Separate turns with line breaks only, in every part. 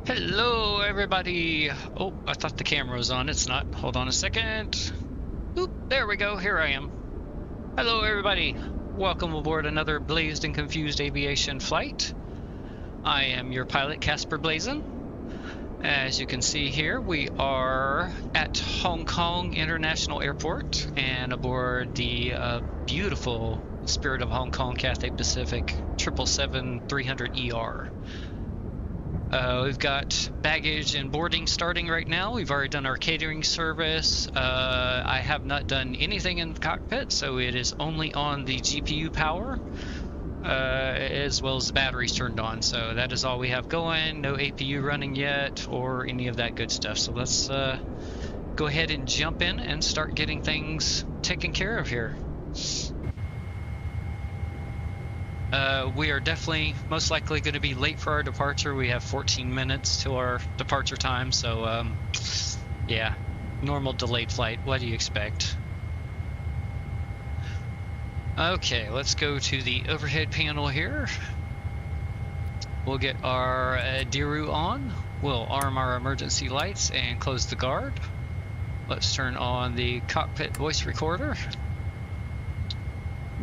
Hello, everybody. Oh, I thought the camera was on. It's not. Hold on a second. Oop, there we go. Here I am. Hello, everybody. Welcome aboard another Blazed and Confused Aviation flight. I am your pilot, Casper Blazin. As you can see here, we are at Hong Kong International Airport and aboard the beautiful Spirit of Hong Kong Cathay Pacific 777-300ER. We've got baggage and boarding starting right now. We've already done our catering service. I have not done anything in the cockpit, so it is only on the GPU power, as well as the batteries turned on. So that is all we have going. No APU running yet or any of that good stuff. So let's go ahead and jump in and start getting things taken care of here. We are definitely most likely going to be late for our departure. We have 14 minutes to our departure time, so yeah, normal delayed flight. What do you expect? Okay, let's go to the overhead panel here. We'll get our Diru on. We'll arm our emergency lights and close the guard. Let's turn on the cockpit voice recorder.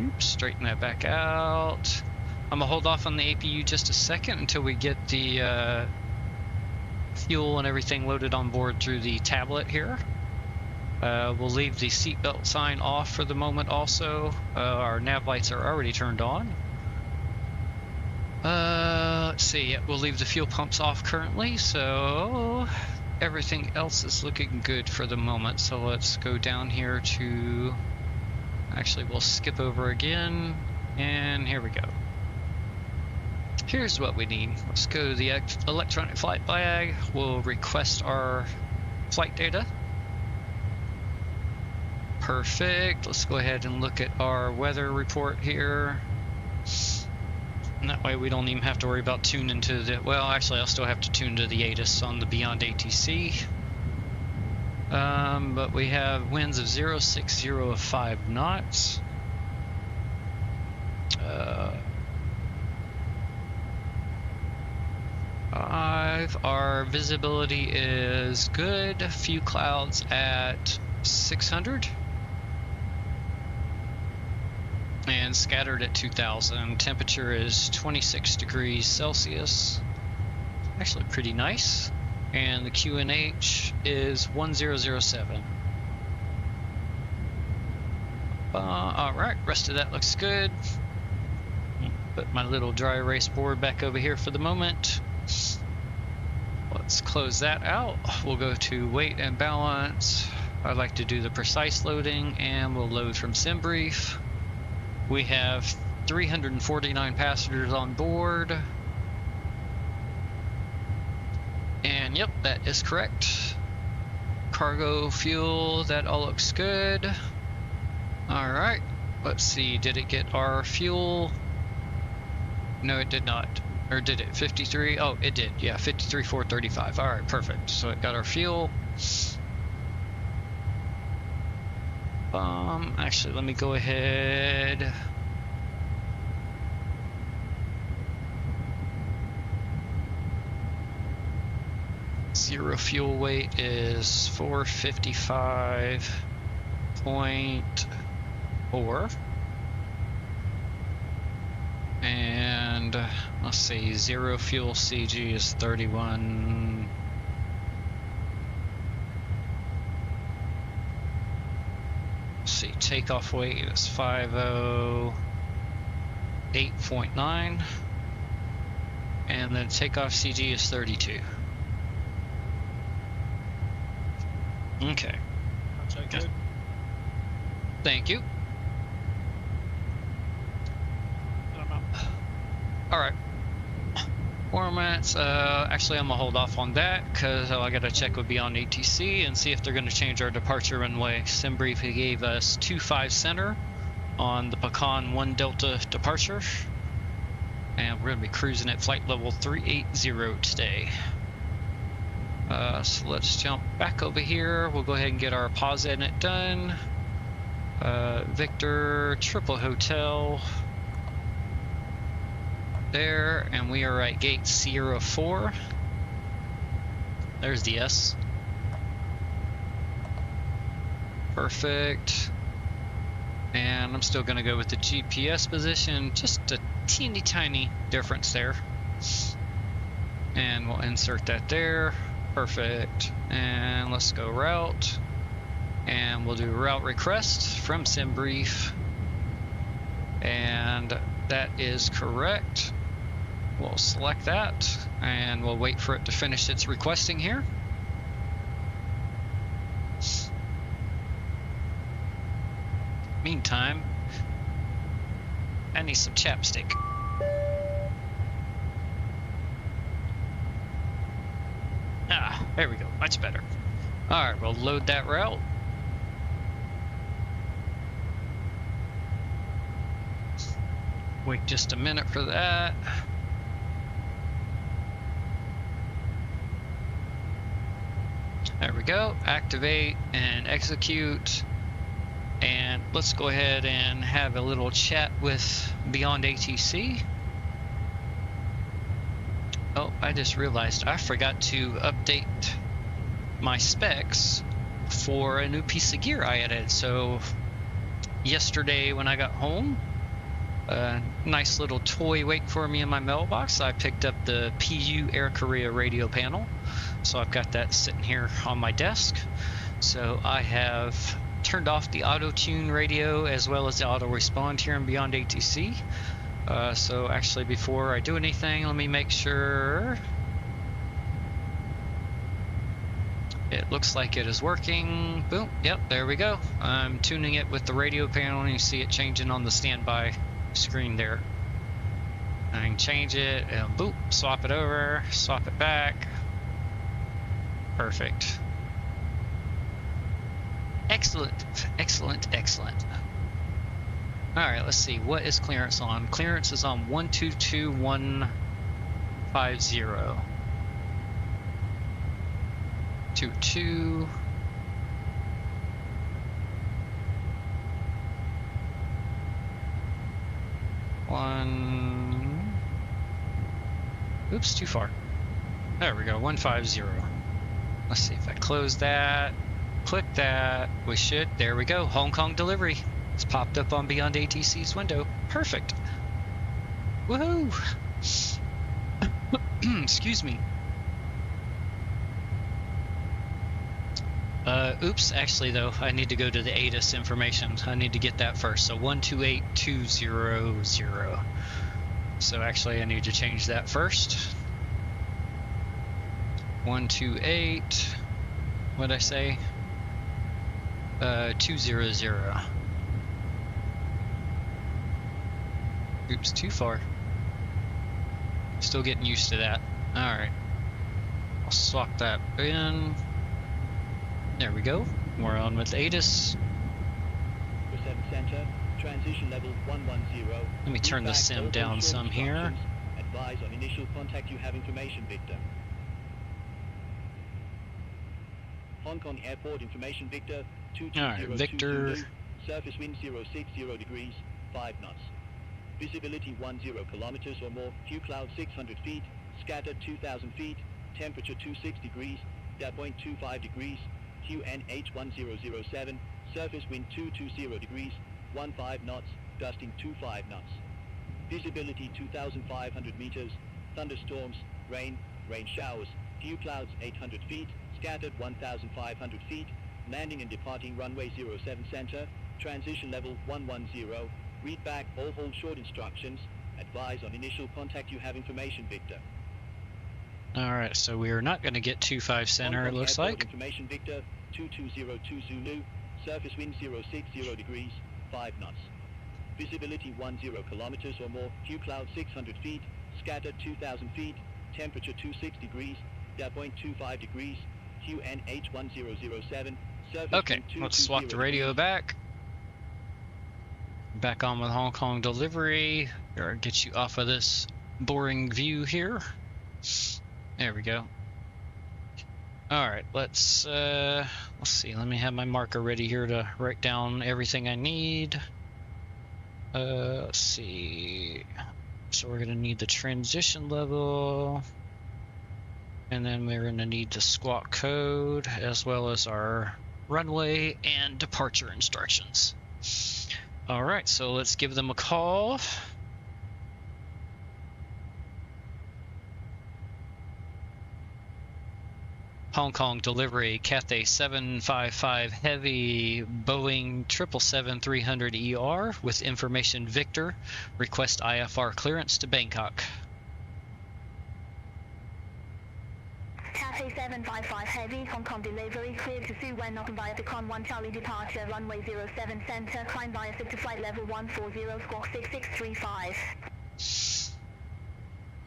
Oops, straighten that back out. I'm gonna hold off on the APU just a second until we get the fuel and everything loaded on board through the tablet here. We'll leave the seatbelt sign off for the moment also. Our nav lights are already turned on. Let's see, yeah, we'll leave the fuel pumps off currently, so everything else is looking good for the moment. So let's go down here to... Actually, we'll skip over again, and here we go. Here's what we need. Let's go to the electronic flight bag. We'll request our flight data. Perfect. Let's go ahead and look at our weather report here. And that way we don't even have to worry about tuning to the... Well, actually, I'll still have to tune to the ATIS on the Beyond ATC. But we have winds of 060 of 5 knots. Our visibility is good. A few clouds at 600. And scattered at 2000. Temperature is 26 degrees Celsius. Actually pretty nice. And the QNH is 1007. Alright, rest of that looks good. Put my little dry erase board back over here for the moment. Let's close that out. We'll go to weight and balance. I'd like to do the precise loading, and we'll load from SimBrief. We have 349 passengers on board. And yep, that is correct. Cargo fuel, that all looks good. Alright, let's see, did it get our fuel? No, it did not. Or did it? 53? Oh, it did. Yeah, 53,435. Alright, perfect. So it got our fuel. Actually, let me go ahead. Zero fuel weight is 455.4. And let's see, zero fuel CG is 31. Let's see, takeoff weight is 508.9. And then takeoff CG is 32. Okay.
That's good.
Thank you. Alright. Formats, actually I'm gonna hold off on that because I gotta check with Beyond ATC and see if they're gonna change our departure runway. SimBrief gave us 25 center on the Pecan 1 Delta departure. And we're gonna be cruising at flight level 380 today. So let's jump back over here. We'll go ahead and get our pause edit done. Victor Triple Hotel. There, and we are at gate 04. There's the S. Perfect. And I'm still going to go with the GPS position. Just a teeny tiny difference there. And we'll insert that there. Perfect. And let's go route. And we'll do route request from SimBrief. And that is correct. We'll select that and we'll wait for it to finish its requesting here. Meantime, I need some chapstick. Ah, there we go, much better. All right, we'll load that route. Wait just a minute for that. There we go, activate and execute. And let's go ahead and have a little chat with Beyond ATC. Oh, I just realized I forgot to update my specs for a new piece of gear I added. So yesterday when I got home, a nice little toy waiting for me in my mailbox. I picked up the PU Air Korea radio panel. So I've got that sitting here on my desk. So I have turned off the auto tune radio as well as the auto respond here in Beyond ATC. So actually before I do anything, let me make sure it looks like it is working. Boom, yep, there we go. I'm tuning it with the radio panel and you see it changing on the standby screen there. I can change it and boop, swap it over, swap it back. Perfect. Excellent, excellent, excellent. All right, let's see. What is clearance on? Clearance is on 122150. 22. One. Oops, too far. There we go. 150. Let's see if I close that. Click that. We should. There we go. Hong Kong delivery. It's popped up on Beyond ATC's window. Perfect. Woohoo! Excuse me. Oops, actually though, I need to go to the ADAS information. I need to get that first. So 128200. So actually I need to change that first. 128, what'd I say? 200. Oops, too far. Still getting used to that. Alright. I'll swap that in. There we go. We're on with ADAS.
Center, transition level 110.
Let me turn the sim down some here.
Advise on initial contact you have information, Victor. Hong Kong Airport information, Victor. 220.
Alright, Victor.
Surface wind 060 degrees, 5 knots. Visibility 10 kilometers or more. Few clouds 600 feet. Scattered 2,000 feet. Temperature 26 degrees. Dew point 25 degrees. QNH 1007. Surface wind 220 degrees. 15 knots. Gusting 25 knots. Visibility 2,500 meters. Thunderstorms. Rain showers. Few clouds 800 feet. Scattered 1,500 feet. Landing and departing runway 07 center. Transition level 110. Read back all hold short instructions. Advise on initial contact you have information, Victor.
Alright, so we are not going to get 25 center, it looks like.
Information, Victor. 2202 Zulu. Surface wind 060 degrees, 5 knots. Visibility 10 kilometers or more. Few clouds 600 feet. Scattered 2,000 feet. Temperature 26 degrees. Dew point 25 degrees. QNH 1007. Surface
Okay,
wind
let's swap the radio back. Back on with Hong Kong delivery. Or get you off of this boring view here. There we go. All right, let's see. Let me have my marker ready here to write down everything I need. Let's see. So we're gonna need the transition level. And then we're going to need the squawk code as well as our runway and departure instructions. All right, so let's give them a call. Hong Kong delivery, Cathay 755 Heavy, Boeing 777-300ER with information Victor. Request IFR clearance to Bangkok.
Cathay 755 Heavy, Hong Kong delivery, cleared to Su Wen Knock via Silicone 1 Charlie departure, runway 07 center, climb via 6 to flight level 140, squawk 6635.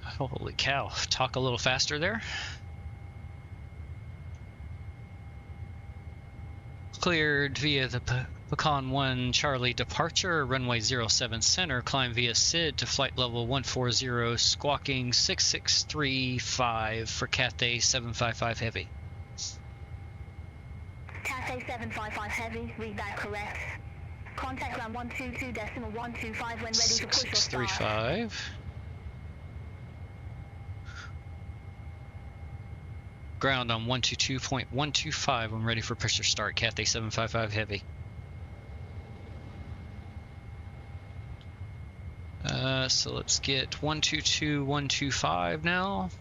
Holy cow, talk a little faster there. Cleared via the Pecan 1 Charlie departure, runway 07 center, climb via SID to flight level 140, squawking 6635 for Cathay 755 Heavy.
Cathay 755 Heavy, read that correct. Contact ground 122.125 when ready to push or start.
6635. Ground on 122.125 when ready for push or start, Cathay 755 Heavy. So let's get 122.125 now.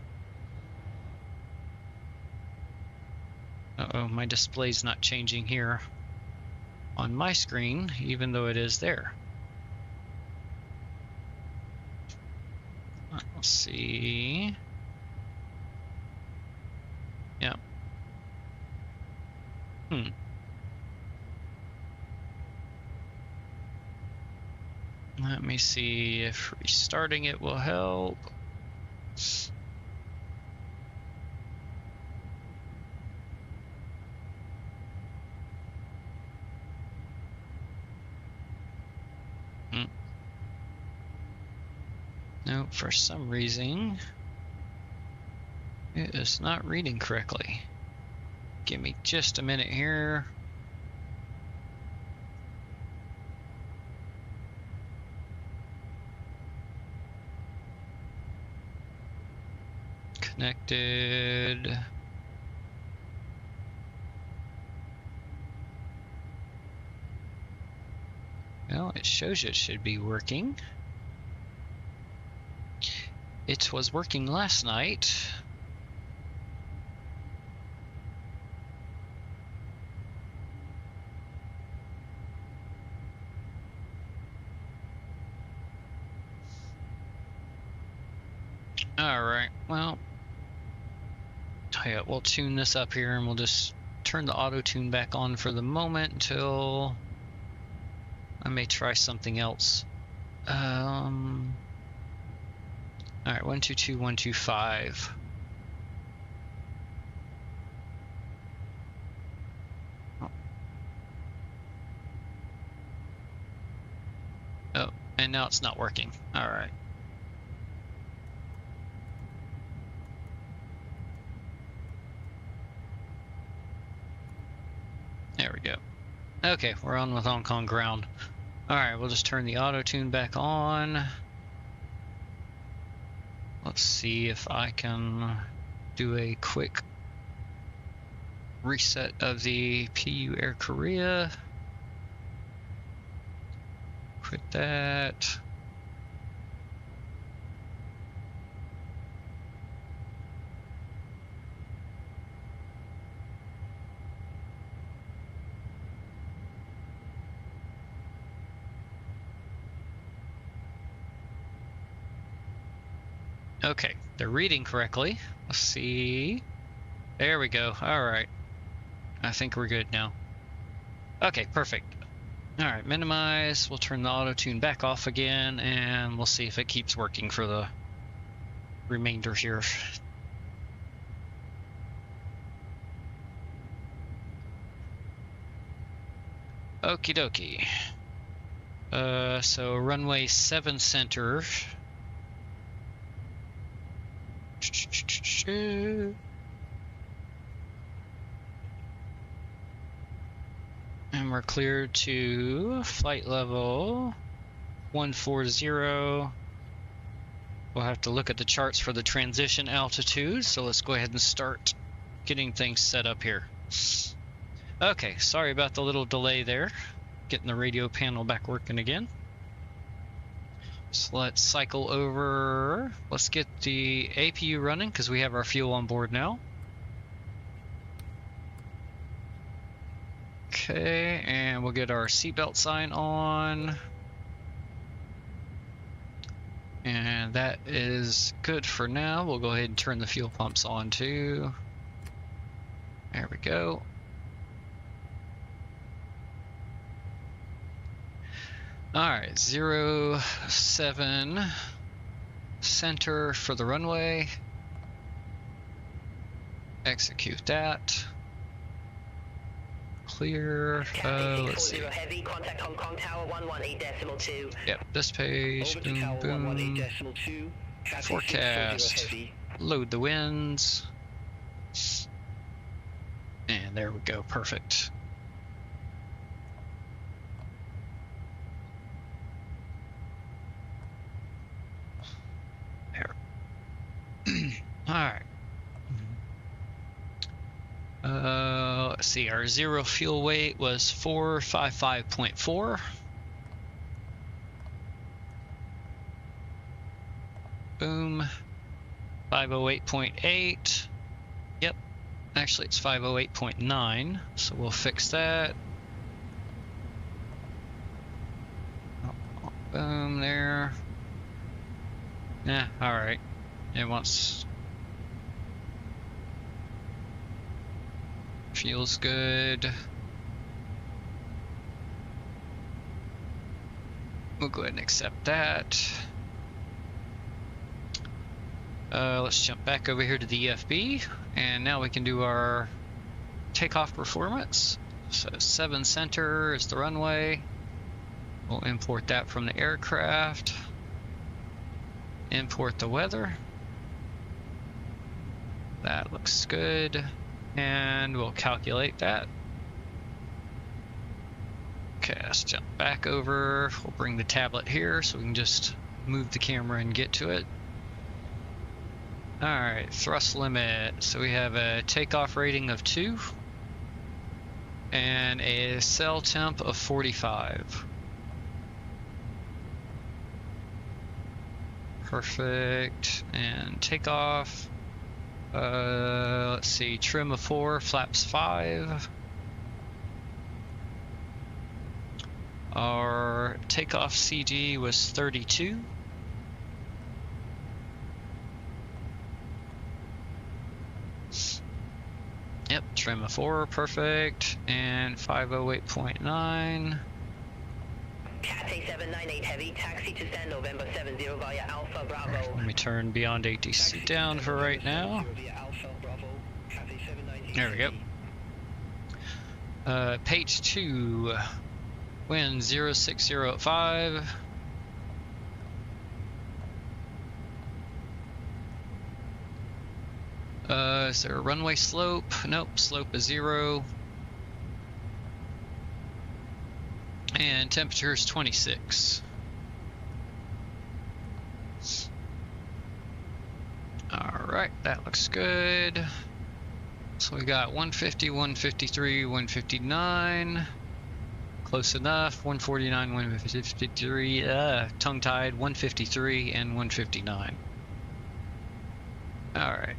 Uh-oh, my display's not changing here on my screen, even though it is there. Let's see. Yeah. Let me see if restarting it will help. No, for some reason it is not reading correctly. Give me just a minute here. Connected. Well, it shows it should be working. It was working last night. All right, well, yeah, we'll tune this up here and we'll just turn the auto tune back on for the moment until I may try something else. All right, 122.125. Oh, and now it's not working. All right. There we go. Okay, we're on with Hong Kong ground. All right, we'll just turn the auto tune back on. Let's see if I can do a quick reset of the PU Air Korea. Quit that. Okay, they're reading correctly. Let's see. There we go. All right. I think we're good now. Okay, perfect. All right, minimize. We'll turn the auto tune back off again, and we'll see if it keeps working for the remainder here. Okie dokie. So runway 7 center. And we're cleared to flight level 140. We'll have to look at the charts for the transition altitude, so let's go ahead and start getting things set up here. Okay, sorry about the little delay there. Getting the radio panel back working again. So let's cycle over. Let's get the APU running because we have our fuel on board now. Okay, and we'll get our seatbelt sign on. And that is good for now. We'll go ahead and turn the fuel pumps on too. There we go. Alright, 07 center for the runway. Execute that. Clear. Let's see.
Heavy, contact Hong Kong Tower 118.2.
Yep, this page. Boom, boom. Forecast. Load the winds. And there we go. Perfect. There. All right. Let's see, our zero fuel weight was 455.4. Boom. 508.8. Yep. Actually, it's 508.9, so we'll fix that. Boom, there. Yeah, alright. It wants... Feels good. We'll go ahead and accept that. Let's jump back over here to the EFB, and now we can do our takeoff performance. So 7 center is the runway. We'll import that from the aircraft. Import the weather. That looks good. And we'll calculate that. Okay, let's jump back over. We'll bring the tablet here so we can just move the camera and get to it. Alright, thrust limit. So we have a takeoff rating of 2 and a cell temp of 45. Perfect. And takeoff. Let's see, trim of 4, flaps 5. Our takeoff CG was 32. Yep, trim of 4, perfect. And 508.9.
Cathay 798 Heavy, taxi to stand November 70 via Alpha Bravo.
Let me turn beyond ATC down for right now. There we go. Page 2, wind 06085. Is there a runway slope? Nope, slope is 0. And temperature is 26. Alright, that looks good. So we got 150, 153, 159. Close enough. 149, 153, tongue-tied, 153, and 159. Alright.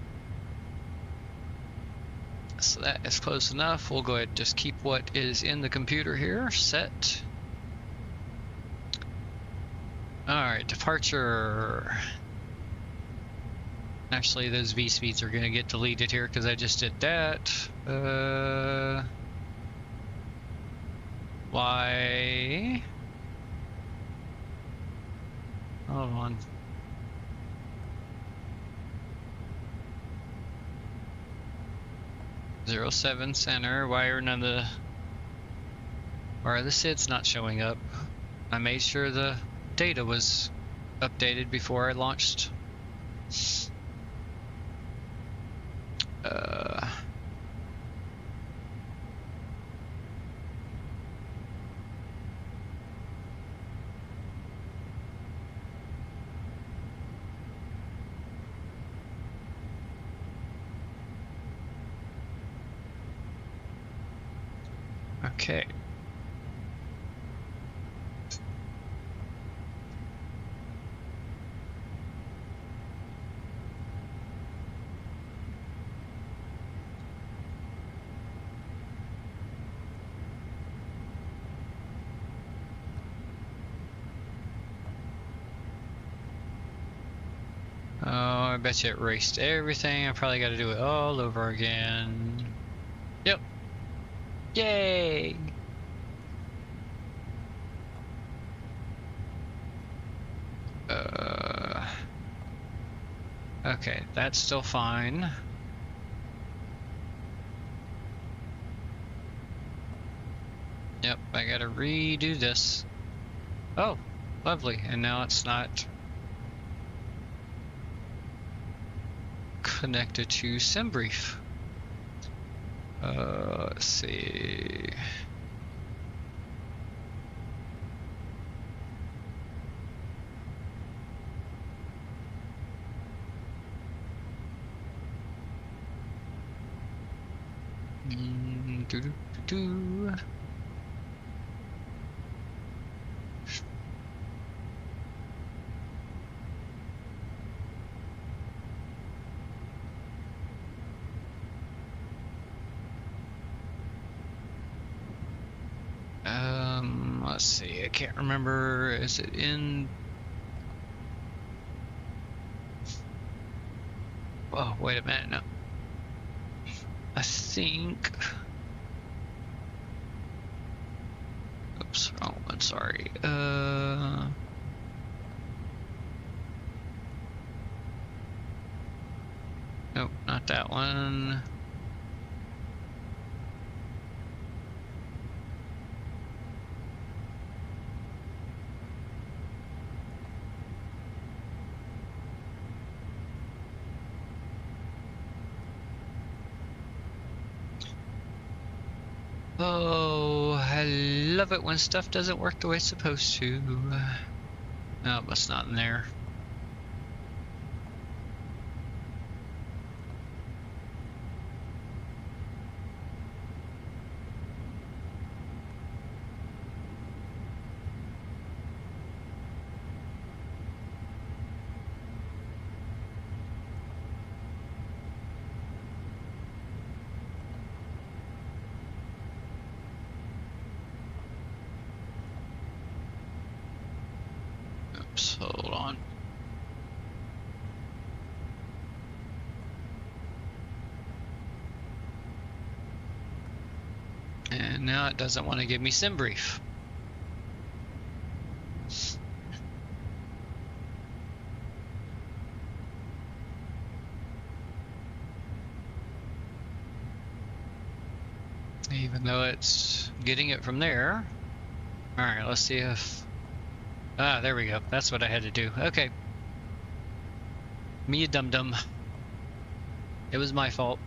So that is close enough. We'll go ahead and just keep what is in the computer here set. Alright, departure. Actually, those V-speeds are going to get deleted here because I just did that. Why? Hold on. Zero 07 center. Why are none of the... Why are the SIDs not showing up? I made sure the data was updated before I launched. Okay. Oh, I bet you it erased everything. I probably got to do it all over again. Yep. Yay! Okay, that's still fine. Yep, I gotta redo this. Oh, lovely. And now it's not connected to SimBrief. Let's see. Do. Let's see, I can't remember, is it in... Oh, wait a minute, no. I think... Oops, wrong one, sorry. Nope, not that one. Oh, I love it when stuff doesn't work the way it's supposed to. No, it's not in there. Hold on. And now it doesn't want to give me SimBrief. Even though it's getting it from there. All right, let's see if... Ah, there we go. That's what I had to do. Okay. Me a dum-dum. It was my fault.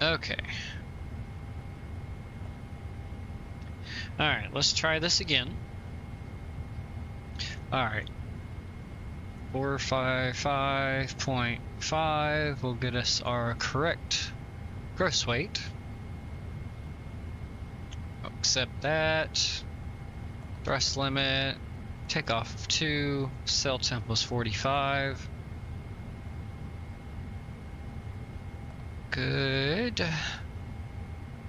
Okay. All right, let's try this again. All right. 455.5 will get us our correct gross weight. Accept that. Thrust limit. Takeoff of 2. Cell temp was 45. Good.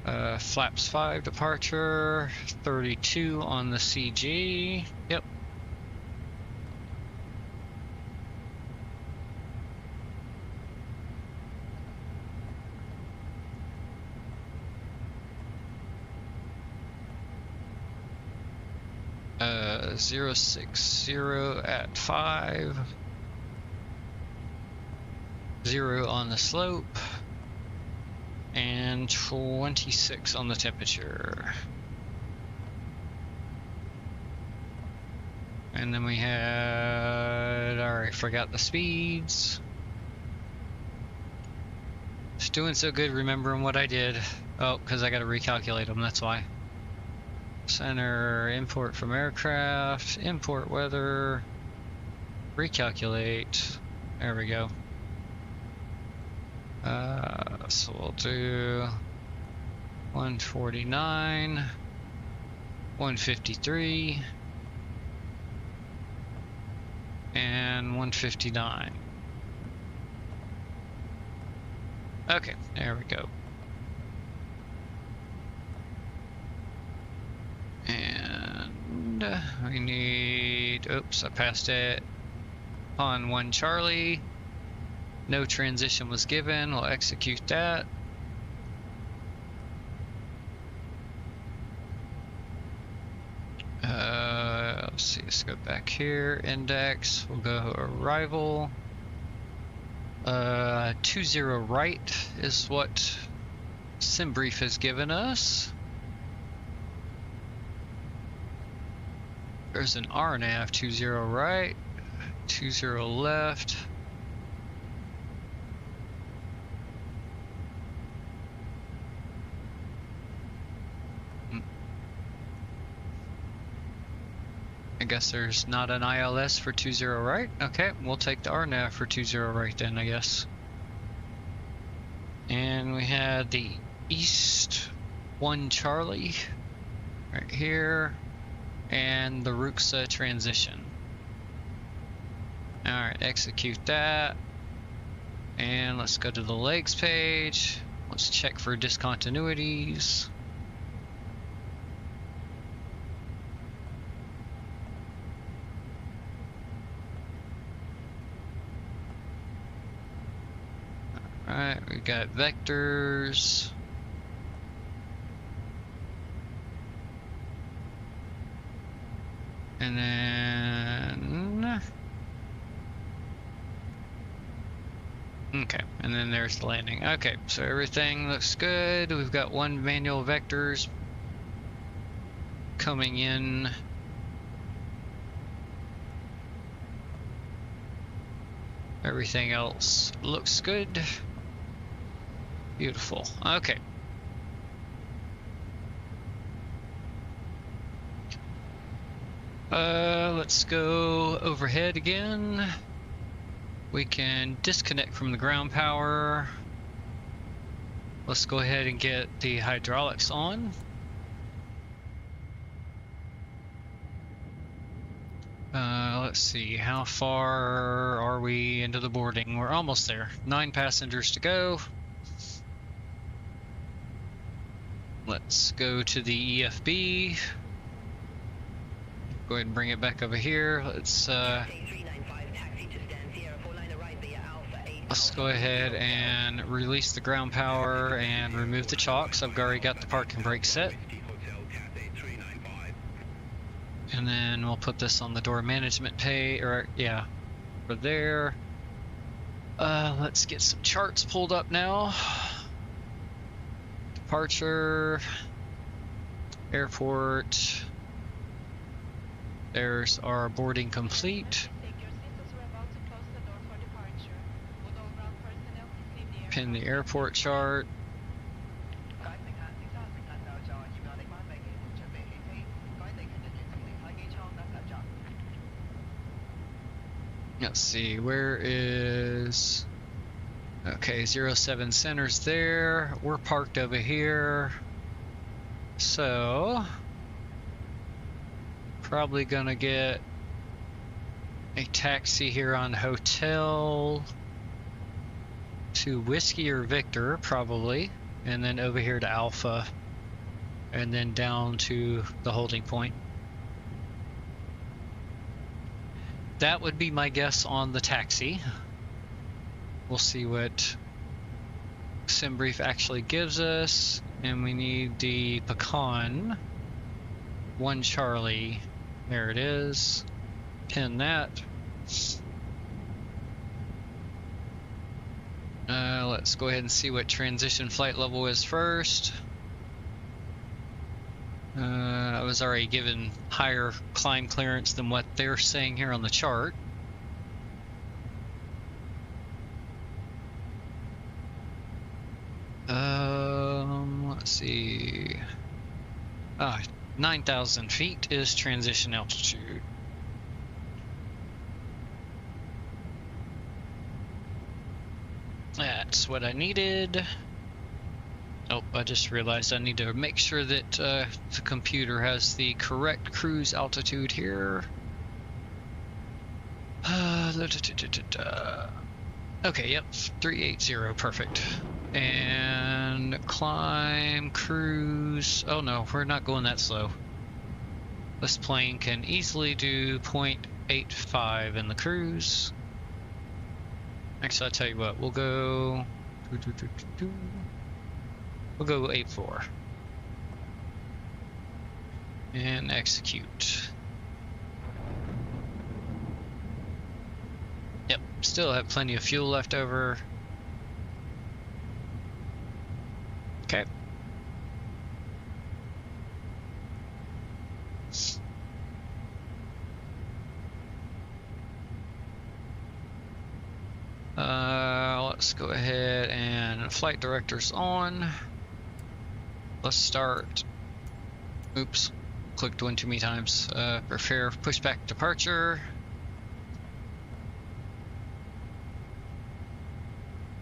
Flaps 5 departure, 32 on the CG. Yep. Uh, 060 at 5. 0 on the slope. And 26 on the temperature. And then we had, alright, forgot the speeds. Just doing so good remembering what I did. Oh, because I got to recalculate them, that's why. Center, import from aircraft, import weather, recalculate. There we go. So we'll do 149, 153, and 159. Okay, there we go. And we need, oops, I passed it on 1 Charlie. No transition was given. We'll execute that. Let's see, let's go back here. Index, we'll go arrival. 20 right is what SimBrief has given us. There's an RNAV, 20 right, 20 left. I guess there's not an ILS for 20 right. Okay, we'll take the RNAV for 20 right then, I guess. And we had the East 1 Charlie right here, and the Ruxa transition. Alright, execute that. And let's go to the legs page. Let's check for discontinuities. Alright, we got vectors. And then... okay, and then there's the landing. Okay, so everything looks good. We've got 1 manual vectors coming in. Everything else looks good. Beautiful. Okay. Let's go overhead again. We can disconnect from the ground power. Let's go ahead and get the hydraulics on. Let's see, how far are we into the boarding? We're almost there. 9 passengers to go. Let's go to the EFB. Go ahead and bring it back over here. Let's go ahead and release the ground power and remove the chocks. I've already got the parking brake set. And then we'll put this on the door management pay, or yeah, for there. Let's get some charts pulled up now. Departure, airport. There's our boarding complete. Pin the airport chart. Let's see, where is... okay, 07 center's there. We're parked over here. So... probably gonna get a taxi here on Hotel to Whiskey or Victor, probably. And then over here to Alpha. And then down to the holding point. That would be my guess on the taxi. We'll see what SimBrief actually gives us. And we need the Pecan 1 Charlie. There it is. Pin that. Let's go ahead and see what transition flight level is first. I was already given higher climb clearance than what they're saying here on the chart. Let's see. 9,000 feet is transition altitude. That's what I needed. Oh, I just realized I need to make sure that the computer has the correct cruise altitude here. Okay, yep, 380, perfect. And climb, cruise. Oh no, we're not going that slow. This plane can easily do 0.85 in the cruise. Actually, I'll tell you what, we'll go 84. And execute. Yep, still have plenty of fuel left over. Okay. Let's go ahead and flight director's on. Let's start. Oops, clicked one too many times. Prepare pushback departure.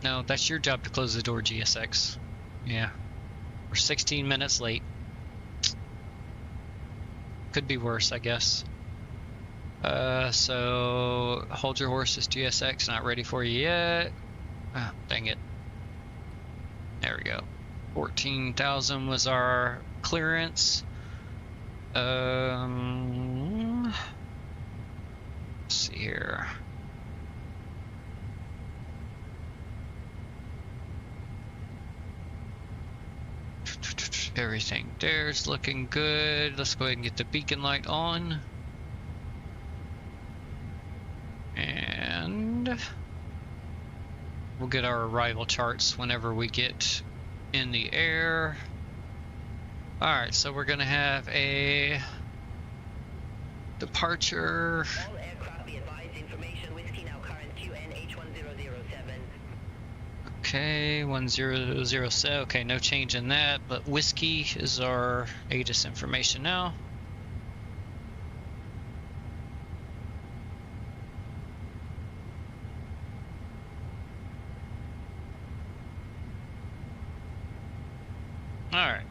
No, that's your job to close the door, GSX. Yeah, we're 16 minutes late. Could be worse, I guess. So hold your horses, GSX. Not ready for you yet. Oh, dang it. There we go. 14,000 was our clearance. Let's see here. Everything there's looking good. Let's go ahead and get the beacon light on. And we'll get our arrival charts whenever we get in the air. Alright, so we're gonna have a departure.
All aircraft be advised, information whiskey now current QNH1007.
Okay, 1007. Okay, no change in that, but whiskey is our ATIS information now. Alright.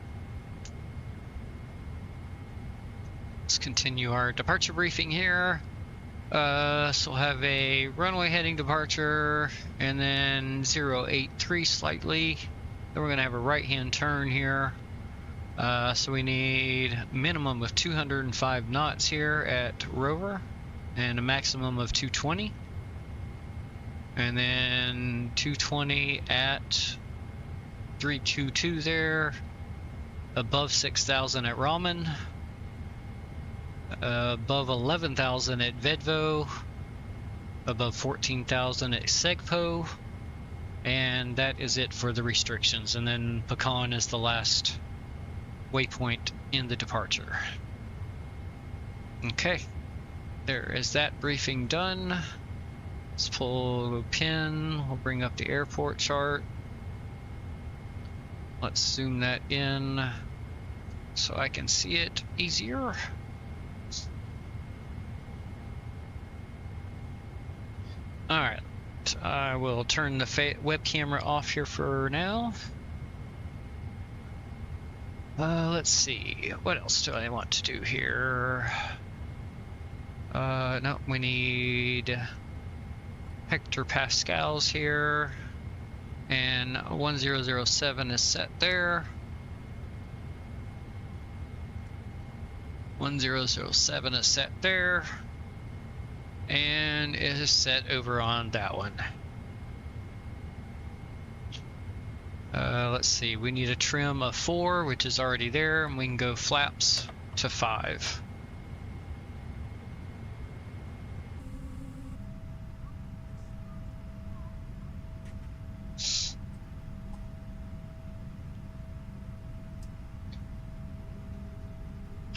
Let's continue our departure briefing here. So we'll have a runway heading departure and then 083 slightly. Then we're going to have a right-hand turn here. So we need a minimum of 205 knots here at Rover and a maximum of 220. And then 220 at 322 there. Above 6,000 at Ramen. Above 11,000 at Vedvo, above 14,000 at Segpo, and that is it for the restrictions. And then Pecan is the last waypoint in the departure. Okay, there is that briefing done. Let's pull a pin. We'll bring up the airport chart. Let's zoom that in so I can see it easier. Alright, I will turn the web camera off here for now. Let's see, what else do I want to do here? No, we need hectopascals here, and 1007 is set there. 1007 is set there. And it is set over on that one. Let's see, we need a trim of 4, which is already there, and we can go flaps to 5.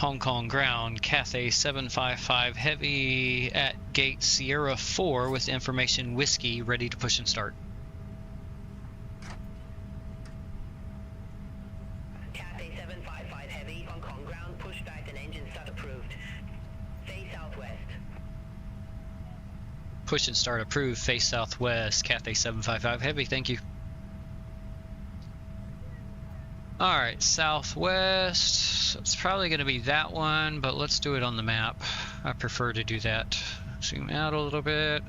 Hong Kong ground, Cathay 755 Heavy at gate Sierra 4 with information Whiskey ready to push and start.
Cathay 755 Heavy, Hong Kong ground, push back and engine start approved. Face southwest.
Push and start approved, face southwest, Cathay 755 Heavy, thank you. Alright, southwest, it's probably going to be that one, but let's do it on the map. I prefer to do that. Zoom out a little bit.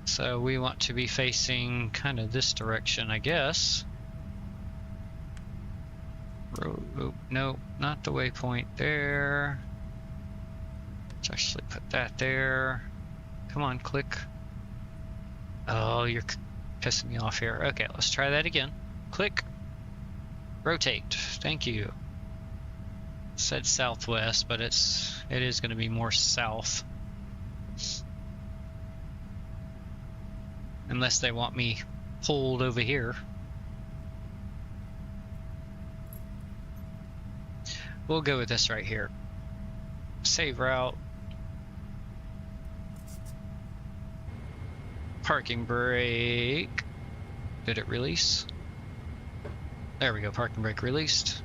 So we want to be facing kind of this direction, I guess. Oh, no, not the waypoint there. Let's actually put that there. Come on, click. Oh, you're pissing me off here. Okay, let's try that again. Click. Rotate. Thank you. It said southwest, but it is going to be more south. Unless they want me pulled over here. We'll go with this right here. Save route. Parking brake. Did it release? There we go, parking brake released.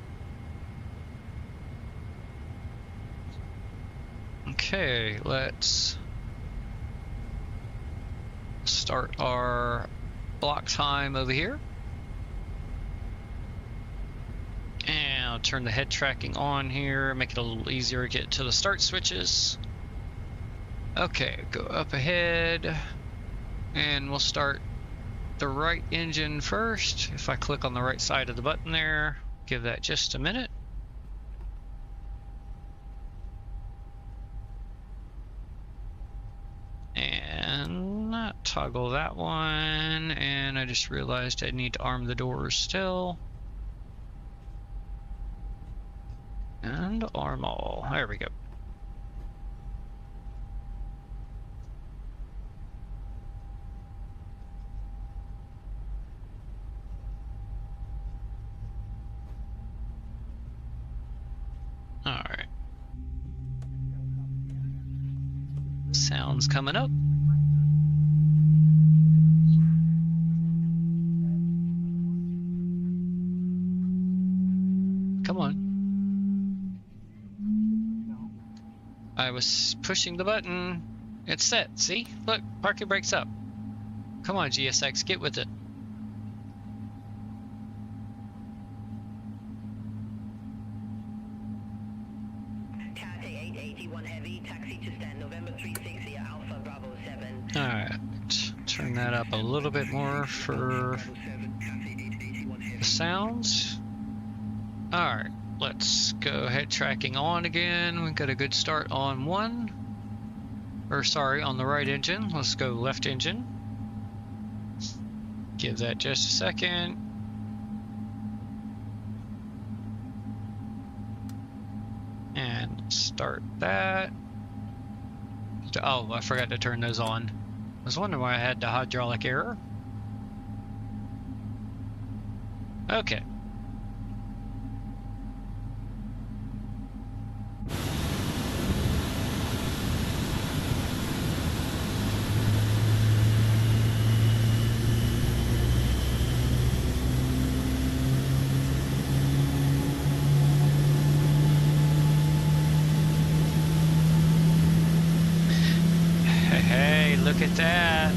Okay, let's start our block time over here. And I'll turn the head tracking on here, make it a little easier to get to the start switches. Okay, go up ahead, and we'll start the right engine first. If I click on the right side of the button there, give that just a minute. And toggle that one, and I just realized I need to arm the doors still. And arm all. There we go. Alright. Sounds coming up. Come on. I was pushing the button. It's set. See? Look, parking brake's up. Come on, GSX, get with it.
Cathay 881 Heavy, taxi to stand November 360 Alpha Bravo 7.
Alright, turn that up a little bit more for the sounds. Alright, let's go ahead tracking on again. We've got a good start on one. Or sorry, on the right engine. Let's go left engine. Give that just a second. And start that. Oh, I forgot to turn those on. I was wondering why I had the hydraulic error. Okay. Look at that.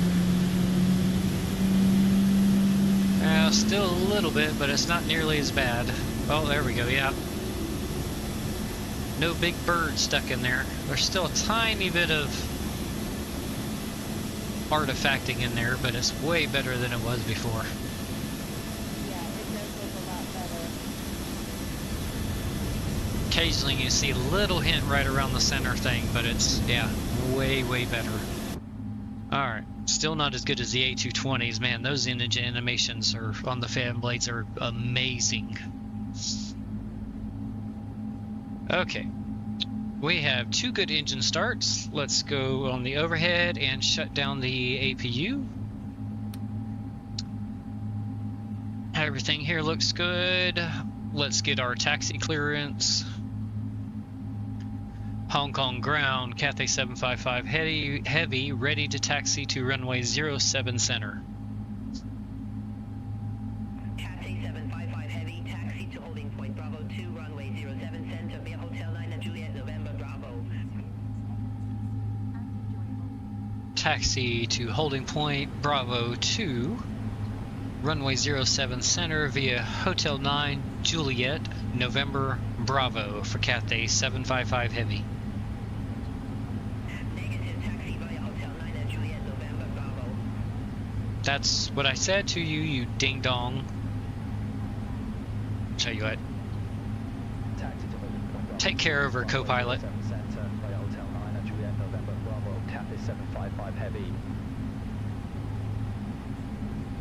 Still a little bit, but it's not nearly as bad. Oh, there we go, yeah. No big bird stuck in there. There's still a tiny bit of artifacting in there, but it's way better than it was before.
Yeah, it does look a lot better.
Occasionally you see a little hint right around the center thing, but it's, yeah, way, way better. Alright, still not as good as the A220s, man. Those engine animations are on the fan blades are amazing. Okay, we have two good engine starts. Let's go on the overhead and shut down the APU. Everything here looks good. Let's get our taxi clearance. Hong Kong ground, Cathay 755 heavy, ready to taxi to runway 07 center.
Cathay 755 heavy, taxi to holding point Bravo 2, runway 07 center, via Hotel 9 at Juliet, November Bravo.
Taxi to holding point Bravo 2, runway 07 center via Hotel 9, Juliet, November Bravo for Cathay 755 heavy.
Negative, taxi via Hotel 9 at Juliet, November Bravo.
That's what I said to you, you ding dong. Tell you what. Take care of her, co-pilot.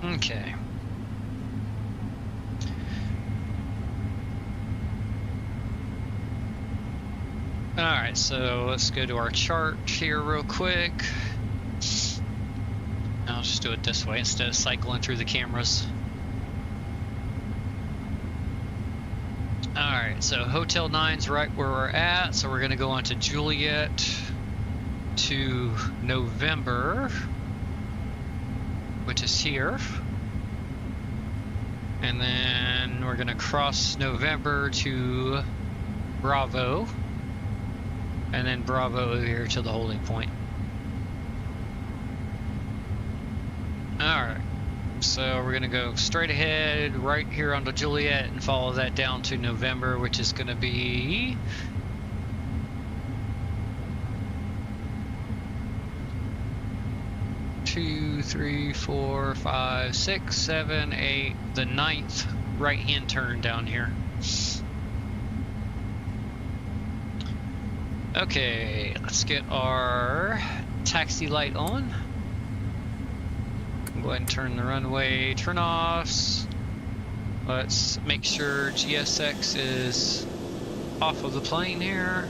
Okay. Alright, so let's go to our chart here real quick. I'll just do it this way instead of cycling through the cameras. Alright, so Hotel 9's right where we're at, so we're going to go on to Juliet to November, which is here. And then we're going to cross November to Bravo, and then Bravo over here to the holding point. Alright, so we're going to go straight ahead right here onto Juliet and follow that down to November, which is going to be 2, 3, 4, 5, 6, 7, 8, the 9th right-hand turn down here. Okay, let's get our taxi light on. Go ahead and turn the runway turn-offs. Let's make sure GSX is off of the plane here.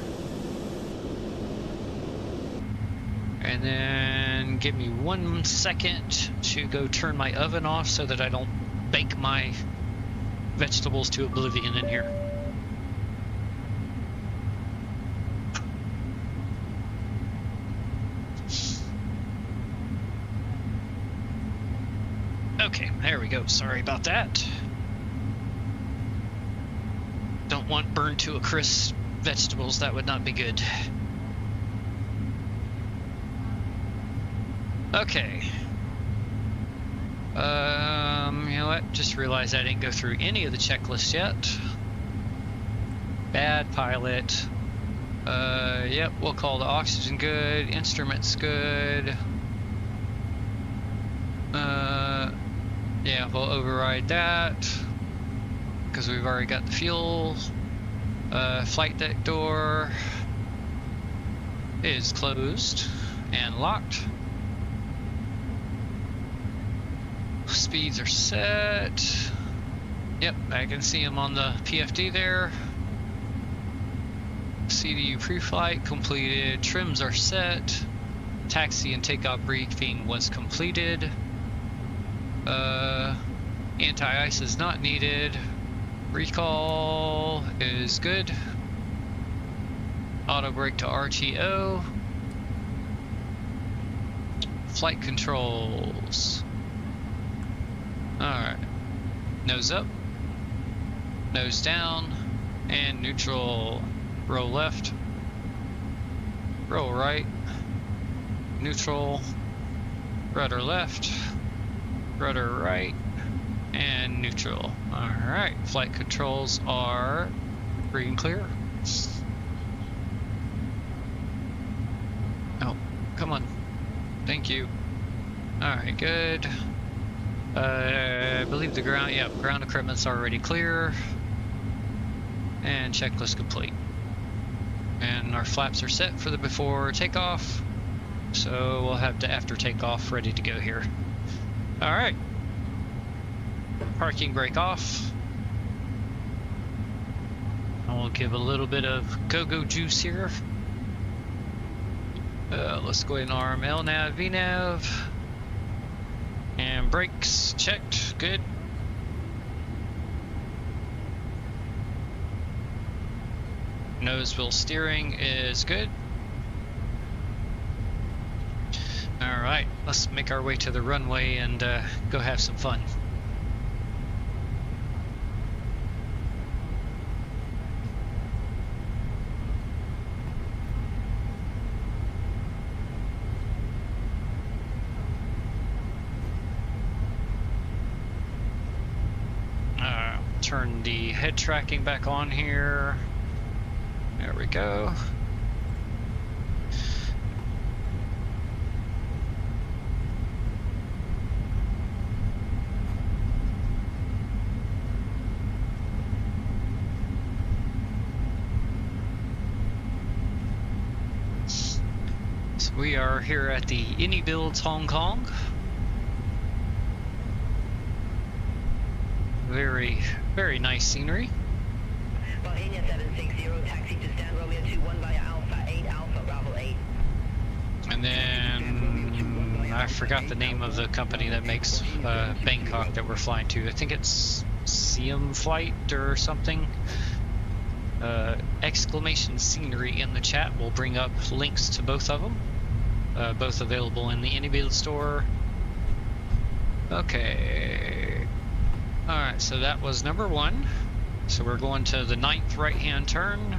And then give me 1 second to go turn my oven off so that I don't bake my vegetables to oblivion in here. Okay, there we go. Sorry about that. Don't want burned to a crisp vegetables. That would not be good. Okay. You know what? Just realized I didn't go through any of the checklists yet. Bad pilot. Yep, we'll call the oxygen good, instruments good. Yeah, we'll override that because we've already got the fuel. Flight deck door is closed and locked. Speeds are set. Yep, I can see them on the PFD there. CDU pre-flight completed. Trims are set. Taxi and takeoff briefing was completed. Anti-ice is not needed. Recall is good. Auto brake to RTO. Flight controls. Alright. Nose up. Nose down. And neutral. Roll left. Roll right. Neutral. Rudder left. Rudder right. And neutral. Alright. Flight controls are free and clear. Oh, come on. Thank you. Alright, good. I believe the ground, yeah, ground equipment's already clear. And checklist complete. And our flaps are set for the before takeoff. So we'll have the after takeoff ready to go here. Alright. Parking brake off. And we'll give a little bit of go-go juice here. Let's go ahead and arm LNAV, VNAV. And brakes checked, good. Nose wheel steering is good. Alright, let's make our way to the runway and go have some fun. Turn the head tracking back on here. There we go. So we are here at the Inibuilds Hong Kong. Very nice scenery.
Bohemia 760, taxi to Stan Romeo 21 via Alpha 8, Alpha Bravo 8.
And then I forgot the name of the company that makes Bangkok that we're flying to. I think it's Siam Flight or something. Exclamation scenery in the chat will bring up links to both of them. Both available in the Inibuild store. Okay. Alright, so that was number 1. So we're going to the 9th right-hand turn.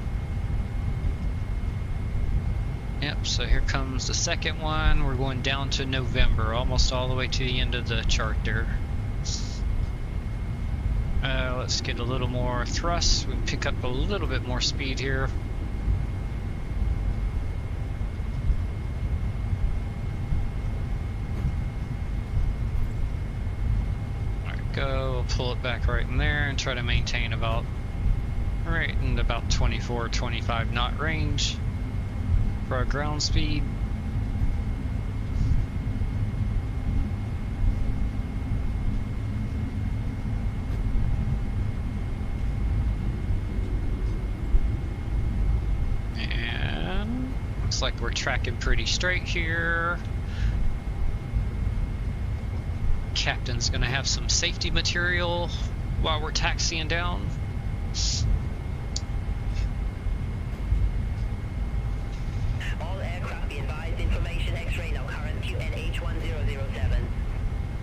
Yep, so here comes the second one. We're going down to November, almost all the way to the end of the chart there. Let's get a little more thrust. We pick up a little bit more speed here. Go, we'll pull it back right in there and try to maintain about right in about 24-25 knot range for our ground speed. And looks like we're tracking pretty straight here. Captain's gonna have some safety material while we're taxiing down.
All aircraft be advised, information X-ray now current QNH1007.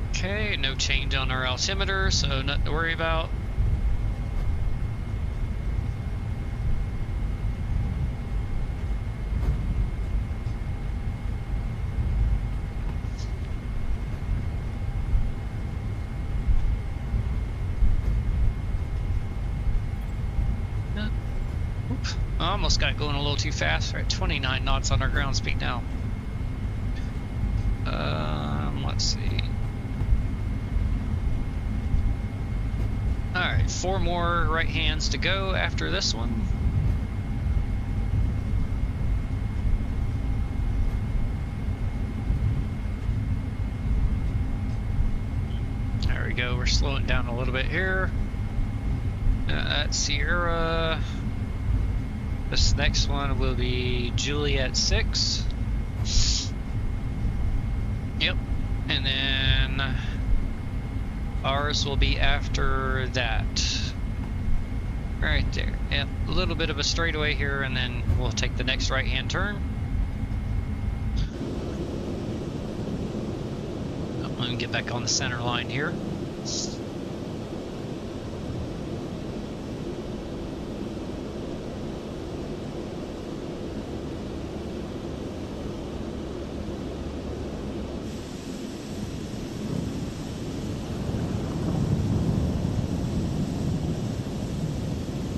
Okay, no change on our altimeter, so nothing to worry about. Almost got going a little too fast. We're at 29 knots on our ground speed now. Let's see. Alright, 4 more right hands to go after this one. There we go, we're slowing down a little bit here. That's Sierra. This next one will be Juliet 6. Yep. And then ours will be after that. Right there. Yep. A little bit of a straightaway here, and then we'll take the next right-hand turn. I'm going to get back on the center line here.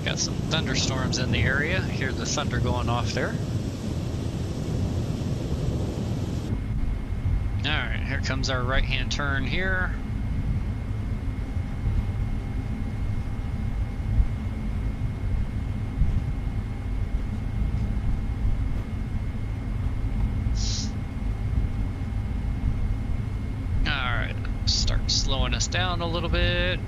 Got some thunderstorms in the area. Hear the thunder going off there. Alright, here comes our right-hand turn here. Alright, start slowing us down a little bit.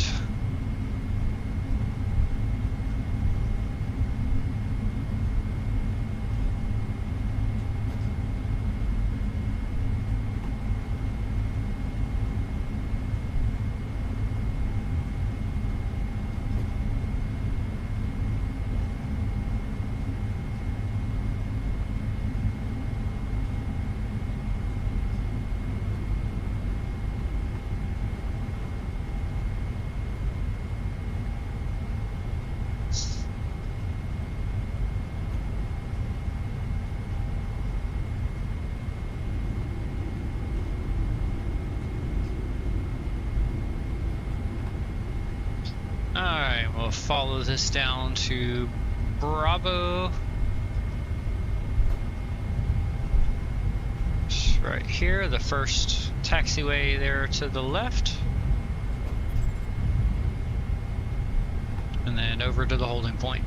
follow this down to Bravo. It's right here, the first taxiway there to the left. And then over to the holding point.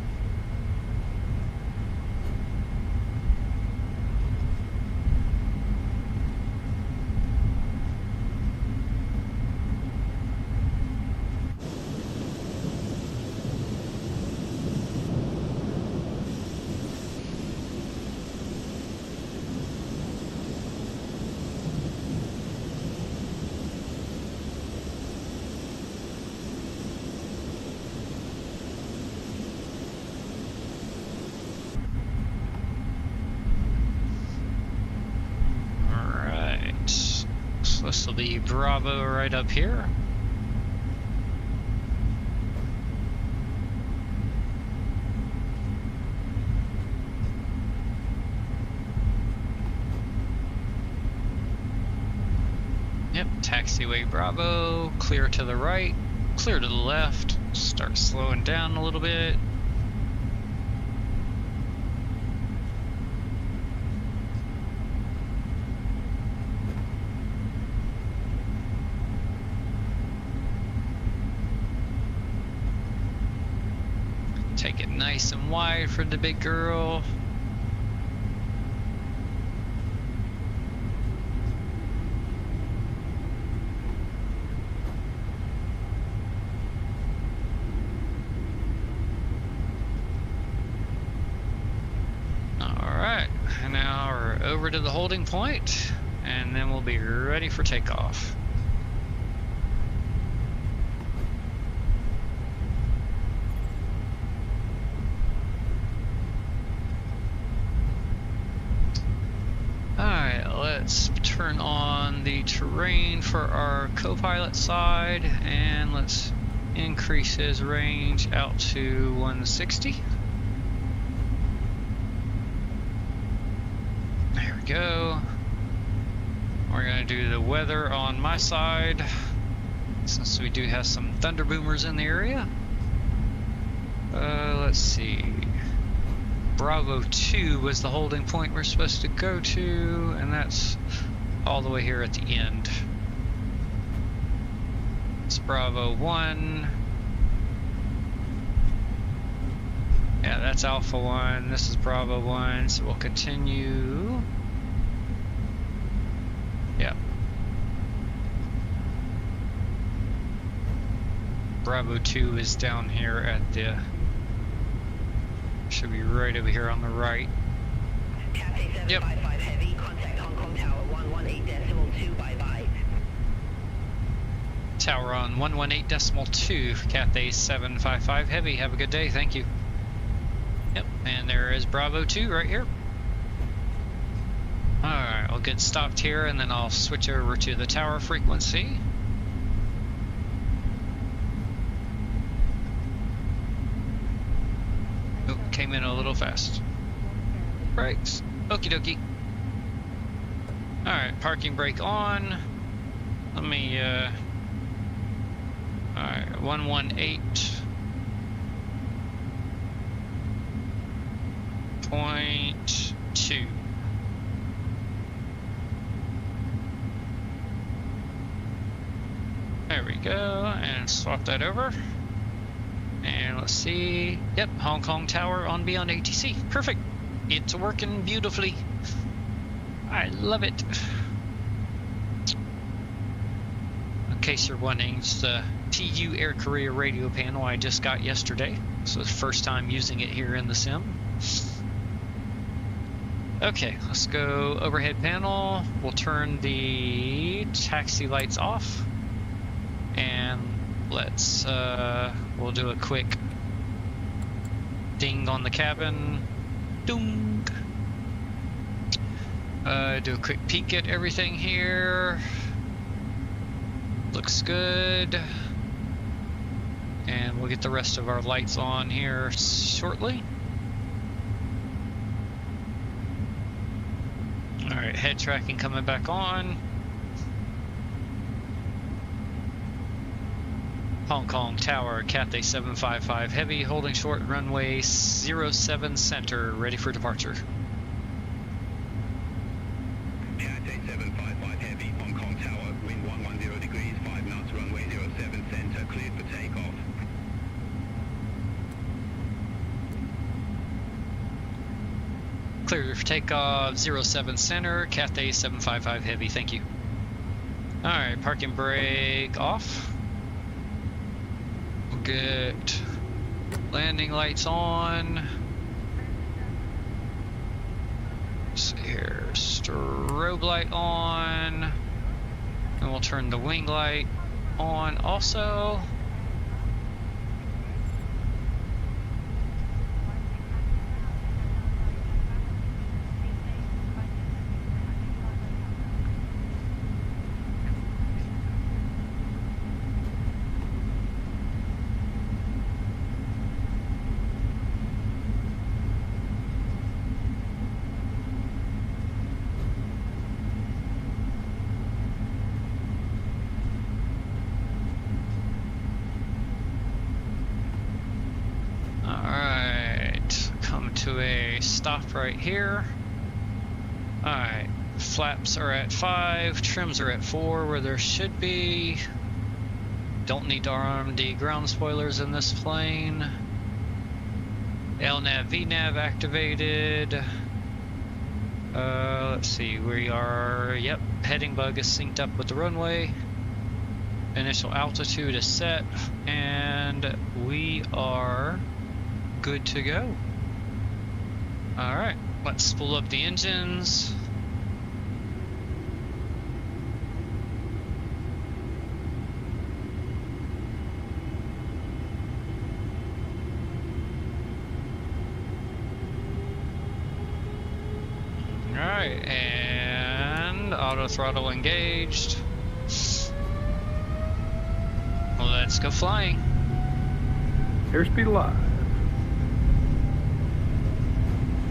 This will be Bravo right up here. Yep, taxiway Bravo, clear to the right, clear to the left, start slowing down a little bit. Take it nice and wide for the big girl. Alright, and now we're over to the holding point, and then we'll be ready for takeoff. Let's turn on the terrain for our co-pilot side, and let's increase his range out to 160. There we go. We're going to do the weather on my side, since we do have some thunder boomers in the area. Let's see. Bravo 2 was the holding point we're supposed to go to, and that's all the way here at the end. It's Bravo 1. Yeah, that's Alpha 1. This is Bravo 1, so we'll continue. Yeah. Bravo 2 is down here at the... should be right over here on the right.
Cathay 755 heavy, contact Hong Kong Tower 118.2, bye-bye.
Tower on 118.2, Cathay 755 heavy, have a good day, thank you. Yep, and there is Bravo 2 right here. Alright, I'll get stopped here and then I'll switch over to the tower frequency. Oh, came in a little fast. Brakes. Okie dokie. Alright, parking brake on. Let me, alright, 118.2. There we go, and swap that over. And let's see. Yep, Hong Kong Tower on Beyond ATC. Perfect. It's working beautifully. I love it. In case you're wondering, it's the TU Air Carrier radio panel I just got yesterday. So it's the first time using it here in the sim. Okay, let's go overhead panel. We'll turn the taxi lights off. And let's, we'll do a quick ding on the cabin. Doom. Do a quick peek at everything here. Looks good. And we'll get the rest of our lights on here shortly. Alright, head tracking coming back on. Hong Kong Tower, Cathay 755 Heavy, holding short runway 07 center, ready for departure.
Cathay 755 Heavy, Hong Kong Tower, wind 110 degrees, 5 knots, runway 07 center, cleared for takeoff.
Clear for takeoff, 07 center, Cathay 755 Heavy, thank you. Alright, parking brake off. We'll get landing lights on. Let's see here, strobe light on. And we'll turn the wing light on also. To a stop right here. Alright, flaps are at 5, trims are at 4 where there should be. Don't need RMD ground spoilers in this plane. LNAV, VNAV activated. Let's see, we are, yep, heading bug is synced up with the runway. Initial altitude is set, and we are good to go. Alright, let's spool up the engines. Alright, and auto throttle engaged. Let's go flying.
Airspeed alive.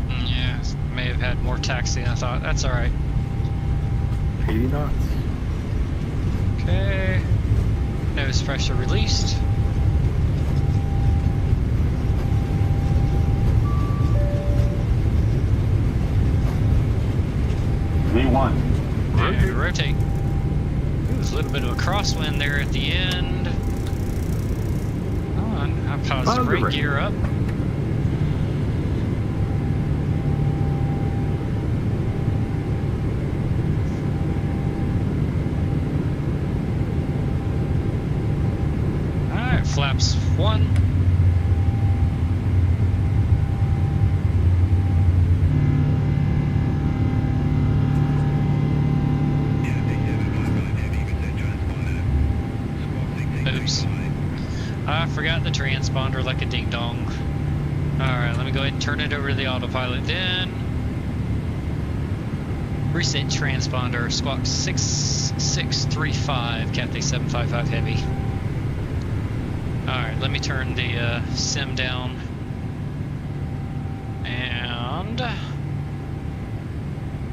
Yeah, may have had more taxi than I thought. That's alright.
80 knots.
Okay. Nose pressure released.
V1.
And rotate. Ooh, there's a little bit of a crosswind there at the end. Hold on, I paused the brake gear up. Alright, flaps 1. Oops. I forgot the transponder like a ding dong. Alright, let me go ahead and turn it over to the autopilot then. Reset transponder, squawk 6635, Cathay 755 Heavy. Alright, let me turn the sim down. And...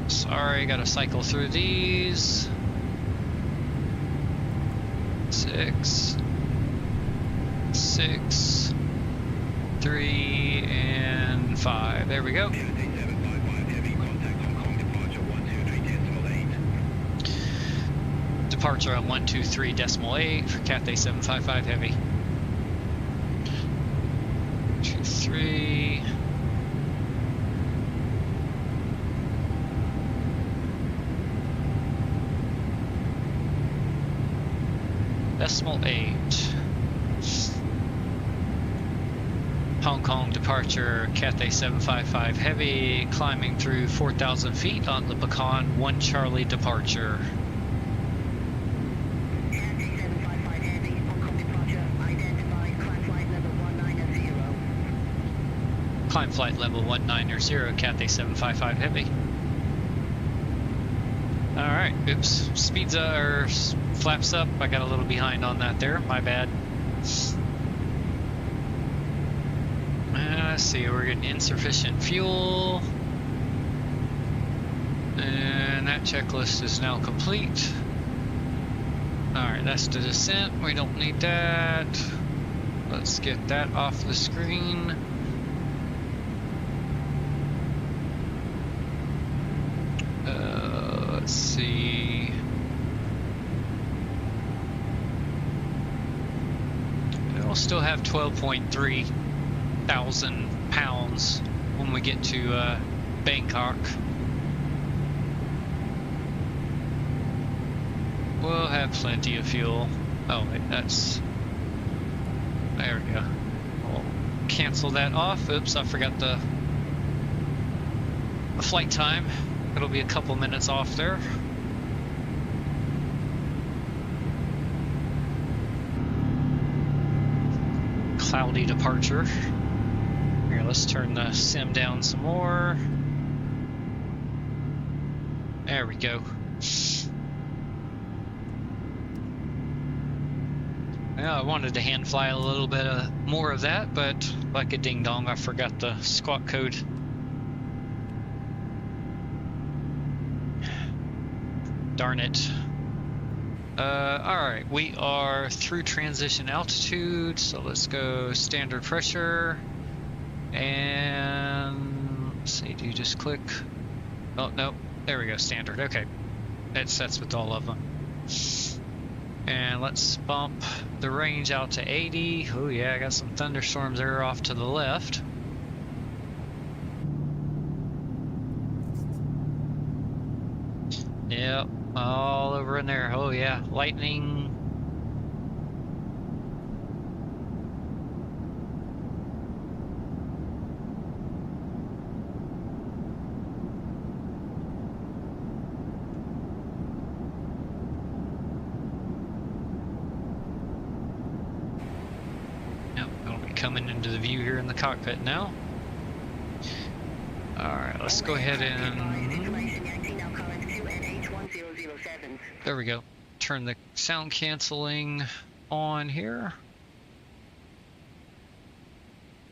sorry, gotta cycle through these. 6, 6, 3, and 5. There we go. Departure on 123.8 for Cathay 755 Heavy. 23. Decimal 8. Hong Kong departure, Cathay 755 Heavy, climbing through 4,000 feet on the Pecan 1 Charlie departure.
Cathay 755 Heavy, Hong Kong departure, identified, climb flight level 190.
Climb flight level 190, Cathay 755 Heavy. Alright, oops, speeds or flaps up. I got a little behind on that there, my bad. Let's see, we're getting insufficient fuel. And that checklist is now complete. Alright, that's the descent. We don't need that. Let's get that off the screen. Let's see. We'll still have 12.3 thousand pounds when we get to Bangkok. We'll have plenty of fuel. Oh, wait, that's... There we go. We'll cancel that off. Oops, I forgot the flight time. It'll be a couple minutes off there. Cloudy departure. Here, let's turn the sim down some more. There we go. Yeah, I wanted to hand fly a little bit more of that, but like a ding dong, I forgot the squawk code. Darn it. Alright, we are through transition altitude, so let's go standard pressure. And let's see, do you just click? Oh, no, there we go, standard. Okay, it sets with all of them. And let's bump the range out to 80. Oh yeah, I got some thunderstorms there off to the left. Yep, all over in there. Oh yeah, lightning. Coming into the view here in the cockpit now. Alright, let's go ahead and... There we go. Turn the sound canceling on here.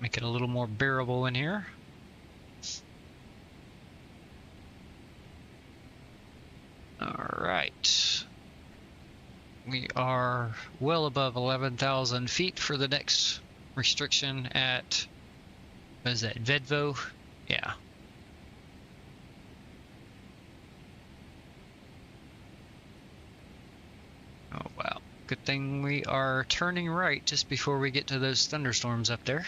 Make it a little more bearable in here. Alright. We are well above 11,000 feet for the next restriction at, what is that, Vedvo? Yeah. Oh wow, good thing we are turning right just before we get to those thunderstorms up there.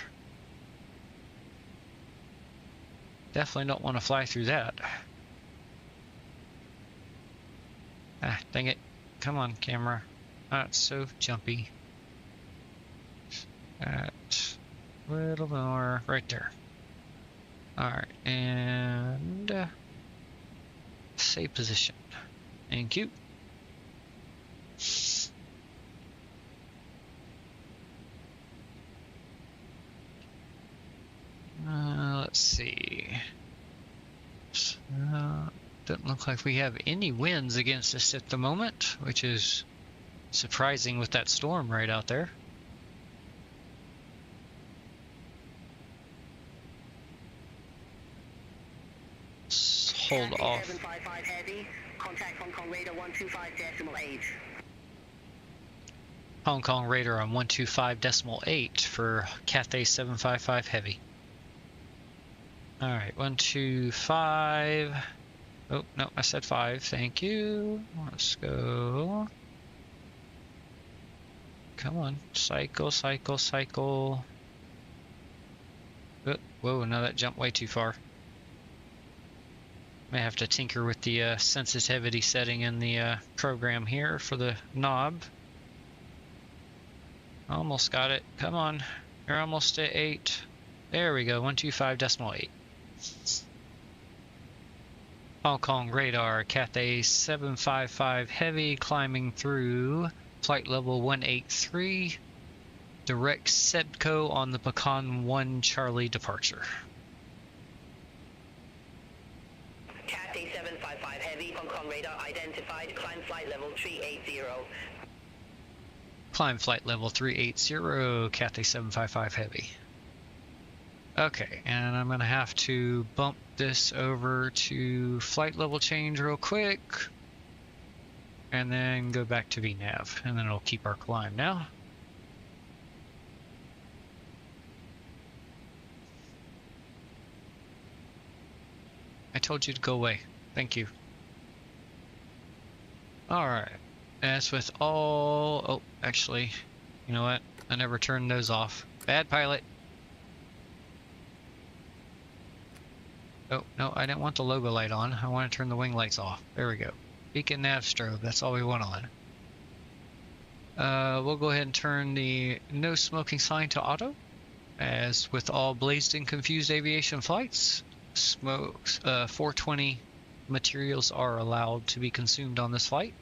Definitely don't want to fly through that. Ah, dang it. Come on, camera. That's so jumpy. At a little more right there. Alright, and save position. Thank you. Let's see. Doesn't look like we have any winds against us at the moment, which is surprising with that storm right out there. Hold off.
755 heavy, contact Hong Kong radar 125.8.
Hong Kong radar on 125.8 for Cathay 755 heavy. Alright, 125. Oh, no, I said 5. Thank you. Let's go. Come on. Cycle, cycle, cycle. Oh, whoa, no, that jumped way too far. May have to tinker with the sensitivity setting in the program here for the knob. Almost got it. Come on. You're almost at 8. There we go. 125.8. Hong Kong radar. Cathay 755 heavy climbing through flight level 183. Direct SEBCO on the Pecan 1 Charlie departure.
Cathay 755 heavy, Hong Kong radar identified, climb flight level 380.
Climb flight level 380, Cathay 755 heavy. Okay, and I'm gonna have to bump this over to flight level change real quick. and then go back to VNav, and then it'll keep our climb now. I told you to go away. Thank you. Alright. As with all... Oh, actually, you know what? I never turned those off. Bad pilot. Oh, no, I didn't want the logo light on. I want to turn the wing lights off. There we go. Beacon nav strobe. That's all we want on. We'll go ahead and turn the no smoking sign to auto. As with all blazed and confused aviation flights, 420 materials are allowed to be consumed on this flight.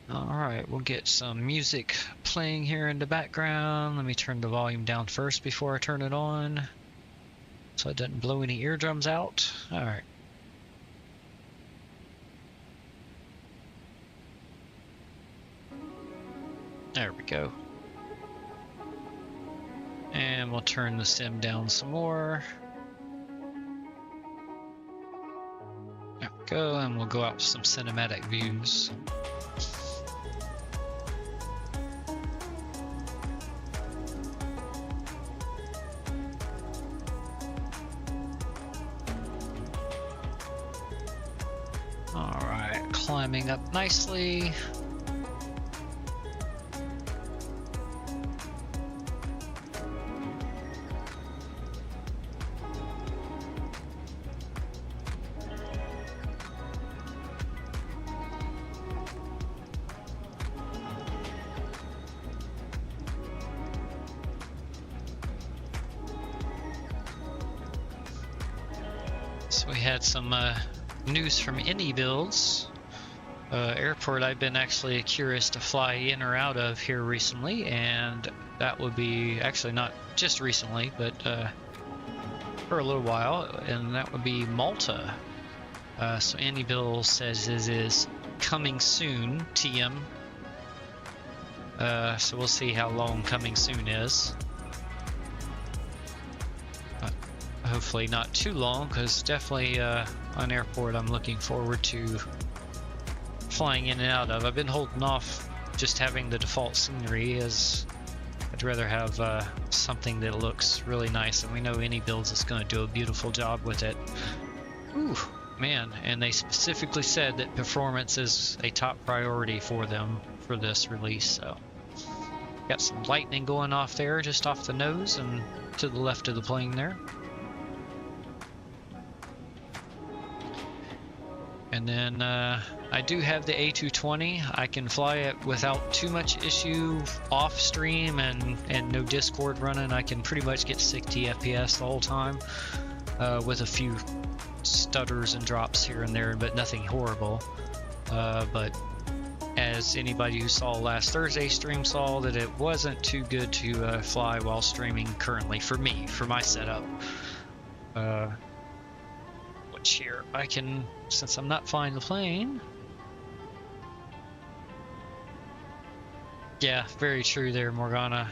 Alright, we'll get some music playing here in the background. Let me turn the volume down first before I turn it on, so it doesn't blow any eardrums out. Alright. There we go. And we'll turn the sim down some more. There we go, and we'll go out to some cinematic views. Alright, climbing up nicely. So we had some news from Inibuilds, airport I've been actually curious to fly in or out of here recently, and that would be actually not just recently, but for a little while, and that would be Malta. So Inibuilds says it is coming soon, TM. So we'll see how long coming soon is. Hopefully not too long, because definitely an airport I'm looking forward to flying in and out of. I've been holding off just having the default scenery, as I'd rather have something that looks really nice, and we know Inibuilds is going to do a beautiful job with it. Ooh, man, and they specifically said that performance is a top priority for them for this release, so got some lightning going off there, just off the nose and to the left of the plane there. And then I do have the A220. I can fly it without too much issue off stream and no Discord running. I can pretty much get 60 FPS the whole time with a few stutters and drops here and there, but nothing horrible. But as anybody who saw last Thursday's stream saw, that it wasn't too good to fly while streaming currently for me, for my setup. Which here I can, since I'm not flying the plane. Yeah, very true there, Morgana.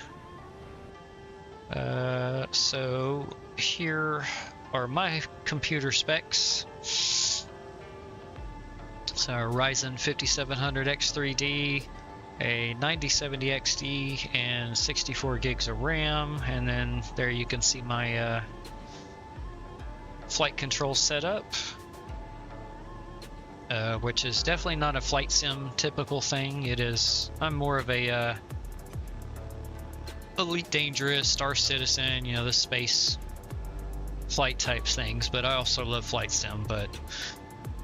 So here are my computer specs. So Ryzen 5700 X3D, a 9070 XT, and 64 gigs of RAM. And then there you can see my flight control setup, which is definitely not a flight sim typical thing. It is, I'm more of a Elite Dangerous, Star Citizen, you know, the space flight type things, but I also love flight sim, but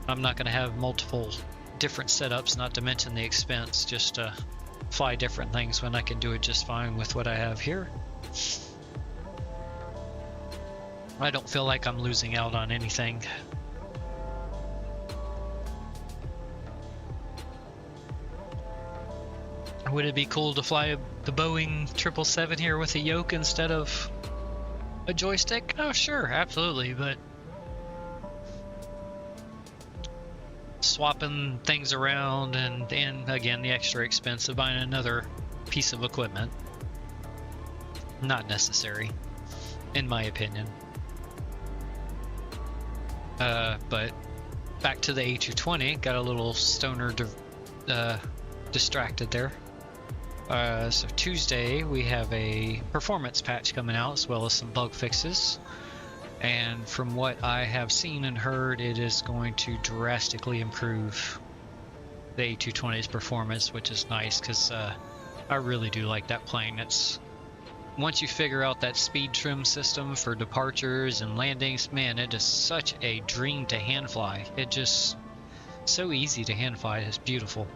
I'm not going to have multiple different setups, not to mention the expense, just to fly different things when I can do it just fine with what I have here. I don't feel like I'm losing out on anything. Would it be cool to fly the Boeing 777 here with a yoke instead of a joystick? Oh, sure, absolutely, but swapping things around and again, the extra expense of buying another piece of equipment, not necessary, in my opinion. But back to the A220. Got a little stoner distracted there. So Tuesday we have a performance patch coming out as well as some bug fixes. And from what I have seen and heard, it is going to drastically improve the A220's performance, which is nice because I really do like that plane. It's once you figure out that speed trim system for departures and landings, man, it is such a dream to hand fly. It just so easy to hand fly. It's beautiful.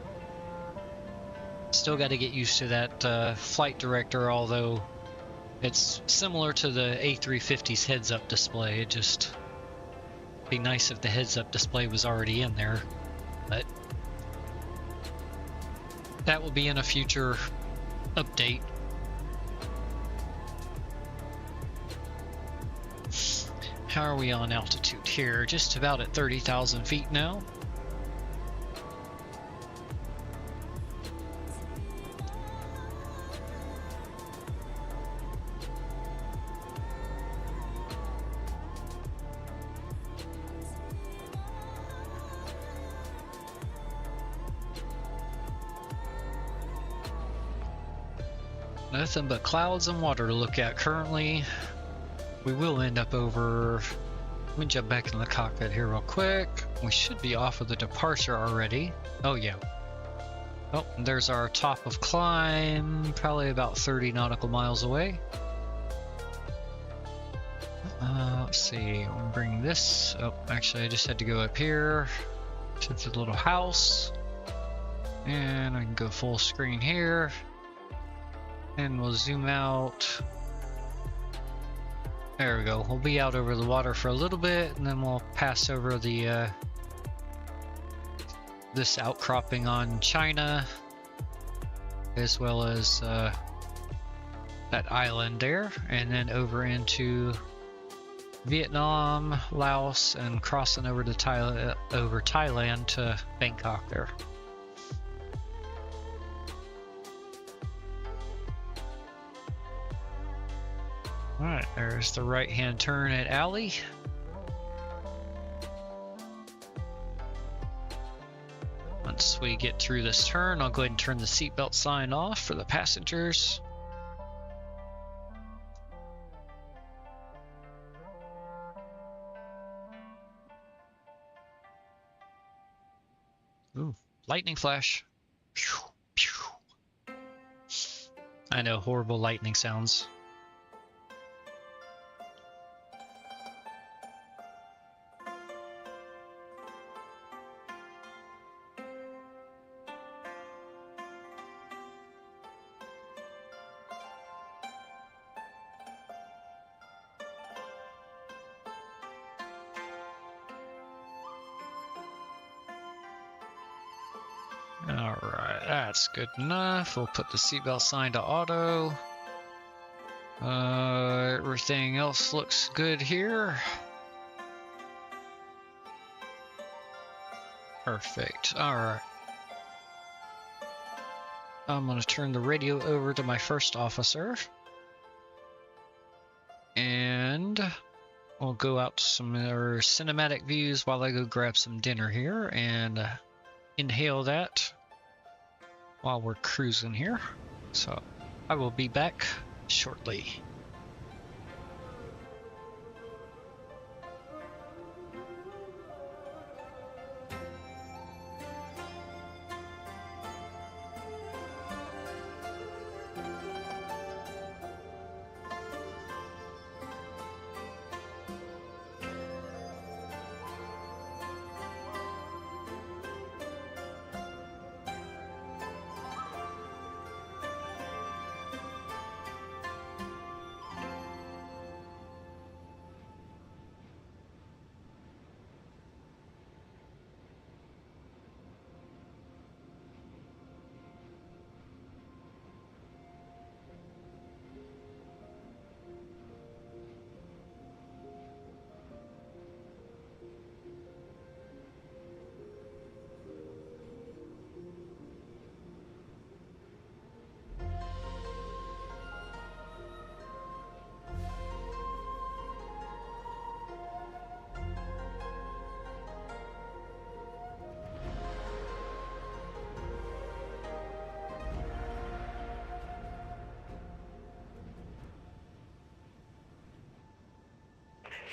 Still got to get used to that flight director, although it's similar to the A350's heads-up display. It just be nice if the heads-up display was already in there, but that will be in a future update. How are we on altitude here? Just about at 30,000 feet now. Nothing but clouds and water to look at currently. We will end up over... Let me jump back in the cockpit here real quick. We should be off of the departure already. Oh yeah. Oh, there's our top of climb, probably about 30 nautical miles away. Let's see, we'll bring this. Oh, actually I just had to go up here to the little house. And I can go full screen here. And we'll zoom out. There we go. We'll be out over the water for a little bit, and then we'll pass over the this outcropping on China, as well as that island there, and then over into Vietnam, Laos, and crossing over to Thailand to Bangkok there. Alright, there's the right-hand turn at Alley. Once we get through this turn, I'll go ahead and turn the seatbelt sign off for the passengers. Ooh, lightning flash. Pew, pew. I know, horrible lightning sounds. Alright, that's good enough. We'll put the seatbelt sign to auto. Everything else looks good here. Perfect. Alright. I'm going to turn the radio over to my first officer. And we'll go out to some more cinematic views while I go grab some dinner here and inhale that while we're cruising here. So I will be back shortly.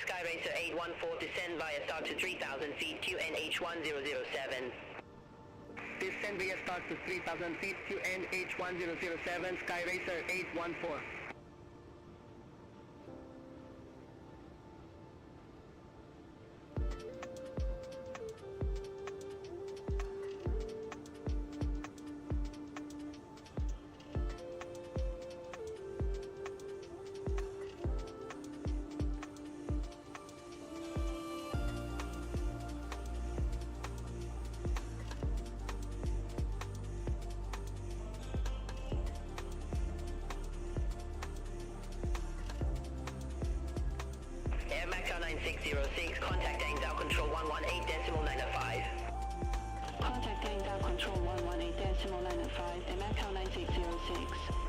Skyracer 814, descend via start to 3,000 feet, QNH1007.
Descend via start to 3,000 feet, QNH1007, Skyracer 814.
Macau 9606, contact Angel Control 118.905.
Contact Angel Control 118.905, Macau 9606.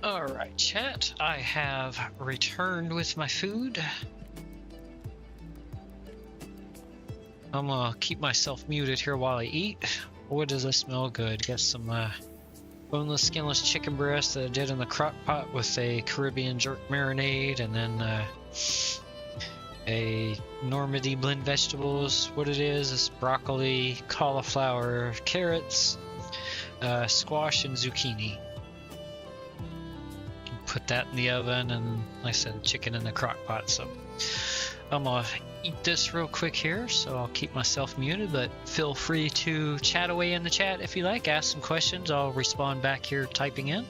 Alright, chat. I have returned with my food. I'm gonna keep myself muted here while I eat. Boy, does this smell good. Got some boneless, skinless chicken breast that I did in the crock pot with a Caribbean jerk marinade, and then a Normandy blend vegetables. What it is broccoli, cauliflower, carrots, squash, and zucchini. Put that in the oven, and like I said, chicken in the crock pot. So I'm gonna eat this real quick here, so I'll keep myself muted, but feel free to chat away in the chat if you like. Ask some questions. I'll respond back here typing in.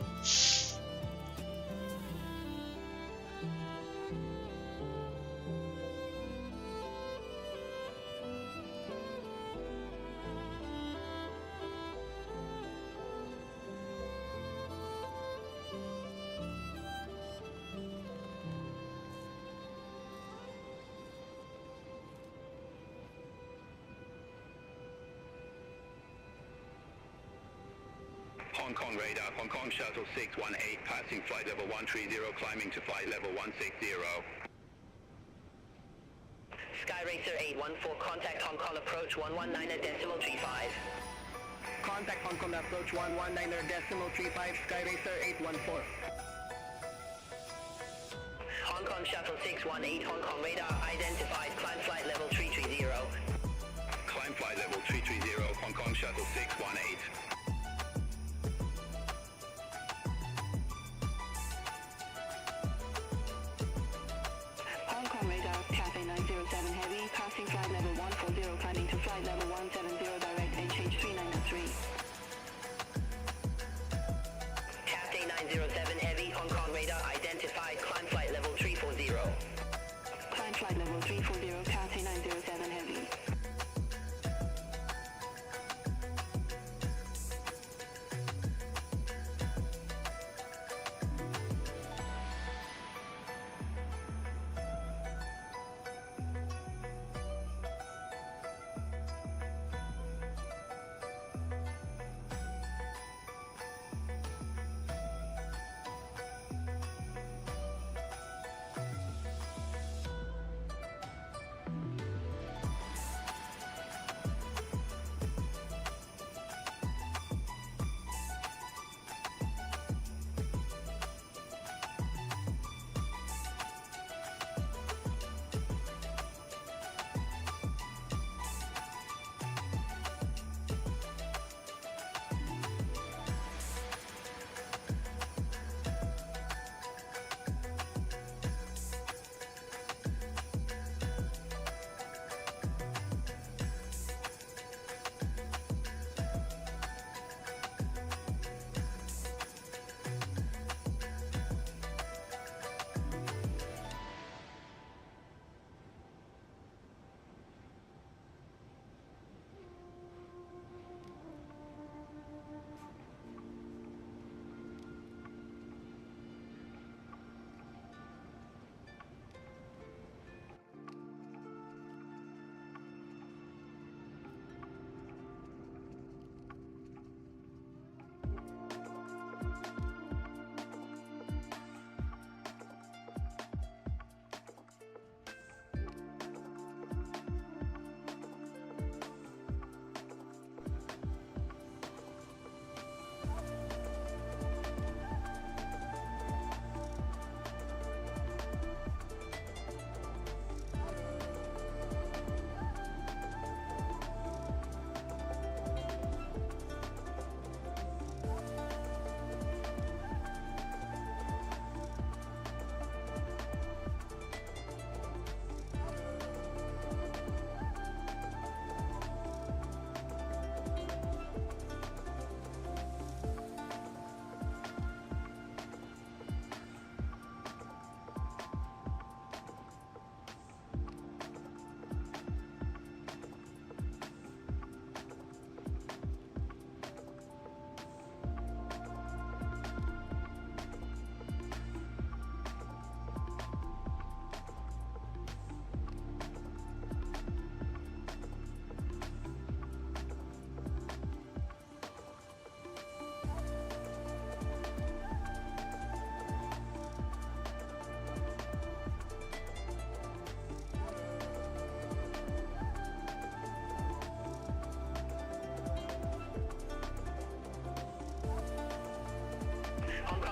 Hong Kong radar, Hong Kong shuttle 618, passing flight level 130, climbing to flight level 160.
Sky Racer 814, contact Hong Kong approach 119.35.
Contact Hong Kong approach 119.35, Sky Racer 814.
Hong Kong shuttle 618, Hong Kong radar identified, climb flight level 330.
Climb flight level 330, Hong Kong shuttle 618.
Hong Kong radar, Cathay 907 heavy, passing flight level 140, climbing to flight level 170, direct HH393.
Cathay 907 heavy, Hong Kong radar identified, climb flight level 340.
Climb flight level 340, Cathay 907 heavy.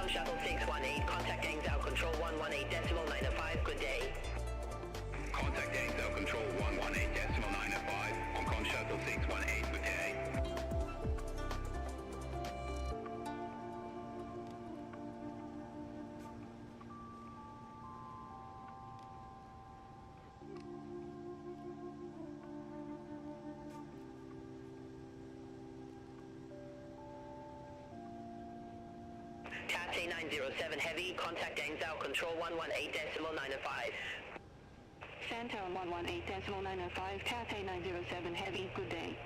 Com Shuttle 618, contact Angzhou Control 118.905, good day.
Contact Angzhou Control 118.905, Hong Kong Shuttle 618, good day.
Cathay 907 Heavy, contact Angzhou Control 118.905.
Center 118.905, Cathay 907 Heavy, good day.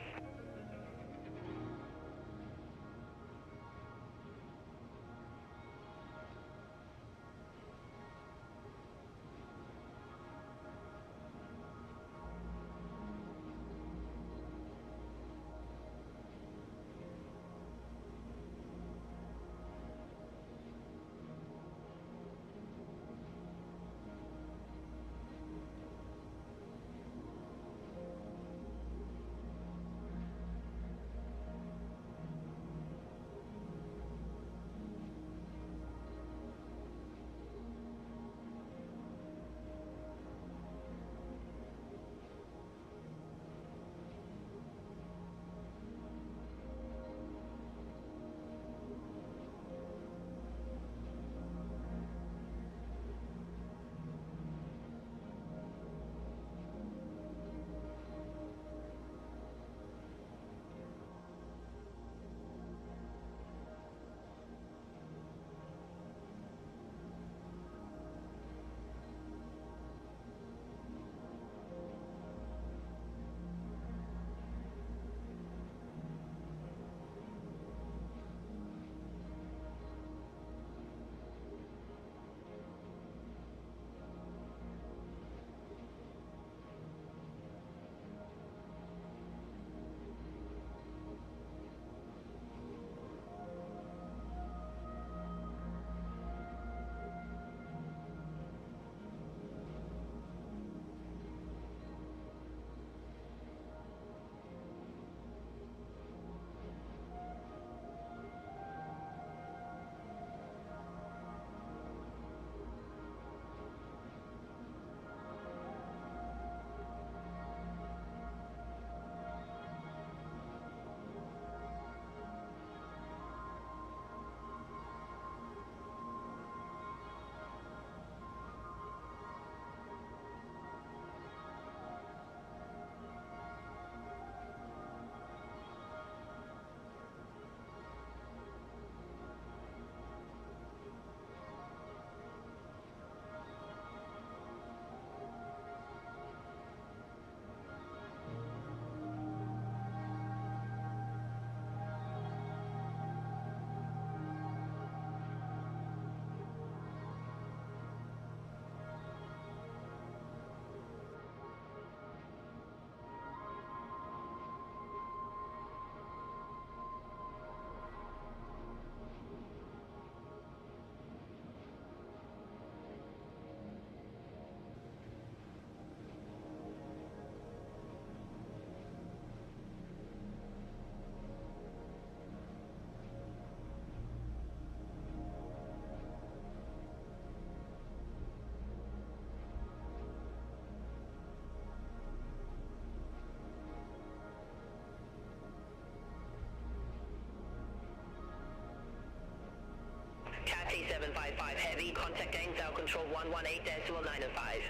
Cathay 755 Heavy, contact Angzhou Control 118.905.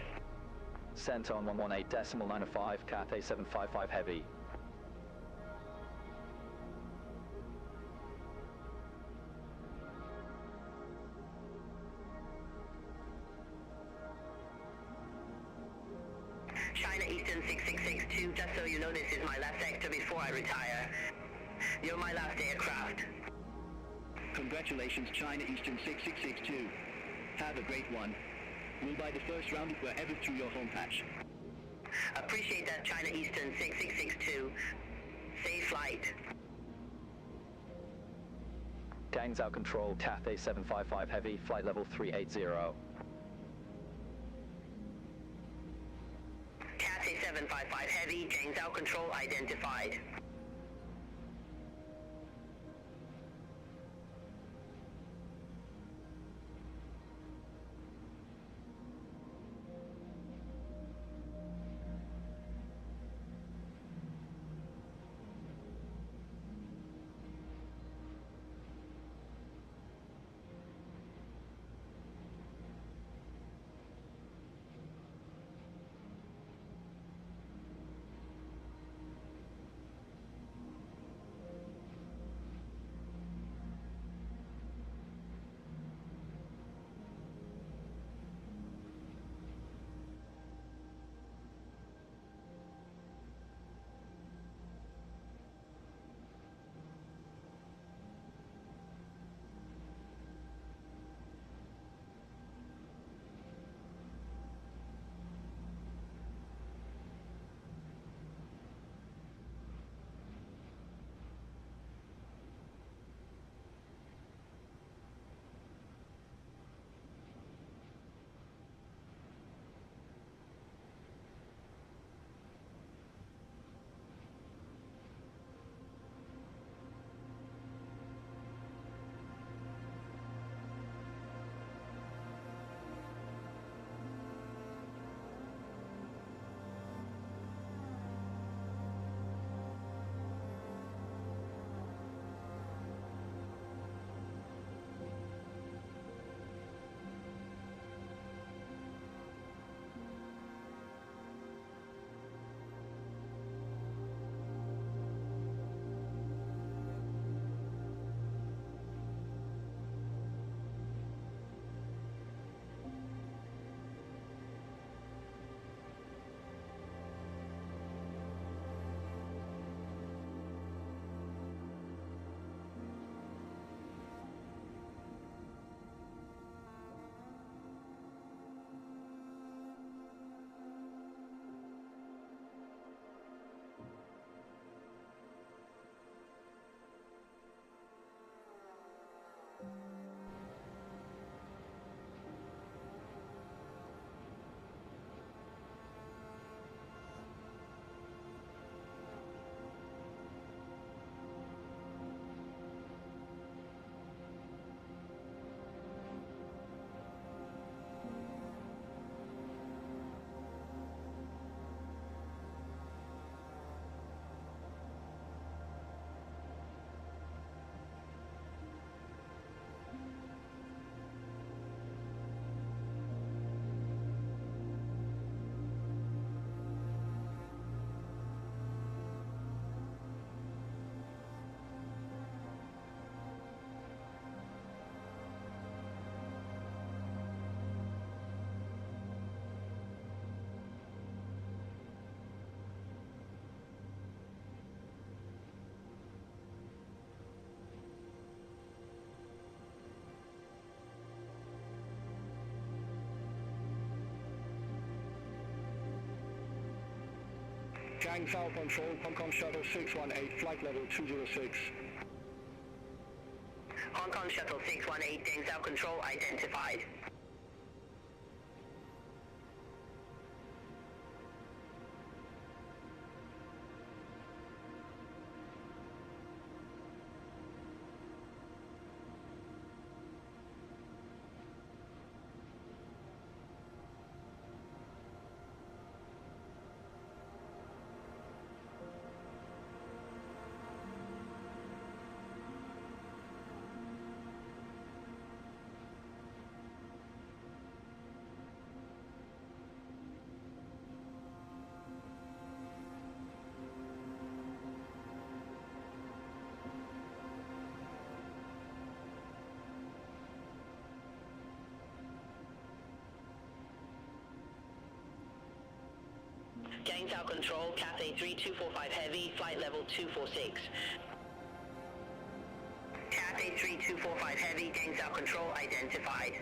Center on 118.905, Cathay 755 Heavy.
China Eastern 6662, just so you know, this is my last sector before I retire. You're my last aircraft.
Congratulations, China Eastern 6662. Have a great one. We'll buy the first round wherever through your home patch.
Appreciate that, China Eastern 6662. Safe flight.
Gangzhou Control, Cathay 755 Heavy, flight level 380.
Cathay 755 Heavy, Gangzhou Control identified.
Gangzhou Control, Hong Kong Shuttle 618, flight level 206.
Hong Kong Shuttle 618, Gangzhou Control identified. Gangzhou Control, Cathay 3245 Heavy, flight level 246. Cathay 3245 Heavy, Gangzhou Control identified.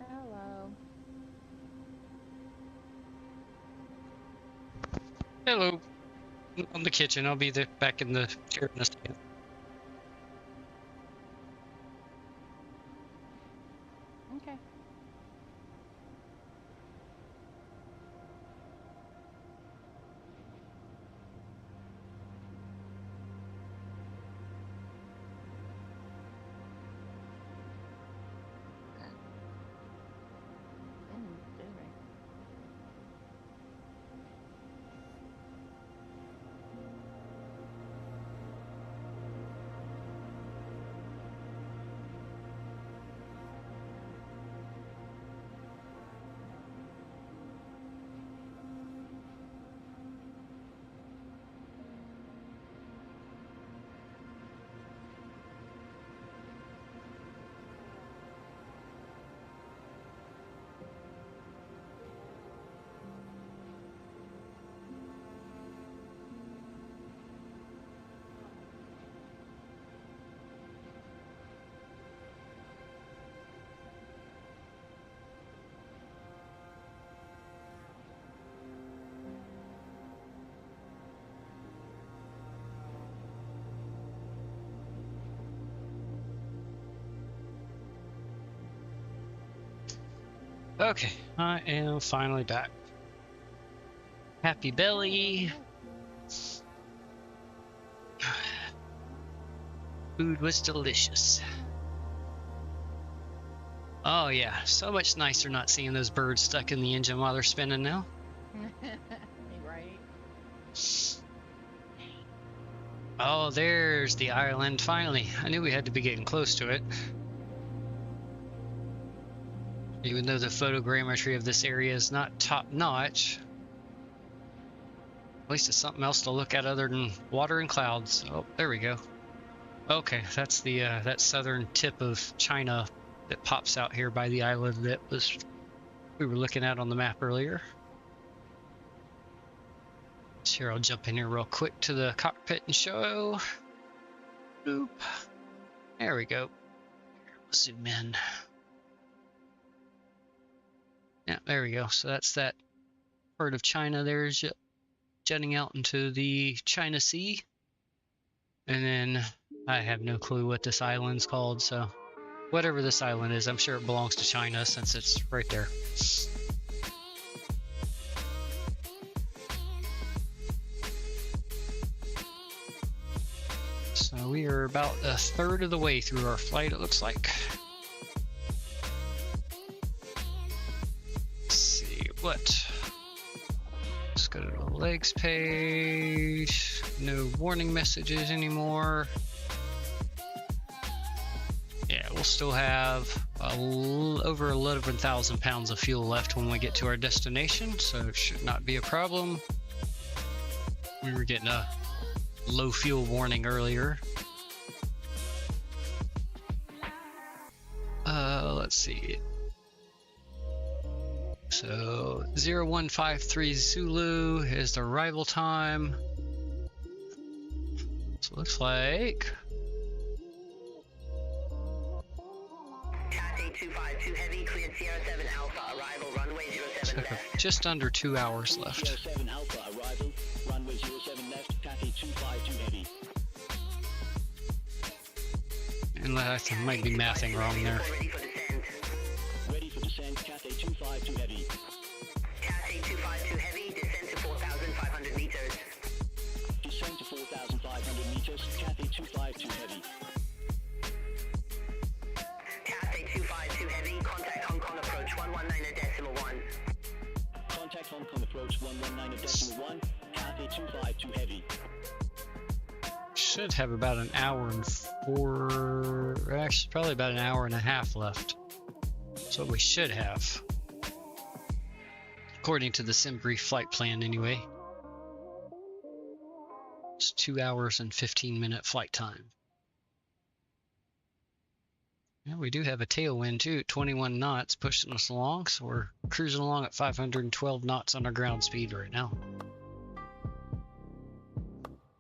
Hello.
Hello. I'm the kitchen. I'll be back in the chair in a second.
Okay.
Okay, I am finally back. Happy belly. Food was delicious. Oh yeah, so much nicer not seeing those birds stuck in the engine while they're spinning now.
Right.
Oh, there's the island finally. I knew we had to be getting close to it. Even though the photogrammetry of this area is not top notch, at least it's something else to look at other than water and clouds. Oh, there we go. Okay, that's the that southern tip of China that pops out here by the island that we were looking at on the map earlier. So here, I'll jump in here real quick to the cockpit and show. Boop. There we go. Zoom in. Yeah, there we go. So that's that part of China there, jutting out into the China Sea. And then I have no clue what this island's called, so whatever this island is, I'm sure it belongs to China since it's right there. So we are about a third of the way through our flight, it looks like. Let's see what. Let's go to the legs page. No warning messages anymore. Yeah, we'll still have over 11,000 pounds of fuel left when we get to our destination, so it should not be a problem. We were getting a low fuel warning earlier. Let's see. So 0153 Zulu is the arrival time. So it looks like
Cathay 252 Heavy, cleared Sierra 7 Alpha, arrival runway 07 left.
just under 2 hours left.
Sierra 7 Alpha arrival, runway 07 left, Cathay 252 Heavy.
And I might be mathing wrong there.
Ready for descent.
Ready for descent, Cathay 252 Heavy.
Cathay 252 Heavy, descent to 4,500 meters.
Descend to 4,500 meters, Cathay 252 Heavy.
Cathay 252 Heavy, contact Hong Kong approach 119.1.
Contact Hong Kong approach 119.1, Cathay 252 Heavy.
Should have about an hour and actually probably about an hour and a half left. That's what we should have, according to the SimBrief flight plan anyway. It's 2 hours and 15-minute flight time. Yeah, we do have a tailwind too, at 21 knots pushing us along, so we're cruising along at 512 knots on our ground speed right now.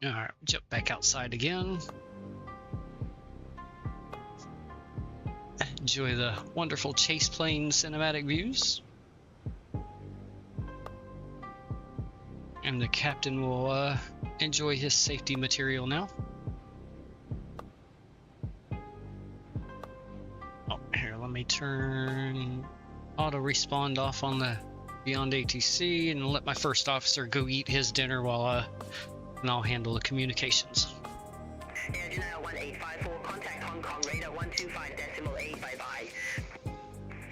Alright, jump back outside again. Enjoy the wonderful chase plane cinematic views. And the captain will enjoy his safety material now. Oh, here, let me turn auto respawn off on the Beyond ATC and let my first officer go eat his dinner while and I'll handle the communications.
Air Janelle 1854, contact Hong Kong radar 125.8, bye-bye.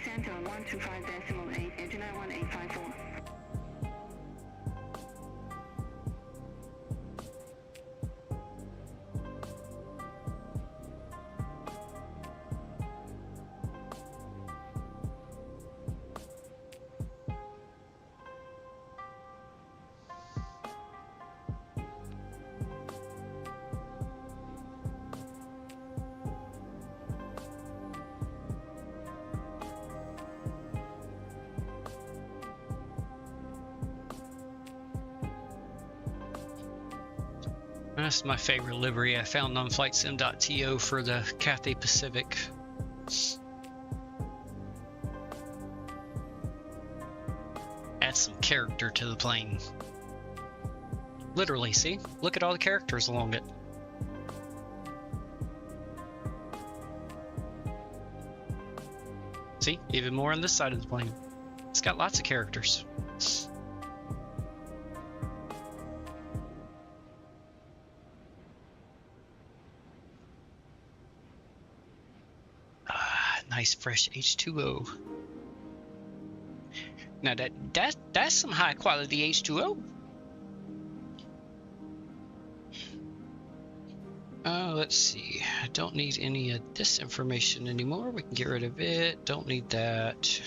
Center 125.8, Air Janelle 1854.
That's my favorite livery I found on FlightSim.to for the Cathay Pacific. Adds some character to the plane. Literally, see? Look at all the characters along it. See? Even more on this side of the plane. It's got lots of characters. Nice fresh H2O. Now that's some high quality H2O. Let's see. I don't need any of this information anymore. We can get rid of it. Don't need that.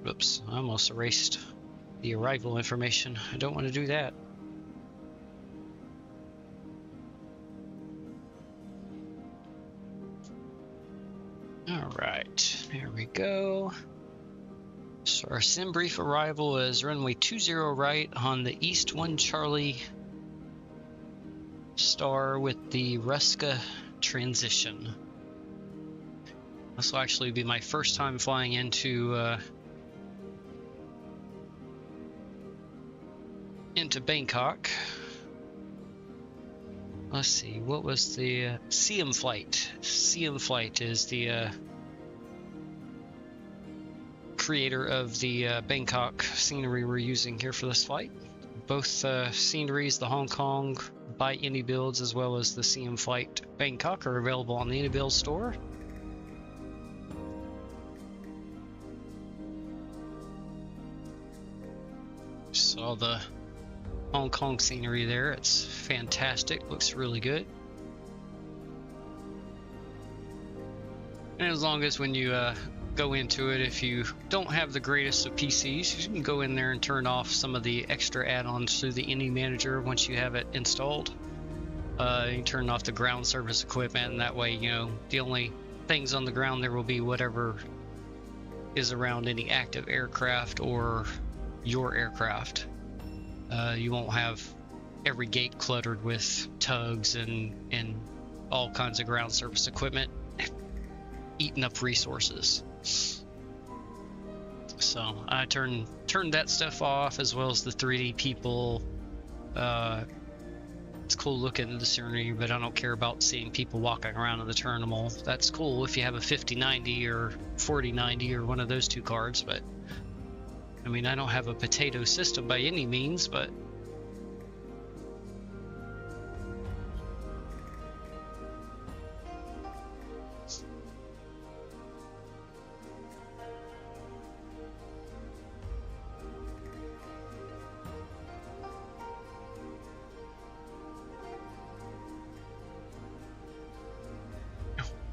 Whoops, I almost erased the arrival information. I don't want to do that. Alright, there we go. So our sim brief arrival is runway 20 right on the East 1 Charlie star with the Ruska transition. This will actually be my first time flying into Bangkok. Let's see, what was the CM flight? CM flight is the creator of the Bangkok scenery we're using here for this flight. Both sceneries, the Hong Kong by Inibuilds as well as the CM flight Bangkok, are available on the Inibuilds store. Saw the Hong Kong scenery there. It's fantastic, looks really good. And as long as when you go into it, if you don't have the greatest of PCs, you can go in there and turn off some of the extra add-ons through the Ini Manager once you have it installed. You can turn off the ground service equipment, and that way, you know, the only things on the ground there will be whatever is around any active aircraft or your aircraft. You won't have every gate cluttered with tugs and all kinds of ground service equipment eating up resources. So I turned that stuff off, as well as the 3D people. It's cool looking at the scenery, but I don't care about seeing people walking around in the terminal. That's cool if you have a 5090 or 4090 or one of those two cards, but I mean, I don't have a potato system by any means, but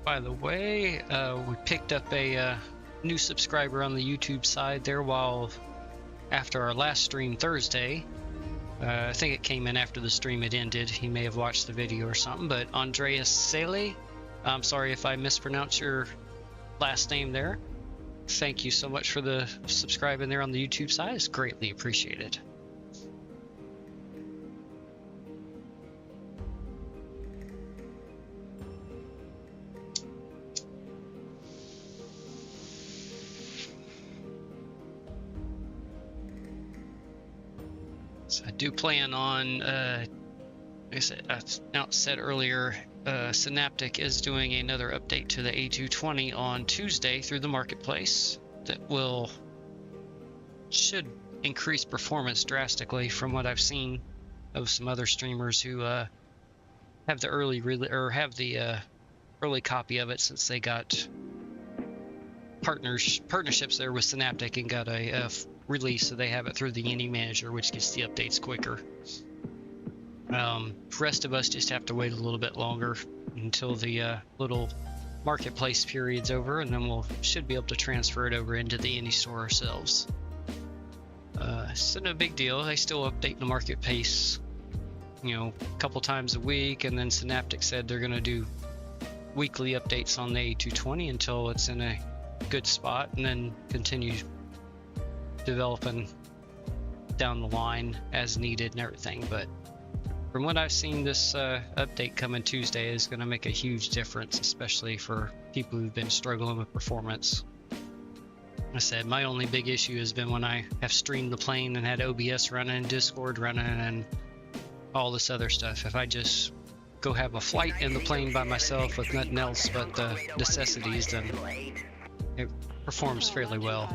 by the way, we picked up a new subscriber on the YouTube side there after our last stream Thursday. I think it came in after the stream had ended. He may have watched the video or something, but Andreas Sele, I'm sorry if I mispronounced your last name there. Thank you so much for the subscribing there on the YouTube side. It's greatly appreciated. So I do plan on, like I said earlier, Synaptic is doing another update to the A220 on Tuesday through the marketplace that should increase performance drastically from what I've seen of some other streamers who have the early copy of it, since they got partnerships there with Synaptic and got a release, so they have it through the Ini Manager, which gets the updates quicker. Rest of us just have to wait a little bit longer until the little marketplace period's over, and then should be able to transfer it over into the Ini store ourselves. So no big deal. They still update the marketplace, you know, a couple times a week, and then Synaptic said they're going to do weekly updates on the A220 until it's in a good spot, and then continue developing down the line as needed and everything. But from what I've seen, this update coming Tuesday is going to make a huge difference, especially for people who've been struggling with performance. I said my only big issue has been when I have streamed the plane and had OBS running, Discord running, and all this other stuff. If I just go have a flight in the plane by myself with nothing else but the necessities, then performs fairly well.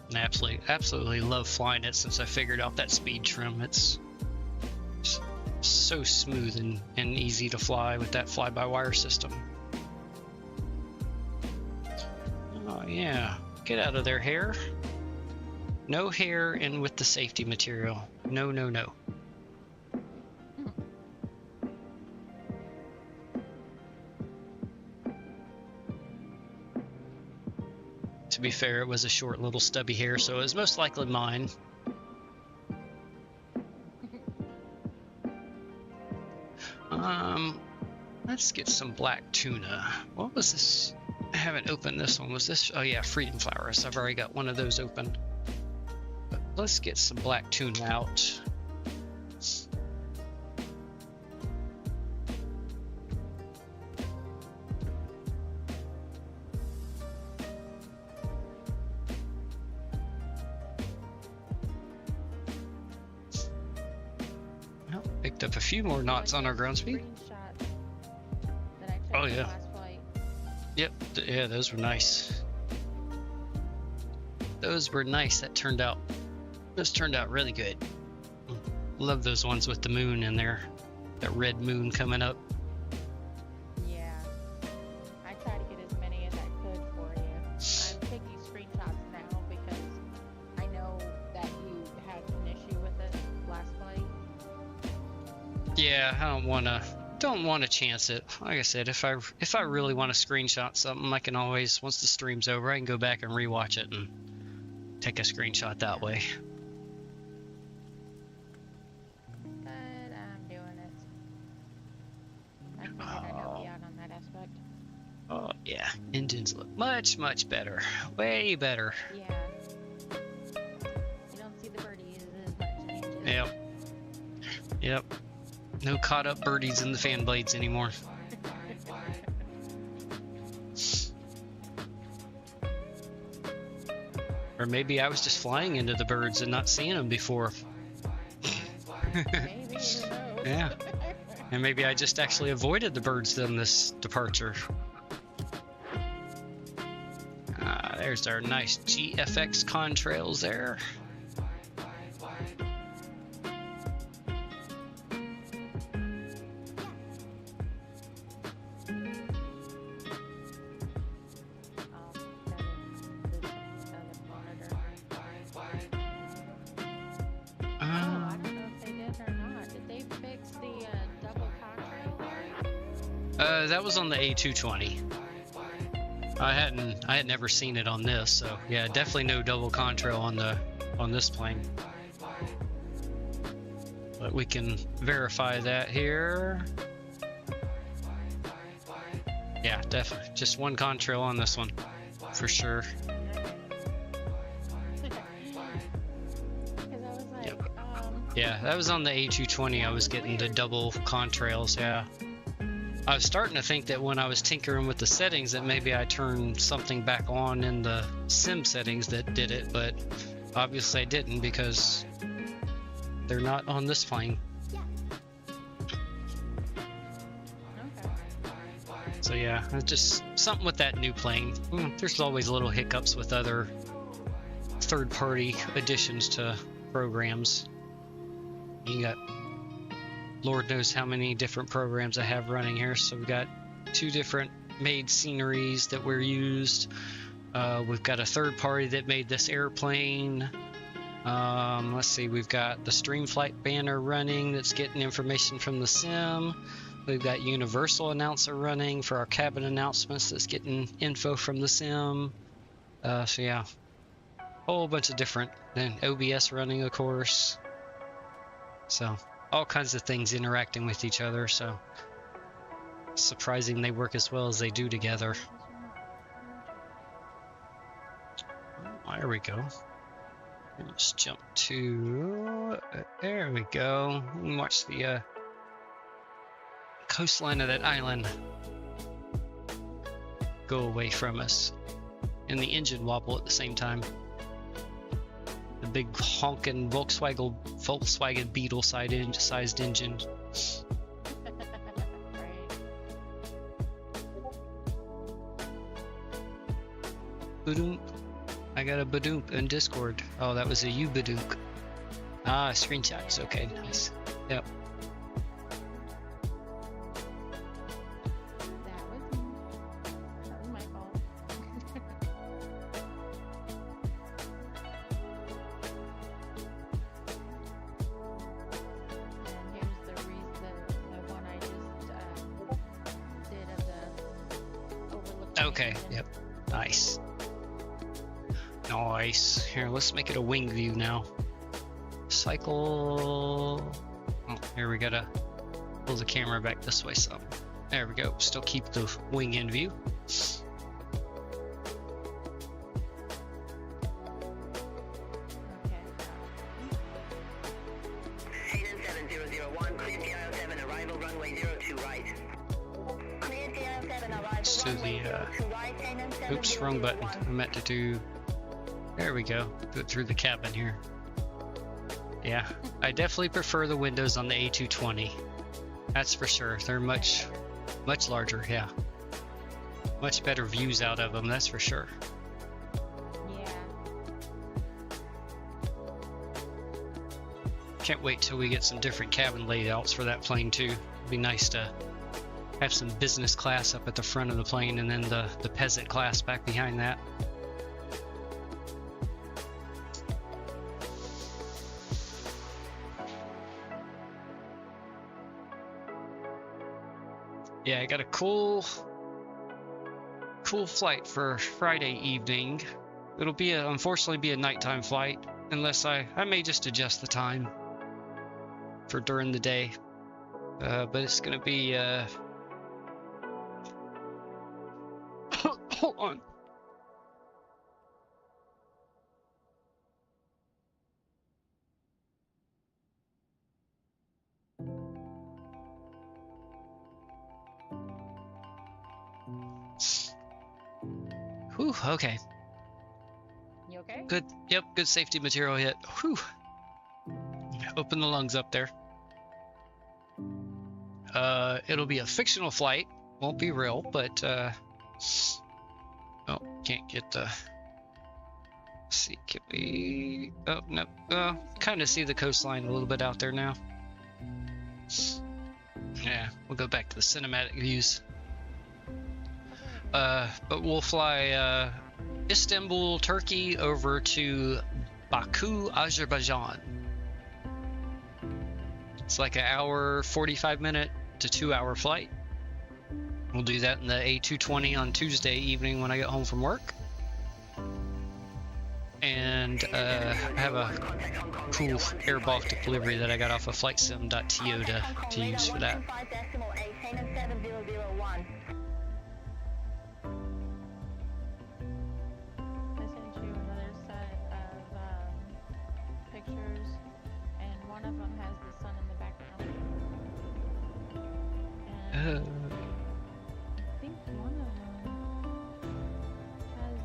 And I absolutely love flying it since I figured out that speed trim. It's so smooth and easy to fly with that fly-by-wire system. Oh yeah, get out of there, hair. No hair in with the safety material. No, no, no. To be fair, it was a short little stubby hair, so it was most likely mine. Let's get some black tuna. What was this? I haven't opened this one. Was this? Oh yeah, Freedom Flowers. I've already got one of those open. But let's get some black tuna out. Well, picked up a few more knots on our ground speed. Oh yeah. Yep. Yeah, those were nice. Those were nice. Those turned out really good. Love those ones with the moon in there. That red moon coming up.
Yeah. I try to get as many as I could for you. I'm taking screenshots now because I know that you had an issue with it last flight.
Yeah, I don't want to chance it. Like I said, if I really want to screenshot something, I can always, once the stream's over, I can go back and rewatch it and take a screenshot that way.
But I'm doing it. I figured I'd help you out on that aspect.
Oh yeah, engines look much better, way better.
Yeah. You don't see the birdies as much in engines.
Yep. No caught up birdies in the fan blades anymore. Or maybe I was just flying into the birds and not seeing them before.
Maybe, who knows?
Yeah. And maybe I just actually avoided the birds on this departure. There's our nice GFX contrails there. That was on the A220. I had never seen it on this, so yeah, definitely no double contrail on this plane. But we can verify that here. Yeah, definitely just one contrail on this one, for sure. Yep. Yeah, that was on the A220. I was getting the double contrails. Yeah. I was starting to think that when I was tinkering with the settings that maybe I turned something back on in the sim settings that did it, but obviously I didn't because they're not on this plane. So yeah, it's just something with that new plane. There's always little hiccups with other third-party additions to programs. You got Lord knows how many different programs I have running here. So we've got 2 different made sceneries that were used. We've got a third party that made this airplane. Let's see, we've got the Streamflight banner running that's getting information from the sim. We've got Universal Announcer running for our cabin announcements that's getting info from the sim. So yeah, whole bunch of different. Then OBS running, of course. So all kinds of things interacting with each other, so surprising they work as well as they do together. There we go. Let's jump to there we go. And watch the coastline of that island go away from us, and the engine wobble at the same time. The big honking Volkswagen Beetle sized engine. Badoom. I got a badoom in Discord. Oh, that was a you badook. Ah, screenshots. Okay, nice. Yep.
That was my fault. And here's the one I just did of the overlooking.
Okay, yep. Nice. Nice. Here, let's make it a wing view now. Cycle. Oh, here we gotta pull the camera back this way some. There we go. Still keep the wing in view.
Hayden 7001, clear TIO7, arrival runway 02 right.
Clear TIO7 arrival
Let's do
runway
the,
02 right, Hayden
oops, wrong button.
7001.
I meant to do, there we go. Do it through the cabin here. Yeah, I definitely prefer the windows on the A220. That's for sure. They're much larger, yeah. Much better views out of them, that's for sure.
Yeah.
Can't wait till we get some different cabin layouts for that plane too. It'd be nice to have some business class up at the front of the plane and then the peasant class back behind that. Yeah, I got a cool flight for Friday evening. It'll be unfortunately be a nighttime flight unless I may just adjust the time for during the day. But it's gonna be hold on. Whew, okay.
You okay?
Good. Yep, good safety material hit. Whew. Open the lungs up there. It'll be a fictional flight. Won't be real, but oh, can't get the. Let's see, can we? Oh no. Kind of see the coastline a little bit out there now. Yeah, we'll go back to the cinematic views. But we'll fly Istanbul, Turkey over to Baku, Azerbaijan. It's like an hour, 45-minute to 2-hour flight. We'll do that in the A220 on Tuesday evening when I get home from work. And I have a cool air Baltic delivery that I got off of flightsim.to to use for that.
I think one of them has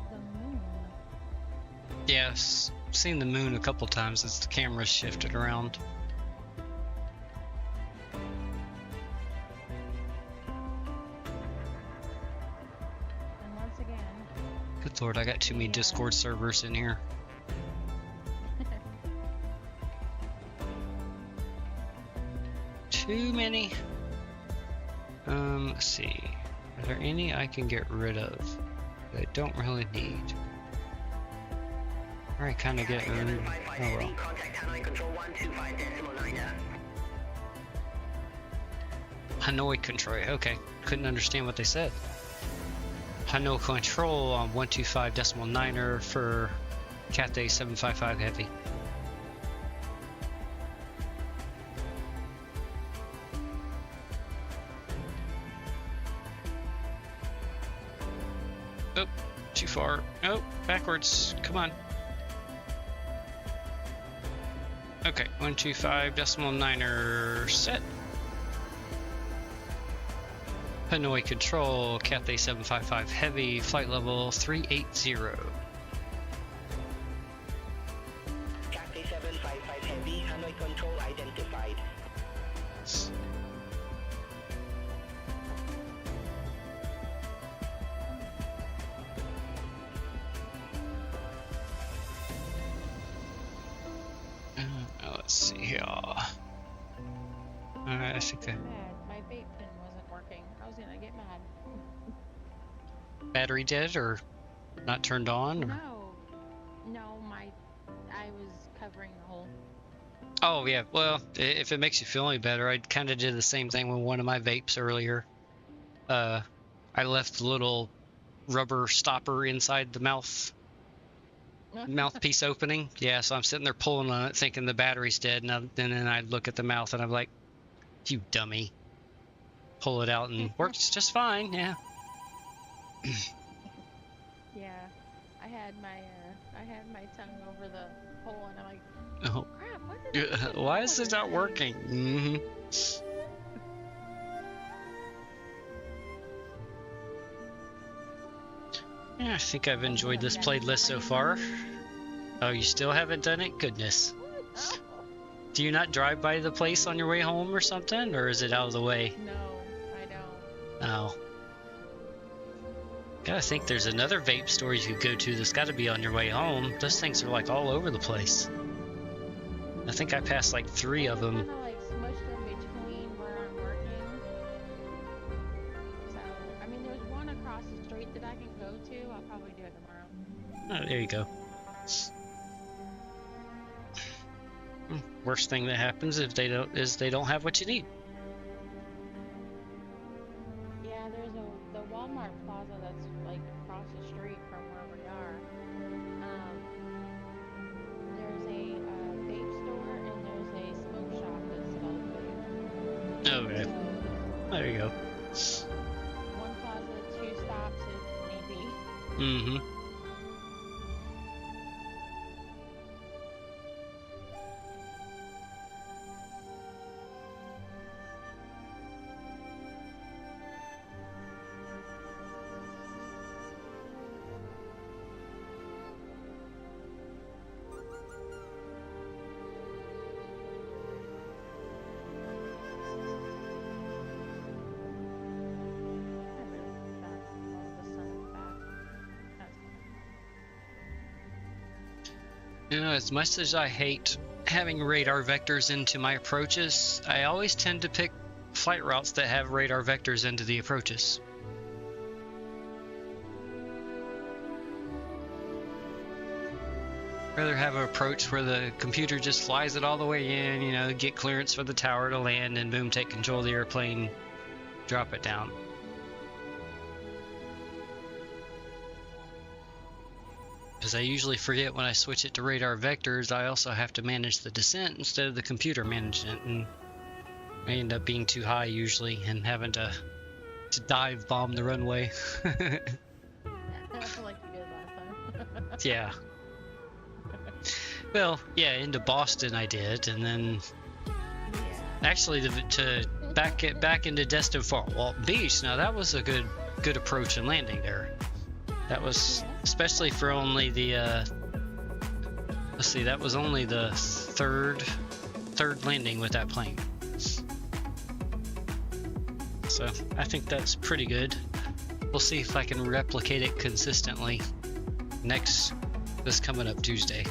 the moon.
Yes, seen the moon a couple times as the camera's shifted around.
And once again,
Good lord, I got too many Discord servers in here. Too many. Let's see. Are there any I can get rid of that I don't really need? Or I kind of get rid of. Oh well. Hanoi control. Okay, couldn't understand what they said. Hanoi control on 125.9er for Cathay 755 heavy. Oh, too far. Oh, backwards. Come on. Okay, 125.9er set. Hanoi control, Cathay 755 heavy, flight level 380.
Cathay 755 heavy, Hanoi control identified.
I think that
Mad. My vape pen wasn't working. I was gonna get mad.
battery dead or not turned on? Or?
No, I was covering the hole.
Oh yeah, well, if it makes you feel any better, I kind of did the same thing with one of my vapes earlier. I left the little rubber stopper inside the mouthpiece opening. Yeah, so I'm sitting there pulling on it thinking the battery's dead, and then I look at the mouth and I'm like, you dummy. Pull it out and works just fine, yeah.
Yeah, I had my tongue over the hole and I'm like,
Oh,
crap, what did I do?
why is it not working? Mm-hmm. Yeah, I think I've enjoyed this playlist so far. Oh, you still haven't done it? Goodness.
Oh,
Do you not drive by the place on your way home or something? Or is it out of the way?
no, I don't.
Oh. Gotta think there's another vape store you could go to that's gotta be on your way home. Those things are like all over the place. I think I passed like 3 of them.
Kind of like smushed in between where I'm working. So, I mean, there's one across the street that I can go to. I'll probably do it tomorrow.
Oh, there you go. Worst thing that happens if they don't have what you need.
Yeah, there's the Walmart Plaza that's like across the street from where we are. There's a vape store and there's a smoke shop that sells vape.
Okay.
So,
There you go.
one plaza, 2 stops if need be.
Mm-hmm. You know, as much as I hate having radar vectors into my approaches, I always tend to pick flight routes that have radar vectors into the approaches. Rather have an approach where the computer just flies it all the way in, you know, get clearance for the tower to land, and boom, take control of the airplane, drop it down. Because I usually forget when I switch it to radar vectors, I also have to manage the descent instead of the computer managing it, and I end up being too high usually and having to dive bomb the runway.
Like you did last time.
Yeah. Well, yeah, into Boston I did, and then actually to back into Destin Fort Walton Beach. Now that was a good approach and landing there. That was especially for only the let's see, that was only the third landing with that plane. So I think that's pretty good. We'll see if I can replicate it consistently this coming up Tuesday.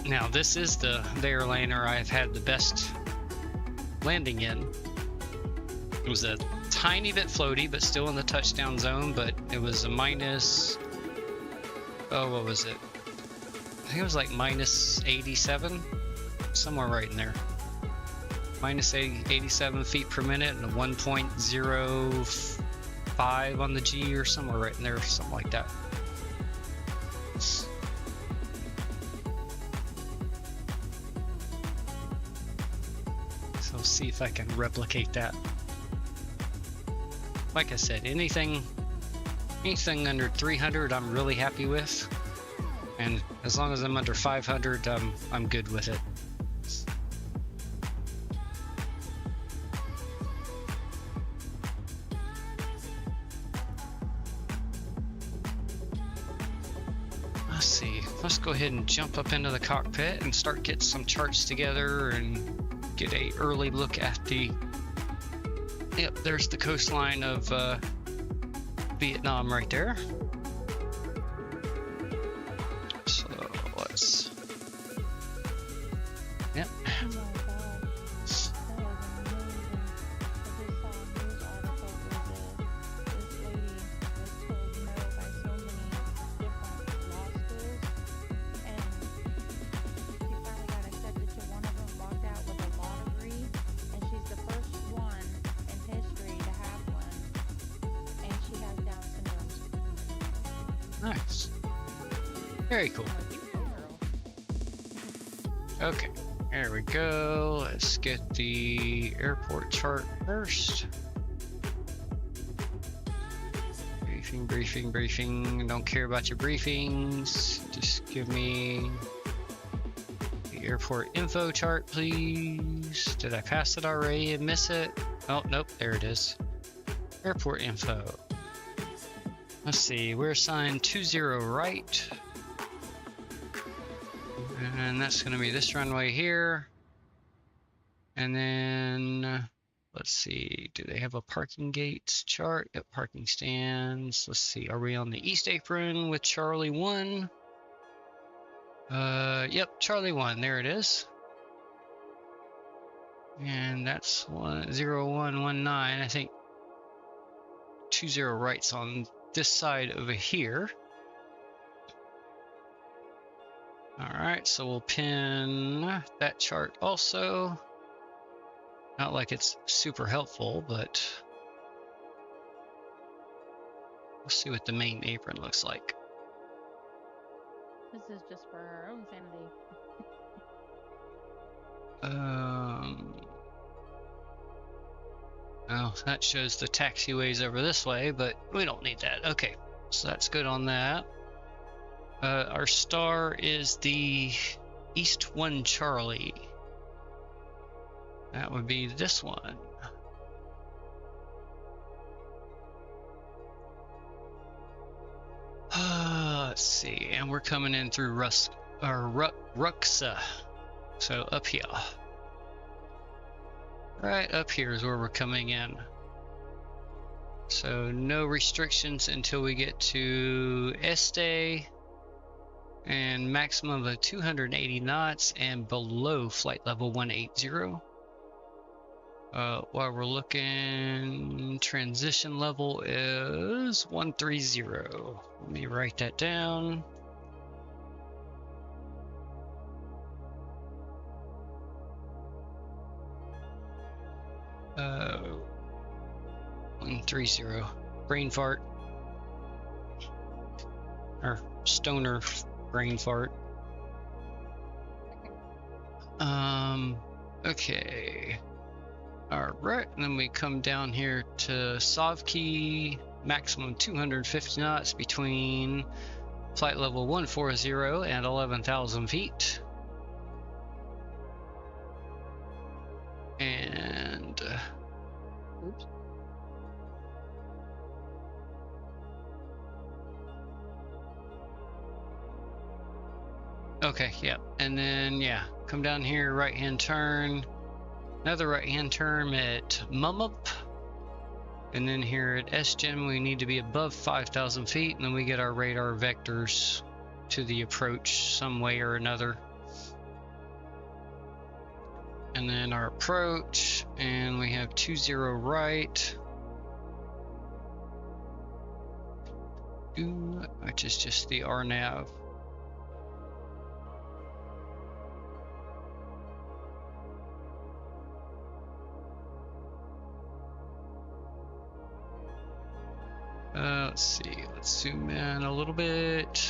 Now this is the airliner I've had the best landing in. It was a tiny bit floaty, but still in the touchdown zone, but it was a minus, oh, what was it? I think it was like minus 87, somewhere right in there. Minus 87 feet per minute and a 1.05 on the G or somewhere right in there, something like that. So see if I can replicate that. Like I said, anything under 300 I'm really happy with, and as long as I'm under 500 I'm good with it. Let's see, let's go ahead and jump up into the cockpit and start getting some charts together and get a early look at the Yep, there's the coastline of Vietnam right there. So let's
Oh my god. That was amazing. I just saw a news article where this lady was told no by so many different law schools, and she finally got accepted to one of them, walked out with a law degree, and she's the first one in history to have one, and she has Down syndrome.
Nice. Very cool. Okay, there we go. Let's get the airport chart first. Briefing, briefing, briefing. Don't care about your briefings. Just give me the airport info chart, please. Did I pass it already and miss it? Oh, nope, there it is. Airport info. Let's see, we're assigned 20 right. And that's going to be this runway here. And then, let's see, do they have a parking gates chart? Yep, parking stands. Let's see, are we on the east apron with Charlie 1? Yep, Charlie 1, there it is. And that's 0119, I think 20 right's on this side over here. Alright, so we'll pin that chart also. Not like it's super helpful, but we'll see what the main apron looks like.
This is just for our own sanity.
Oh, that shows the taxiways over this way, but we don't need that. Okay, so that's good on that. Our star is the East 1 Charlie. That would be this one. Let's see, and we're coming in through Ruxa. So up here. Right up here is where we're coming in. So no restrictions until we get to Este. And maximum of 280 knots and below flight level 180. While we're looking, transition level is 130. Let me write that down. Uh, 130. Brain fart. Or stoner brain fart. Okay. Alright, and then we come down here to Savki, maximum 250 knots between flight level 140 and 11,000 feet. And oops. Okay, yeah, and then yeah, come down here, right hand turn, another right hand turn at Mumup, and then here at SGen we need to be above 5,000 feet, and then we get our radar vectors to the approach some way or another. And then our approach, and we have 20 right, which is just the RNAV. Let's see, let's zoom in a little bit.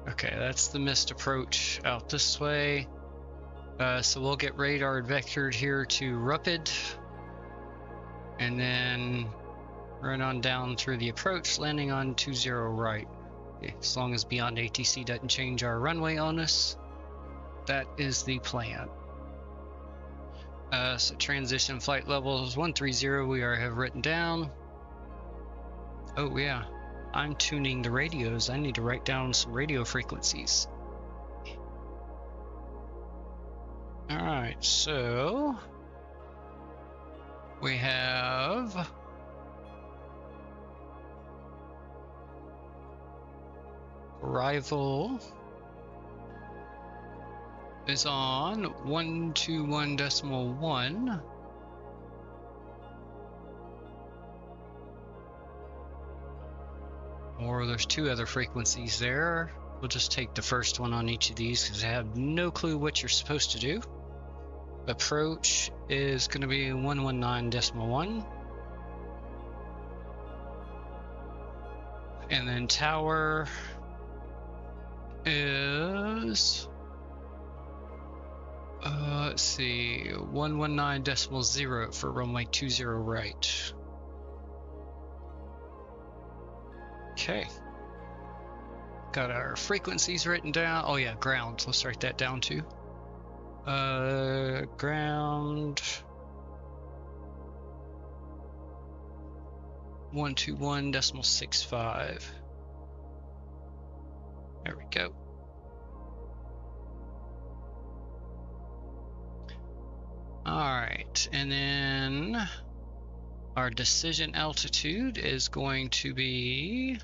Okay, that's the missed approach out this way. So we'll get radar vectored here to Rupid, and then run on down through the approach, landing on 20 right. As long as Beyond ATC doesn't change our runway on us, that is the plan. So transition flight levels 130 we have written down. Oh yeah, I'm tuning the radios. I need to write down some radio frequencies. Alright, so we have arrival is on 121.1. Or there's two other frequencies there. We'll just take the first one on each of these because I have no clue what you're supposed to do. Approach is going to be 119.1. And then tower is, let's see, 119.0 for runway 20 right. Okay. Got our frequencies written down. Oh yeah, ground. Let's write that down too. Ground 121.65. There we go. All right, and then our decision altitude is going to be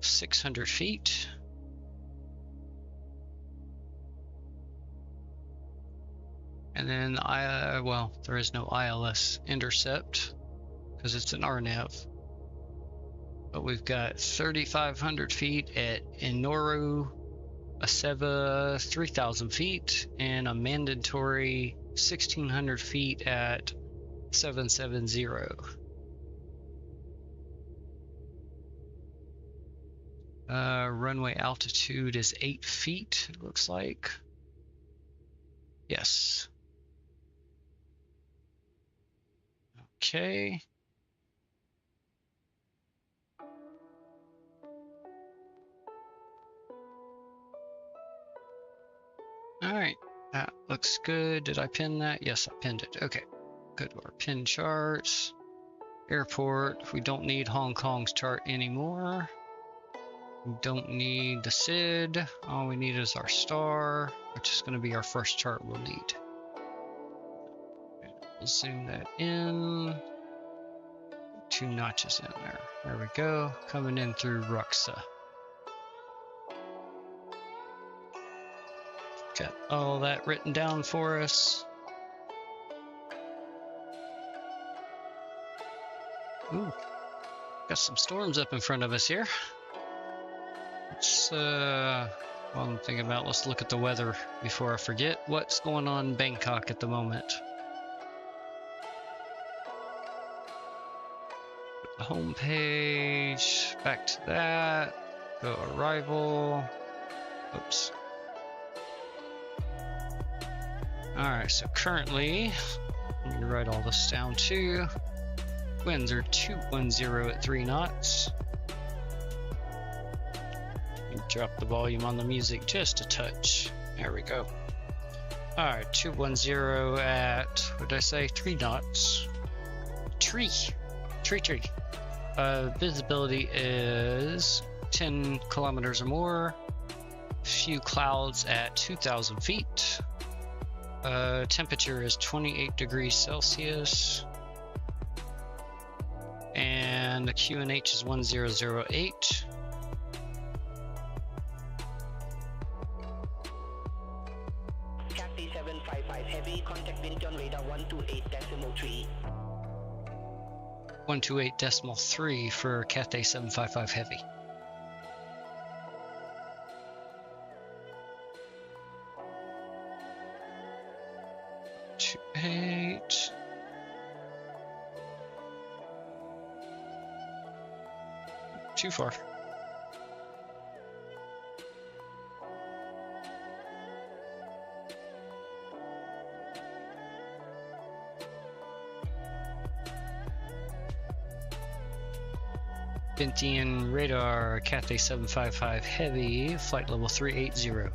600 feet. And then well, there is no ILS intercept because it's an RNAV. But we've got 3,500 feet at Inoru, Aseva 3,000 feet, and a mandatory 1,600 feet at 770. Runway altitude is 8 feet, it looks like. Yes. Okay. All right, that looks good. Did I pin that? Yes, I pinned it. Okay, go to our pin charts. Airport, we don't need Hong Kong's chart anymore. We don't need the SID. All we need is our star, which is going to be our first chart we'll need. We'll zoom that in. 2 notches in there. There we go. Coming in through Ruxa. Got all that written down for us. Ooh, got some storms up in front of us here. Let's, while I'm thinking about, let's look at the weather before I forget. What's going on in Bangkok at the moment? The home page, back to that. Go arrival. Oops. Alright, so currently, let me write all this down too. Winds are 210 at 3 knots. Drop the volume on the music just a touch. There we go. Alright, 210 at, what did I say, 3 knots. Tree. Visibility is 10 kilometers or more. Few clouds at 2,000 feet. Temperature is 28 degrees Celsius. And the QNH is 1008.
Cathay 755 Heavy, contact wind on radar 128.3.
128.3 for Cathay 755 Heavy. Eight. Too far. Bintian radar, Cathay 755 Heavy, flight level 380.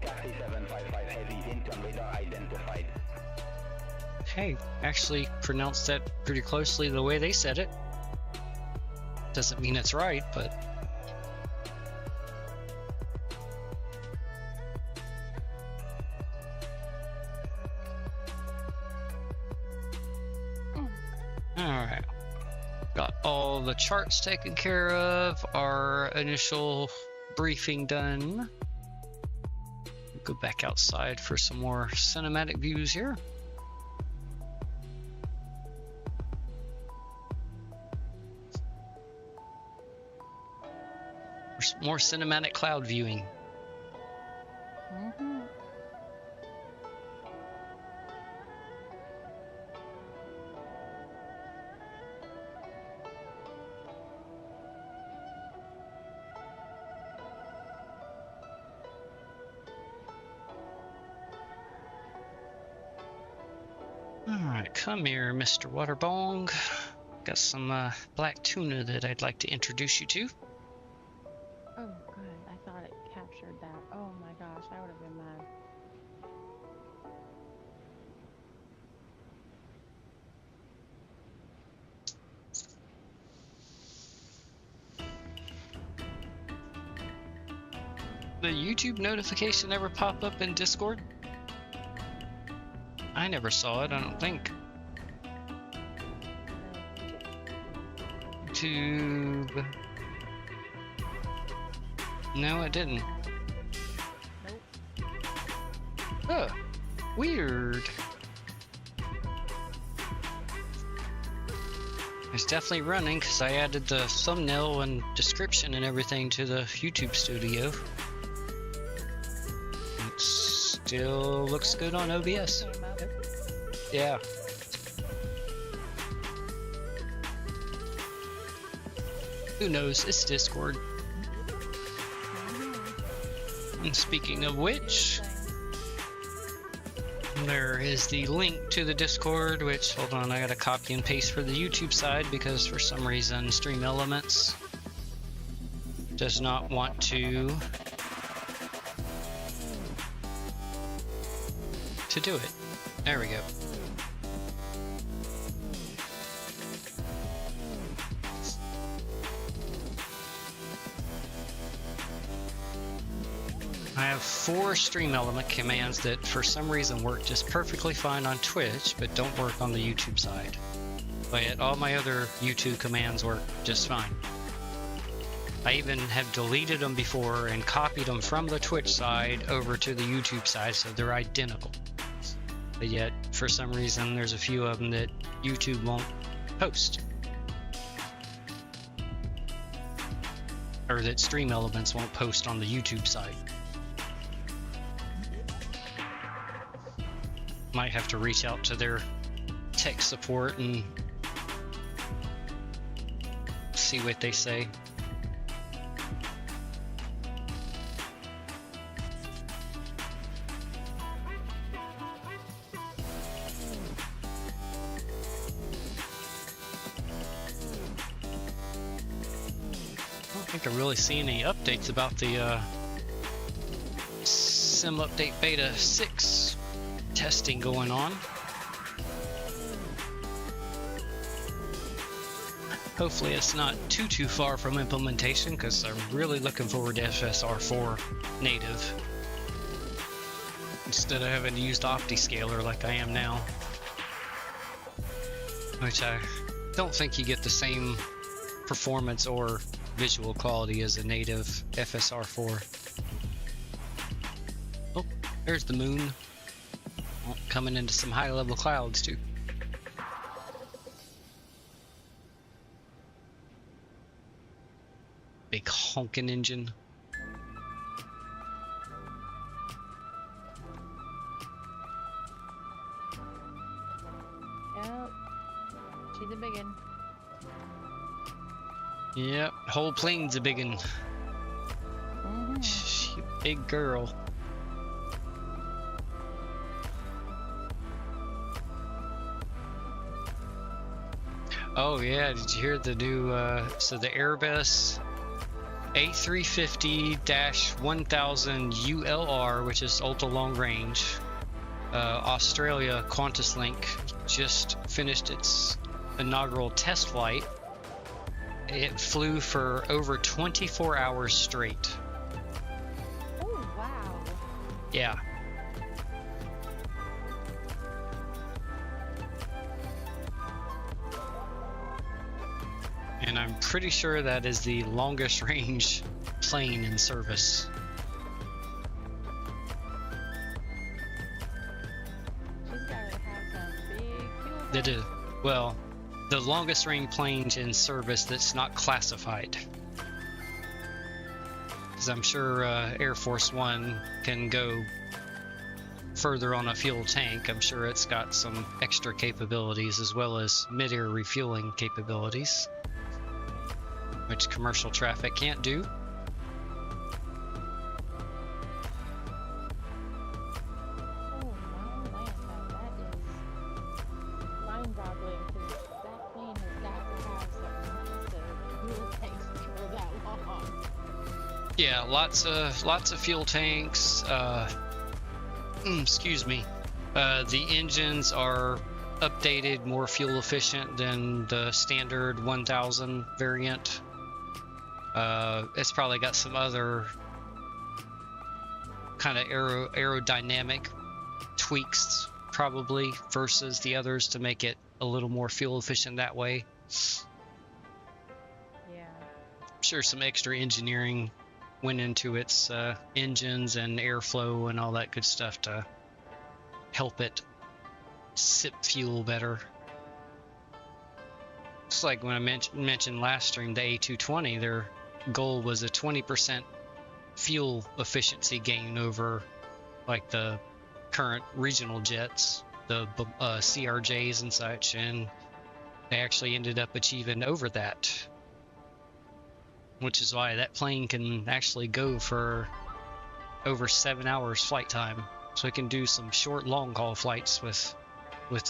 Cathay 755 Heavy, Bintian radar identified.
Hey, actually pronounced that pretty closely the way they said it. Doesn't mean it's right, but... Got all the charts taken care of, our initial briefing done. Go back outside for some more cinematic views here. More cinematic cloud viewing.
Mm-hmm.
Alright, come here, Mr. Waterbong. Got some black tuna that I'd like to introduce you to.
Oh, good. I thought it captured that. Oh my gosh, I would have been mad.
The YouTube notification ever pop up in Discord? I never saw it, I don't think. YouTube. No, it didn't.
Nope.
Huh. Weird. It's definitely running because I added the thumbnail and description and everything to the YouTube studio. It still looks good on OBS. Yeah. Who knows? It's Discord. And speaking of which, there is the link to the Discord, which, hold on, I gotta copy and paste for the YouTube side because for some reason Stream Elements does not want to do it. There we go. I have 4 stream element commands that for some reason work just perfectly fine on Twitch, but don't work on the YouTube side. But yet all my other YouTube commands work just fine. I even have deleted them before and copied them from the Twitch side over to the YouTube side, so they're identical. But yet, for some reason, there's a few of them that YouTube won't post. Or that Stream Elements won't post on the YouTube side. Might have to reach out to their tech support and see what they say. I don't think I really see any updates about the Sim Update Beta 6 testing going on. Hopefully it's not too far from implementation, because I'm really looking forward to FSR4 native instead of having to use OptiScaler like I am now, which I don't think you get the same performance or visual quality as a native FSR4. Oh, there's the moon. Oh, coming into some high level clouds too. Big honking engine.
Yep. She's a biggin'.
Yep, whole plane's a biggin'.
Mm-hmm.
She a big girl. Oh yeah, did you hear the new, so the Airbus A350-1000 ULR, which is ultra long range, Australia Qantas Link just finished its inaugural test flight. It flew for over 24 hours straight.
Oh, wow.
Yeah. And I'm pretty sure that is the longest range plane in service.
She's gotta have some big fuel
That
tanks.
is, well, the longest range plane in service that's not classified. Because I'm sure Air Force One can go further on a fuel tank. I'm sure it's got some extra capabilities as well as mid-air refueling capabilities, which commercial traffic can't do.
Oh, my Lanta, that is mind-boggling because that plane has got to have some massive fuel tanks for that long.
Yeah, lots of fuel tanks. Excuse me. The engines are updated, more fuel efficient than the standard 1000 variant. It's probably got some other kind of aerodynamic tweaks probably versus the others to make it a little more fuel efficient that way.
Yeah.
I'm sure some extra engineering went into its engines and airflow and all that good stuff to help it sip fuel better. It's like when I mentioned last stream, the A220, their goal was a 20% fuel efficiency gain over like the current regional jets, the CRJs and such, and they actually ended up achieving over that. Which is why that plane can actually go for over 7 hours flight time. So it can do some short, long haul flights with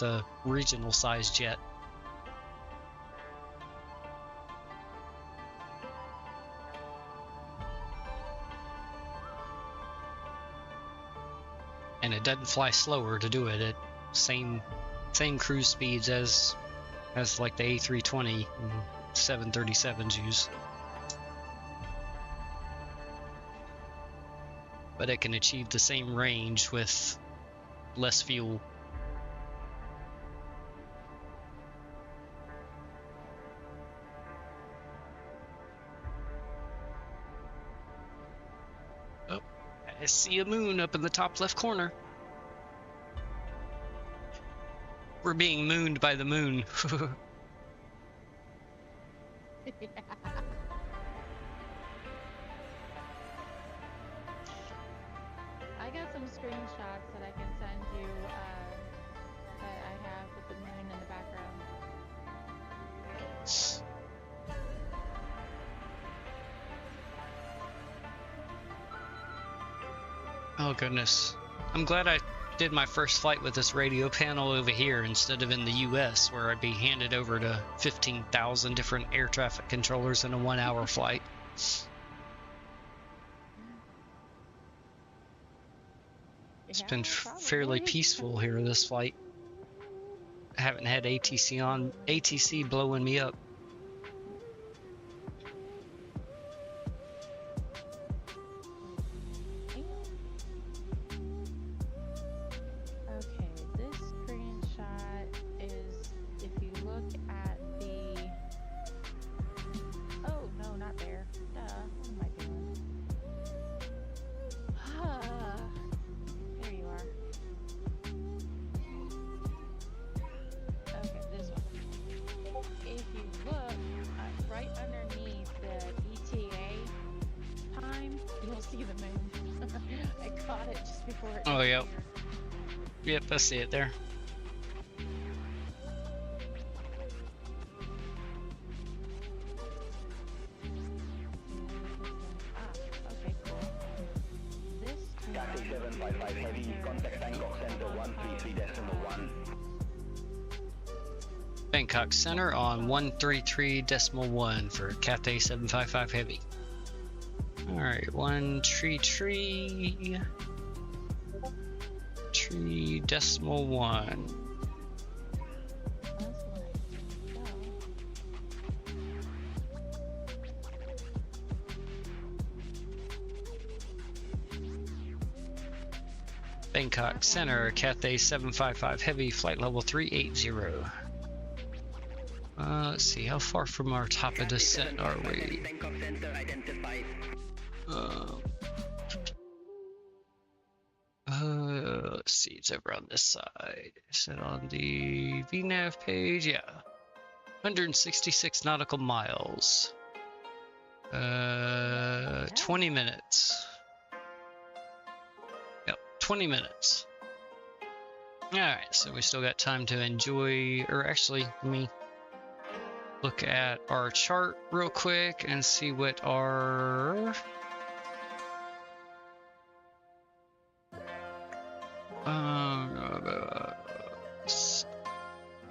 a regional sized jet. And it doesn't fly slower to do it. It same cruise speeds as like the A320 and 737s use. But it can achieve the same range with less fuel. Oh, I see a moon up in the top left corner. We're being mooned by the moon.
Yeah. I got some screenshots that I can send you that I have with the moon in the background.
Oh goodness. I'm glad I did my first flight with this radio panel over here instead of in the US, where I'd be handed over to 15,000 different air traffic controllers in a 1 hour flight. It's been fairly peaceful here this flight. I haven't had ATC blowing me up.
Okay, this screenshot is if you look at the... Oh, no, not there. Duh, what am I doing? There you are. Okay, this one. If you look right underneath the ETA time, you'll see the moon. I caught it just before it
Oh, yep.
disappeared.
Yep, I see it there.
Okay, cool. This
Cathay 755 Heavy, contact Bangkok Center 133.1.
Bangkok Center on 133.1 for Cathay 755 Heavy. Alright, 133.1.
That's when I go.
Bangkok Center, Cathay 755 Heavy, flight level 380. Let's see, how far from our top of descent are we?
Takeoff center identified.
Let's see, it's over on this side. Is it on the VNAV page? Yeah. 166 nautical miles. 20 minutes. Yep, 20 minutes. Alright, so we still got time to enjoy, or actually, let me look at our chart real quick and see what our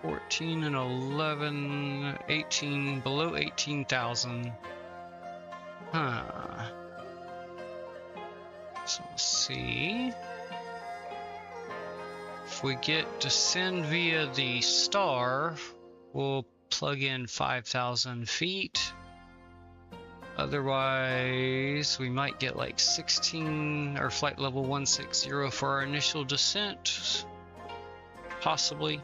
14 and 11, 18, below 18,000. Huh. So let's see. If we get descend via the star, we'll plug in 5,000 feet. Otherwise, we might get like 16 or flight level 160 for our initial descent. Possibly.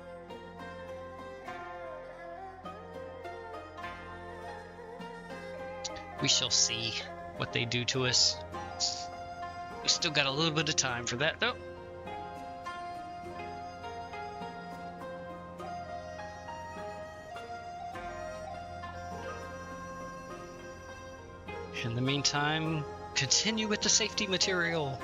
We shall see what they do to us. We still got a little bit of time for that though. In the meantime, continue with the safety material.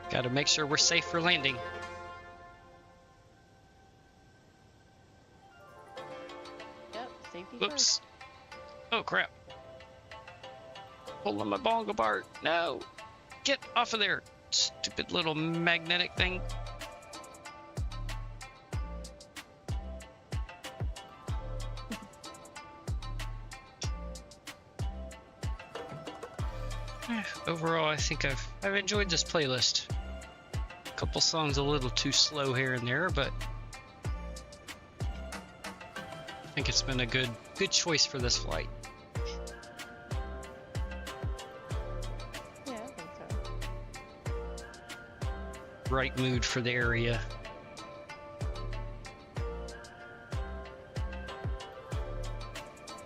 Gotta make sure we're safe for landing.
Yep, safety
Whoops.
first.
Oh crap. Pulling my bongo apart. No. Get off of there. Stupid little magnetic thing. Overall, I think I've enjoyed this playlist. A couple songs a little too slow here and there, but I think it's been a good choice for this flight.
Yeah, I think so.
Right mood for the area.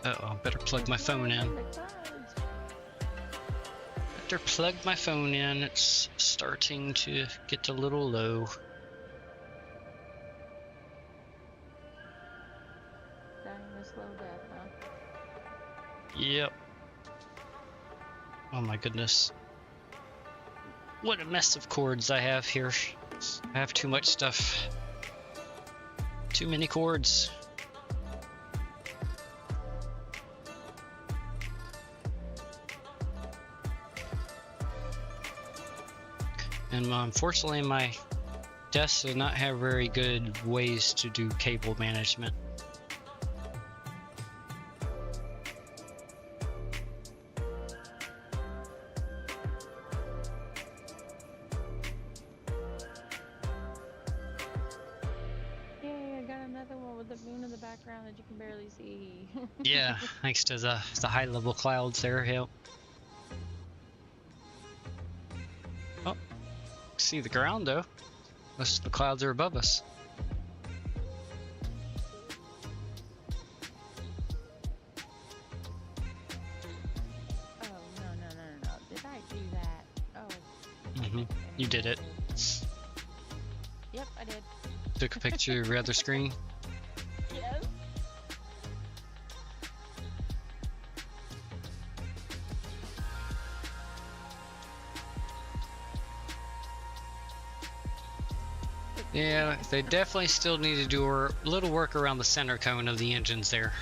Uh-oh, better plug my phone in. Better plug my phone in. It's starting to get a little low.
Dying a slow death, huh?
Yep. Oh my goodness. What a mess of cords I have here. I have too much stuff. Too many cords. And unfortunately, my desk does not have very good ways to do cable management.
Yay, I got another one with the moon in the background that you can barely see.
Yeah, thanks to the high level clouds there. Yep. Oh, see the ground though. Most of the clouds are above us.
Oh, no. Did I do that? Oh.
Mm-hmm. You did it.
Yep, I did.
Took a picture of your other screen.
Yes.
Yeah, they definitely still need to do a little work around the center cone of the engines there.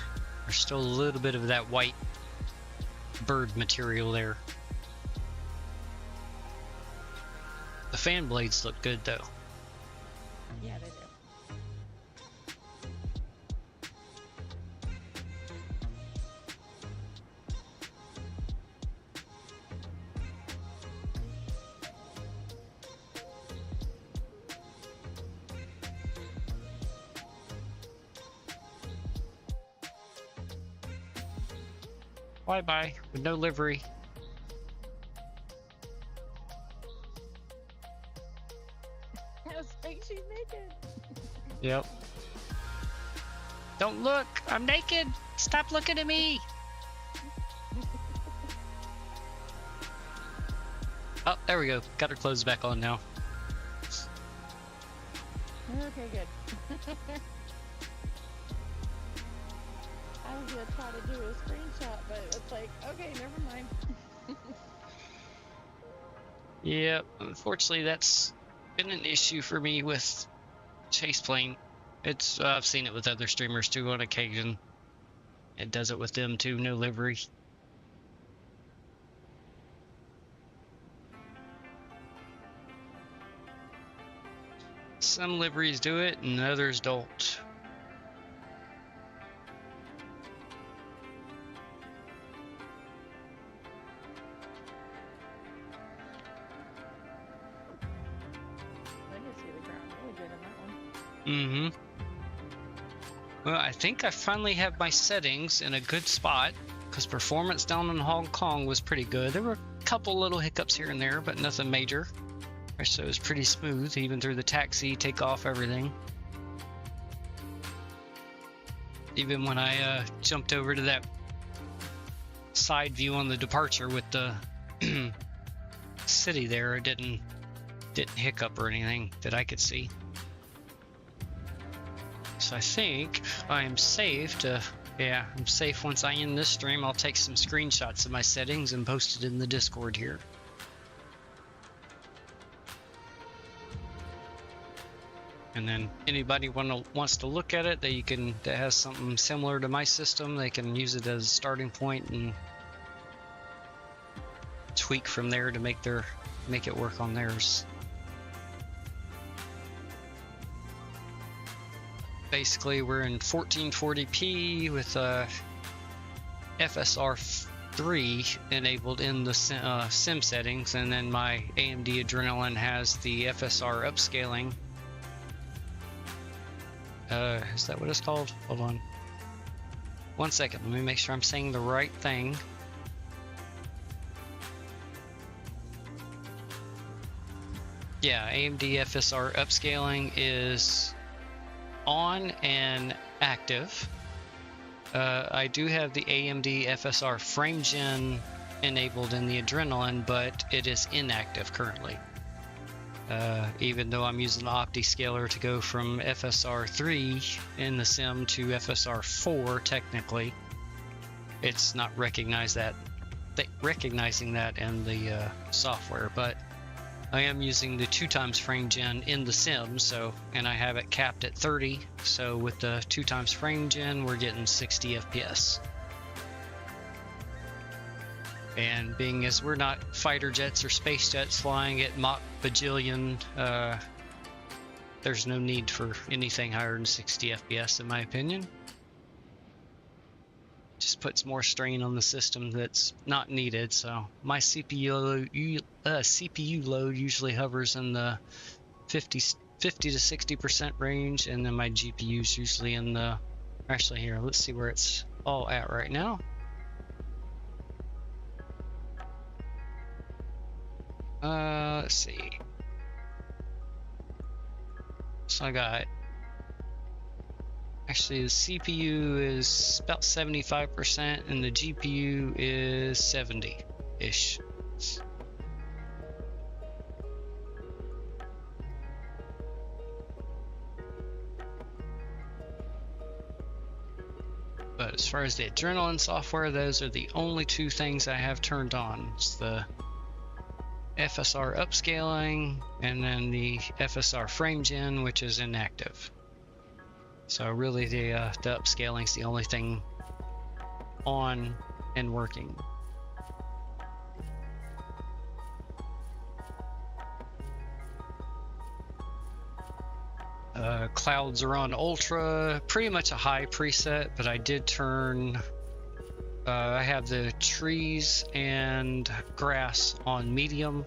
There's still a little bit of that white bird material there. The fan blades look good though.
Yeah, they do.
Bye-bye, with no livery.
was like, she's naked.
Yep. Don't look! I'm naked! Stop looking at me! Oh, there we go. Got her clothes back on now.
Okay, good. I was gonna try to do a screenshot, but it's like, okay, never mind.
Yep, unfortunately that's been an issue for me with chase plane. It's I've seen it with other streamers too on occasion. It does it with them too, no livery. Some liveries do it and others don't. Mm-hmm. Well, I think I finally have my settings in a good spot, because performance down in Hong Kong was pretty good. There were a couple little hiccups here and there, but nothing major. So it was pretty smooth, even through the taxi, takeoff, everything. Even when I jumped over to that side view on the departure with the city there, it didn't hiccup or anything that I could see. So I think I am safe to, yeah, I'm safe. Once I end this stream, I'll take some screenshots of my settings and post it in the Discord here. And then anybody wants to look at it, that has something similar to my system, they can use it as a starting point and tweak from there to make it work on theirs. Basically, we're in 1440p with FSR 3 enabled in the sim settings, and then my AMD Adrenalin has the FSR upscaling. Is that what it's called? Hold on. 1 second, let me make sure I'm saying the right thing. Yeah, AMD FSR upscaling is on and active. I do have the AMD FSR frame gen enabled in the Adrenalin, but it is inactive currently. Even though I'm using the OptiScaler to go from FSR 3 in the sim to FSR 4 technically, it's not recognizing that in the software, but I am using the 2x frame gen in the sim, so, and I have it capped at 30, so with the 2x frame gen we're getting 60 FPS. And being as we're not fighter jets or space jets flying at Mach bajillion, there's no need for anything higher than 60 FPS in my opinion. Just puts more strain on the system that's not needed. So my CPU load usually hovers in the 50 to 60% range, and then my GPU's usually in the, actually here, let's see where it's all at right now. Let's see. So I got, actually the CPU is about 75% and the GPU is 70-ish. But as far as the Adrenalin software, those are the only two things I have turned on. It's the FSR upscaling and then the FSR frame gen, which is inactive. So really the upscaling is the only thing on and working. Clouds are on ultra, pretty much a high preset, but I did turn I have the trees and grass on medium,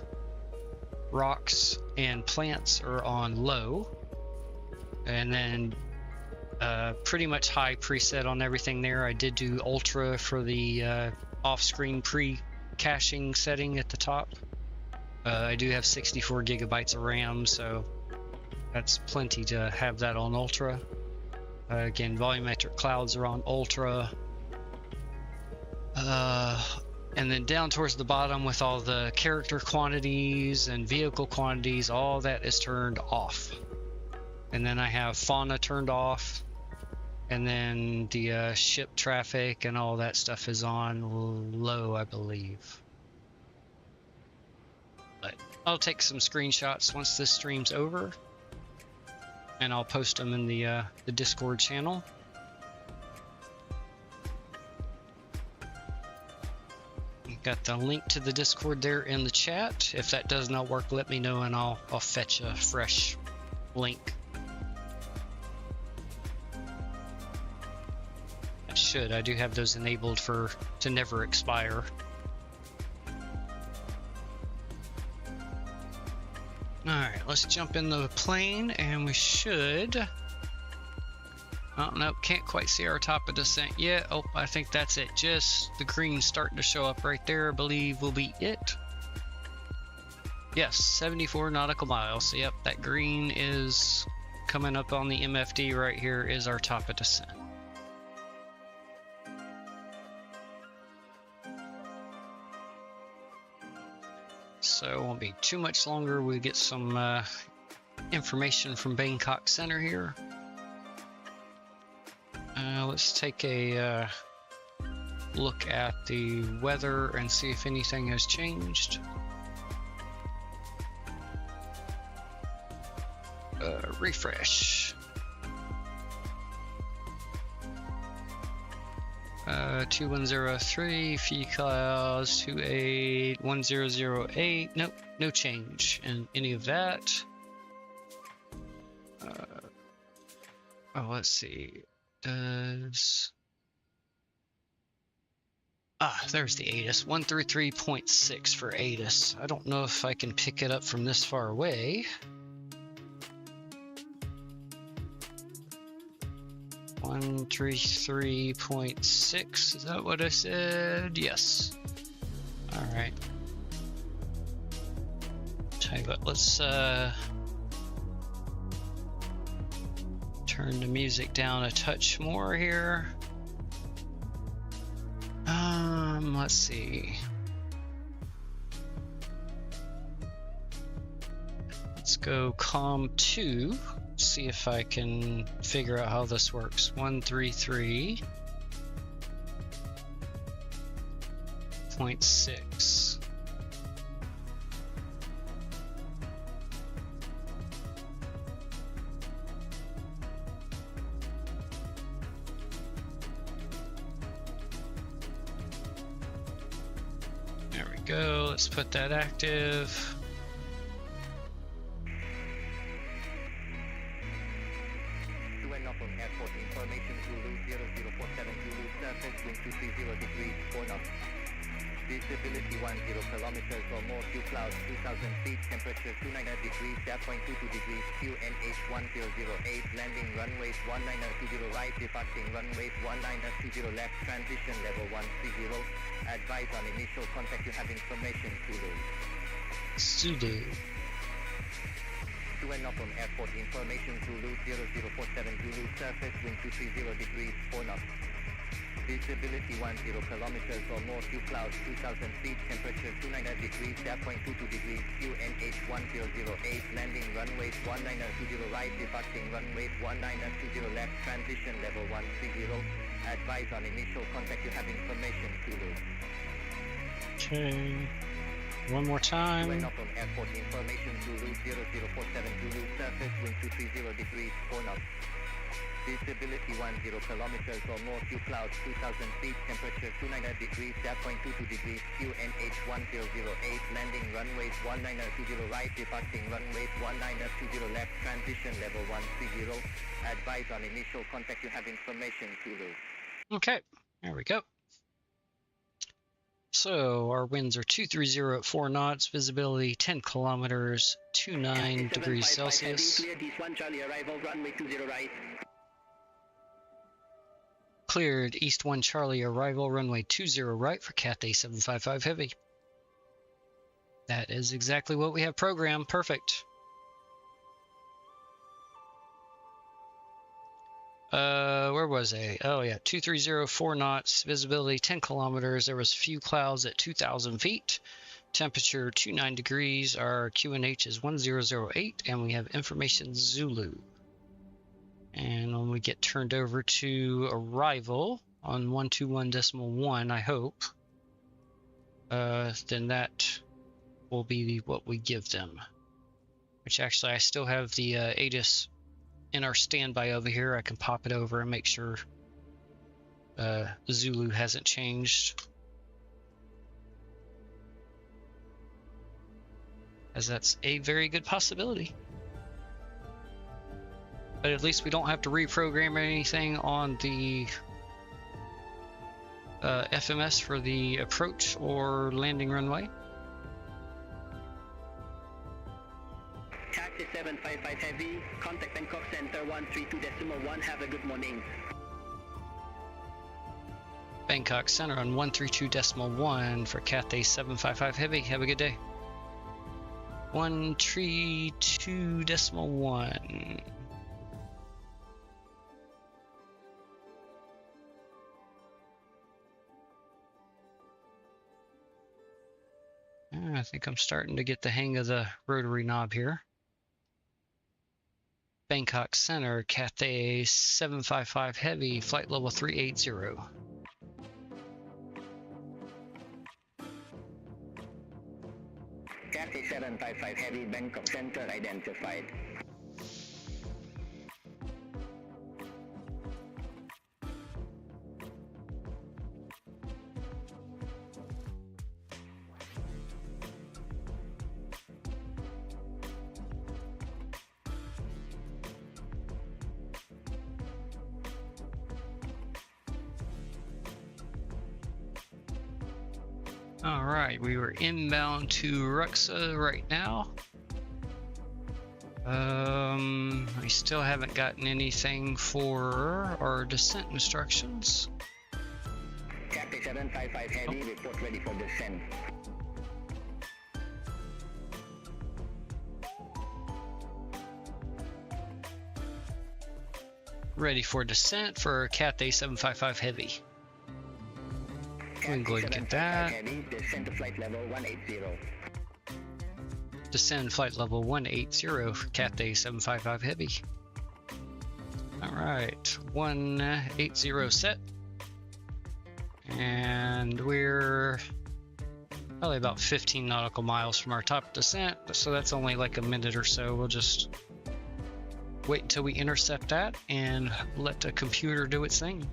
rocks and plants are on low, and then pretty much high preset on everything there. I did do ultra for the off-screen pre-caching setting at the top. I do have 64 gigabytes of RAM, so That's plenty to have that on Ultra. Again, volumetric clouds are on Ultra. And then down towards the bottom with all the character quantities and vehicle quantities, all that is turned off. And then I have fauna turned off. And then the ship traffic and all that stuff is on low, I believe. But I'll take some screenshots once this stream's over. And I'll post them in the Discord channel. Got the link to the Discord there in the chat. If that does not work, let me know and I'll fetch a fresh link. That should. I do have those enabled to never expire. Alright, let's jump in the plane and we should... Oh, no, can't quite see our top of descent yet. Oh, I think that's it. Just the green starting to show up right there, I believe will be it. Yes, 74 nautical miles. So, yep, that green is coming up on the MFD right here is our top of descent. So it won't be too much longer. We get some information from Bangkok Center here. Let's take a look at the weather and see if anything has changed. Refresh. 2103, few clouds, 281008. Nope, no change in any of that. Oh, let's see. There's the ATIS, 133.6 for ATIS. I don't know if I can pick it up from this far away. 133.6, is that what I said? Yes. All right. Tell you what, let's turn the music down a touch more here. Let's see. Let's go COM 2. See if I can figure out how this works. 133.6. There we go. Let's put that active.
Visibility 10 kilometers or more, few clouds, 2,000 feet, temperature 29 degrees, 0.22 degrees, QNH 1008, landing runways 1920 right, departing runways 1920 left, transition level 130, advise on initial contact, you have information, Zulu. To and from airport, information Zulu 0047 Zulu, surface wind 230 degrees, 4 knots. Visibility 10 kilometers or more, few clouds, 2,000 feet, temperature 29 degrees, 0.22 degrees, QNH 1008, landing runways 1920 right, departing runways 1920 left, transition level 130, advise on initial contact, you have information, Zulu.
Okay, one more time.
To and from airport, information Zulu 0047 Zulu, surface wind 230 degrees, 4 knots. Visibility 10 kilometers or more, few clouds, 2,000 feet, temperature 29 degrees, 0.22 degrees, QNH 1008, landing runways 1920 right, departing runways 1920 left, transition level 130, advise on initial contact, you have information, Zulu.
Okay, there we go. So our winds are 230 at 4 knots, visibility 10 kilometers, 29 degrees Celsius.
Cleared East 1 Charlie, arrival runway 20 right.
Cleared East 1 Charlie, arrival runway 20 right for Cathay 755 Heavy. That is exactly what we have programmed. Perfect. Where was I? Oh yeah, 230, 4 knots, visibility 10 kilometers. There was few clouds at 2,000 feet. Temperature 29 degrees. Our QNH is 1008, and we have information Zulu. And when we get turned over to arrival on 121.1, I hope, then that will be what we give them. Which actually, I still have the ATIS in our standby over here. I can pop it over and make sure Zulu hasn't changed, as that's a very good possibility. But at least we don't have to reprogram anything on the FMS for the approach or landing runway.
Taxi 755 Heavy, contact Bangkok Center 132.1, have a good morning.
Bangkok Center on 132.1 for Cathay 755 Heavy, have a good day. 132.1. I think I'm starting to get the hang of the rotary knob here. Bangkok Center, Cathay 755 Heavy, flight level 380.
Cathay 755 Heavy, Bangkok Center identified.
All right, we were inbound to Ruxa right now. We still haven't gotten anything for our descent instructions.
Cathay 755 Heavy, report ready for descent.
Ready for descent for Cathay 755 Heavy. We can go ahead and get that.
Heavy, descend to flight level 180.
Descend flight level 180 for Cathay 755 Heavy. Alright, 180 set. And we're probably about 15 nautical miles from our top descent, so that's only like a minute or so. We'll just wait until we intercept that and let the computer do its thing.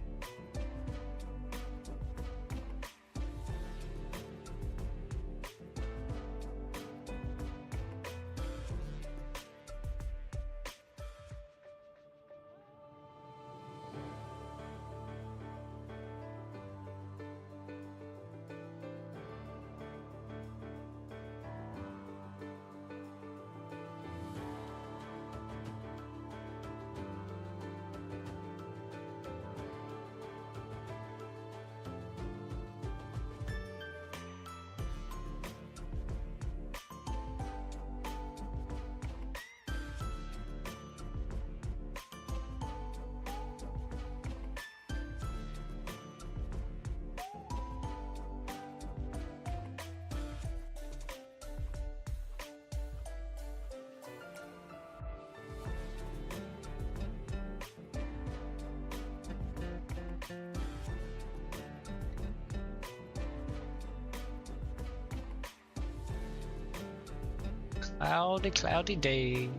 Cloudy day,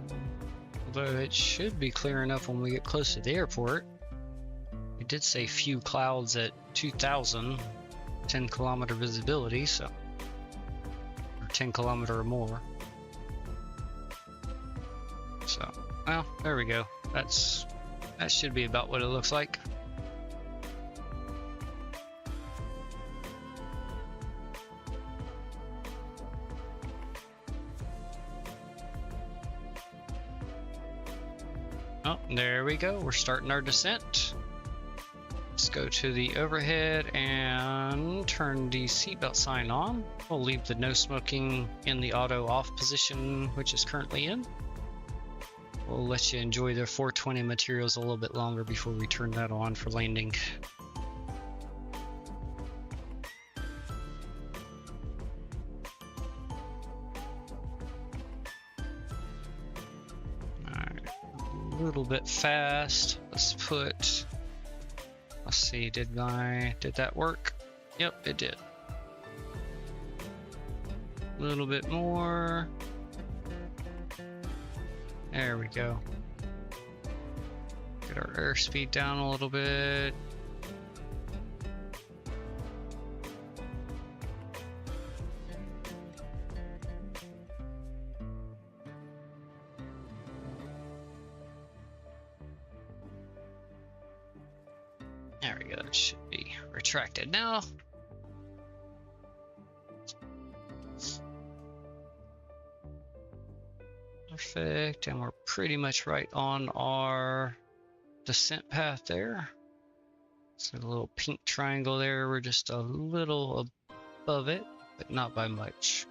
but it should be clear enough when we get close to the airport. It did say few clouds at 2,000, 10 kilometer visibility, so, or 10 kilometer or more. So, well, there we go. That should be about what it looks like. Oh, there we go. We're starting our descent. Let's go to the overhead and turn the seatbelt sign on. We'll leave the no smoking in the auto off position, which is currently in. We'll let you enjoy the 420 materials a little bit longer before we turn that on for landing. Alright, a little bit fast. Let's see, did that work? Yep, it did. A little bit more. There we go. Get our airspeed down a little bit. There we go, that should be retracted now. Perfect, and we're pretty much right on our descent path there. So a little pink triangle there, we're just a little above it, but not by much.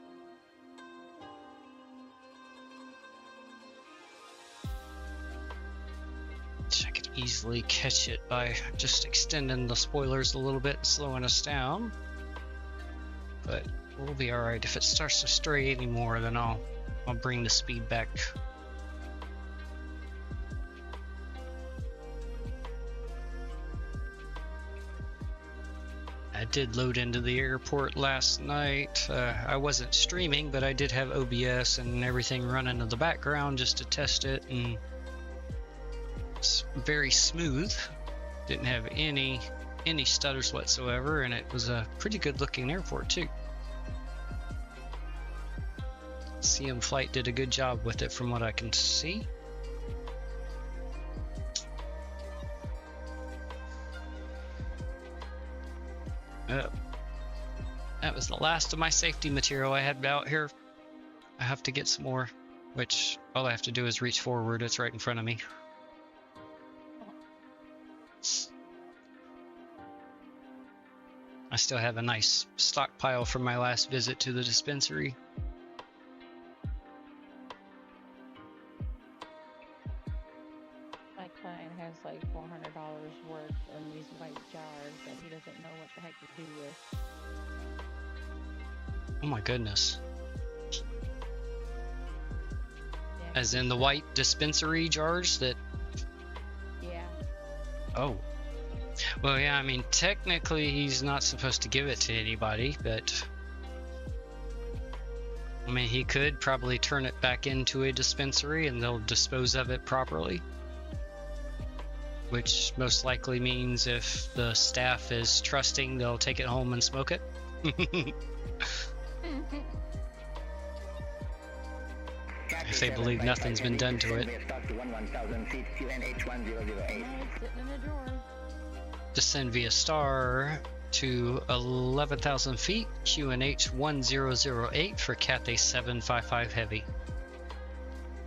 I could easily catch it by just extending the spoilers a little bit and slowing us down. But we'll be alright. If it starts to stray anymore, then I'll bring the speed back. I did load into the airport last night. I wasn't streaming, but I did have OBS and everything running in the background just to test it, and it's very smooth. Didn't have any stutters whatsoever, and it was a pretty good looking airport too. CM Flight did a good job with it from what I can see. That was the last of my safety material I had out here. I have to get some more, which all I have to do is reach forward. It's right in front of me. I still have a nice stockpile from my last visit to the dispensary.
My client has like $400 worth in these white jars that he doesn't know what the heck to do with.
Oh my goodness.
Yeah,
As in the white dispensary jars that...
Yeah.
Oh. Well, yeah, I mean, technically he's not supposed to give it to anybody, but... I mean, he could probably turn it back into a dispensary and they'll dispose of it properly. Which most likely means if the staff is trusting, they'll take it home and smoke it. If they believe nothing's been done to it. Descend via star to 11,000 feet, QNH 1008 for Cathay 755 Heavy.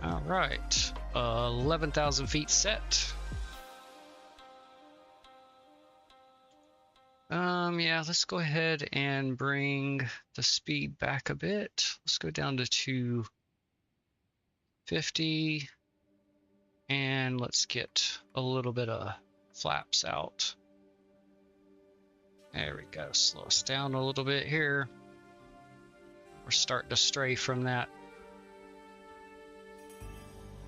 Alright, 11,000 feet set. Yeah, let's go ahead and bring the speed back a bit. Let's go down to 250 and let's get a little bit of flaps out. There we go. Slow us down a little bit here. We're starting to stray from that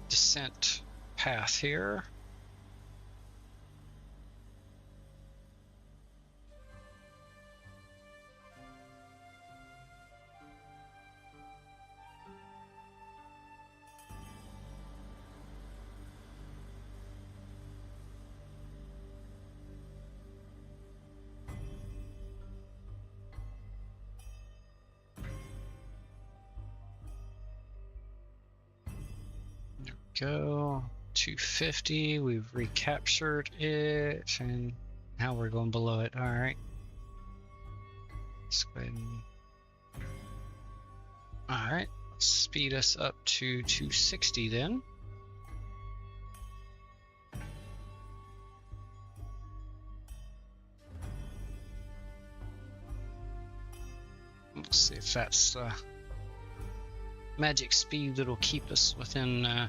descent path here. Go 250. We've recaptured it, and now we're going below it. All right. Let's go ahead and... All right. Let's speed us up to 260 then. Let's see if that's magic speed that'll keep us within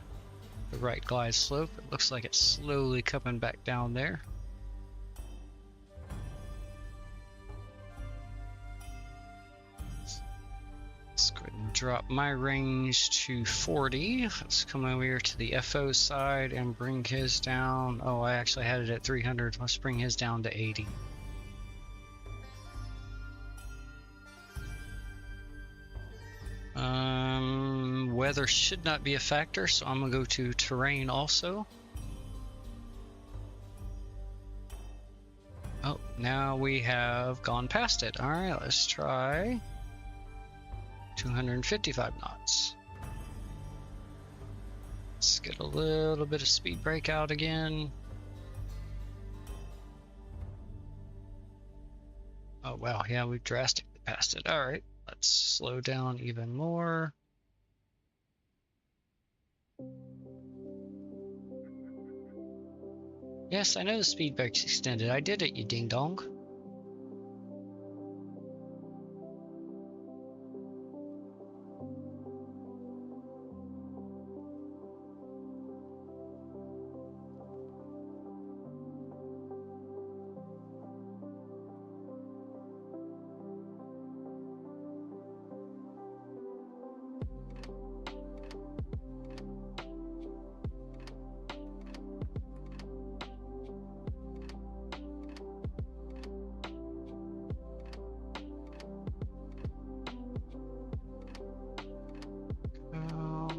the right glide slope. It looks like it's slowly coming back down there. Let's go ahead and drop my range to 40. Let's come over here to the FO side and bring his down. Oh, I actually had it at 300. Let's bring his down to 80. Weather should not be a factor, so I'm gonna go to terrain also. Oh, now we have gone past it. All right, let's try 255 knots. Let's get a little bit of speed brake out again. Oh wow, yeah, we've drastically passed it. All right, let's slow down even more. Yes, I know the speed brake's extended. I did it, you ding dong.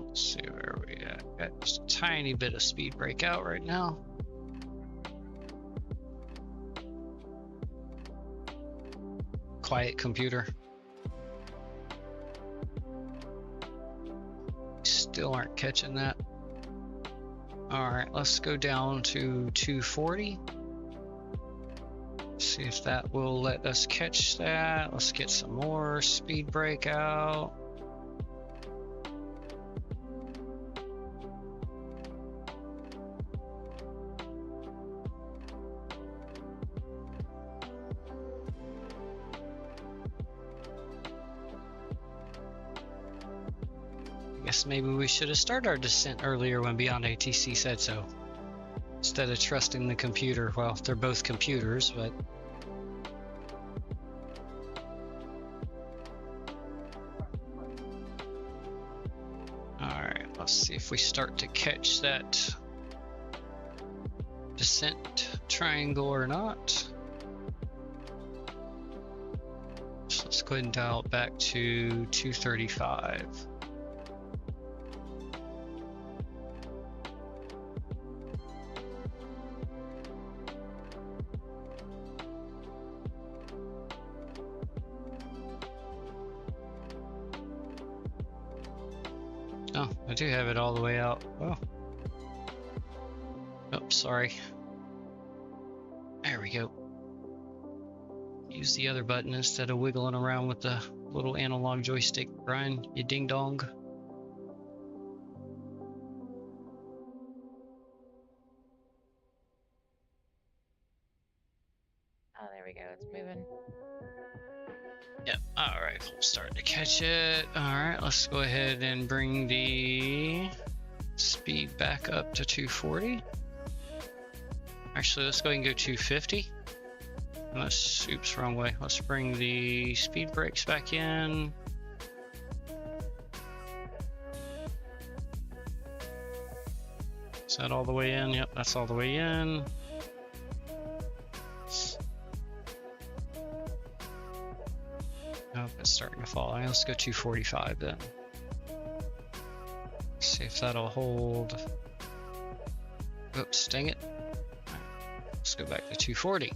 Let's see where we at. Got just a tiny bit of speed brake out right now. Quiet computer. Still aren't catching that. Alright, let's go down to 240. See if that will let us catch that. Let's get some more speed brake out. Guess maybe we should have started our descent earlier when Beyond ATC said so, instead of trusting the computer. Well, they're both computers, but alright, let's see if we start to catch that descent triangle or not. So let's go ahead and dial it back to 235. Oh, I do have it all the way out. Oh. Oh, sorry. There we go. Use the other button instead of wiggling around with the little analog joystick, Brian, you ding dong.
Oh, there we go. It's moving.
Yep, alright, we're starting to catch it. Alright, let's go ahead and bring the speed back up to 240. Actually, let's go ahead and go 250. Oops, wrong way. Let's bring the speed brakes back in. Is that all the way in? Yep, that's all the way in. Oh, it's starting to fall. Right, let's go 245 then. See if that'll hold. Oops, dang it. Right, let's go back to 240.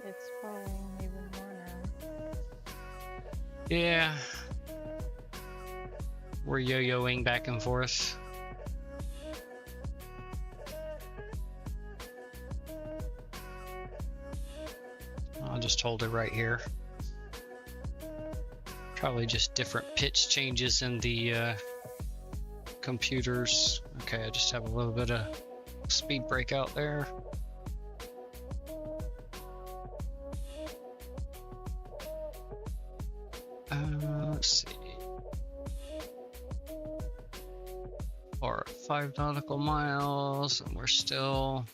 It's falling even more now.
Yeah. We're yo-yoing back and forth. I'll just hold it right here. Probably just different pitch changes in the computers. Okay, I just have a little bit of speed break out there. Let's see. Or 5 nautical miles, and we're still.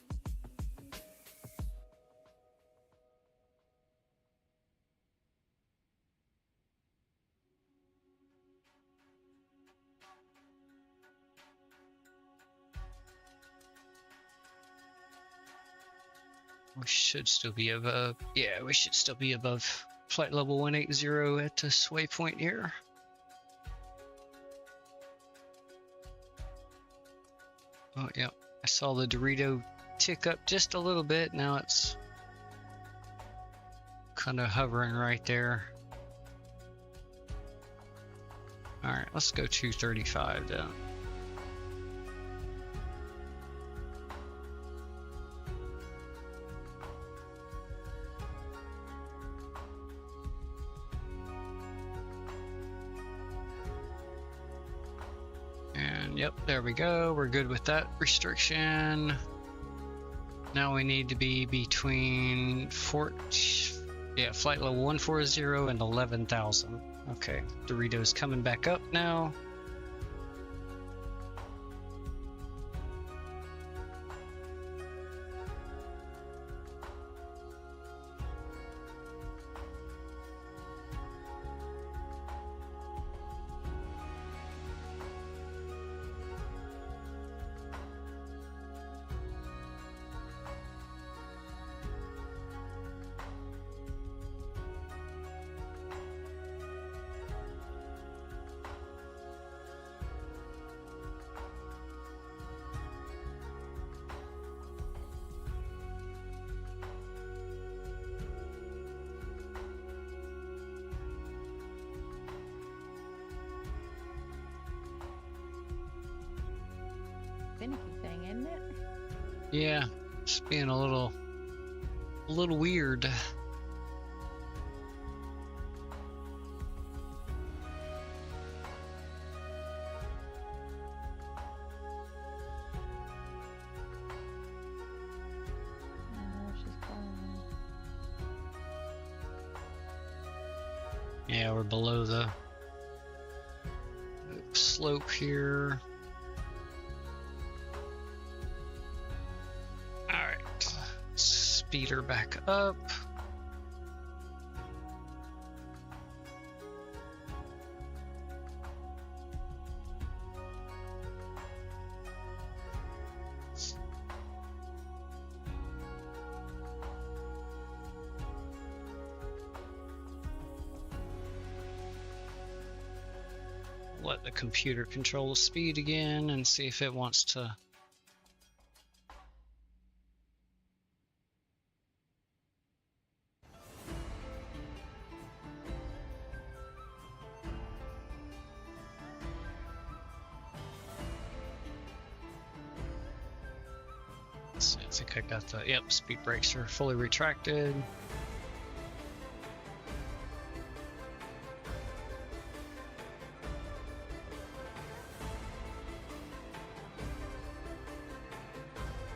We should still be above, yeah, we should still be above flight level 180 at this waypoint here. Oh, yeah, I saw the Dorito tick up just a little bit. Now it's kind of hovering right there. All right, let's go 235 then. Yep, there we go. We're good with that restriction. Now we need to be between flight level 140 and 11,000. Okay, Dorito's coming back up now.
Finicky thing, isn't it?
Yeah, it's being a little weird. Yeah, we're below the slope here. Alright, speed her back up. Let the computer control the speed again and see if it wants to. Let's see, I think I got the, yep, speed brakes are fully retracted.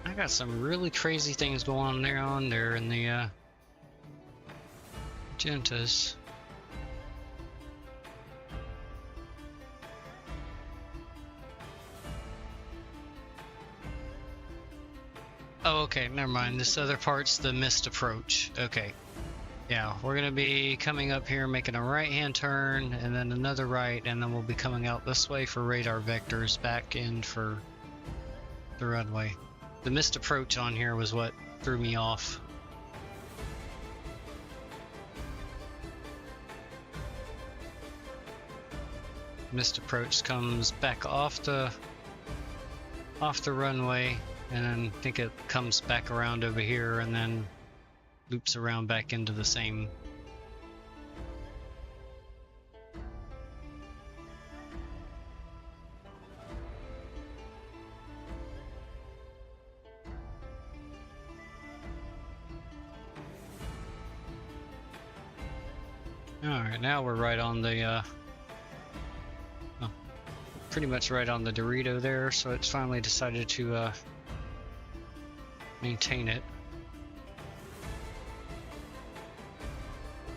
I got some really crazy things going on there in the Gentas. Oh, okay, never mind. This other part's the missed approach. Okay. Yeah, we're gonna be coming up here, making a right-hand turn, and then another right, and then we'll be coming out this way for radar vectors back in for the runway. The missed approach on here was what threw me off. Missed approach comes back off the runway, and then I think it comes back around over here and then loops around back into the same. Alright, now we're right on the, pretty much right on the Dorito there, so it's finally decided to, maintain it.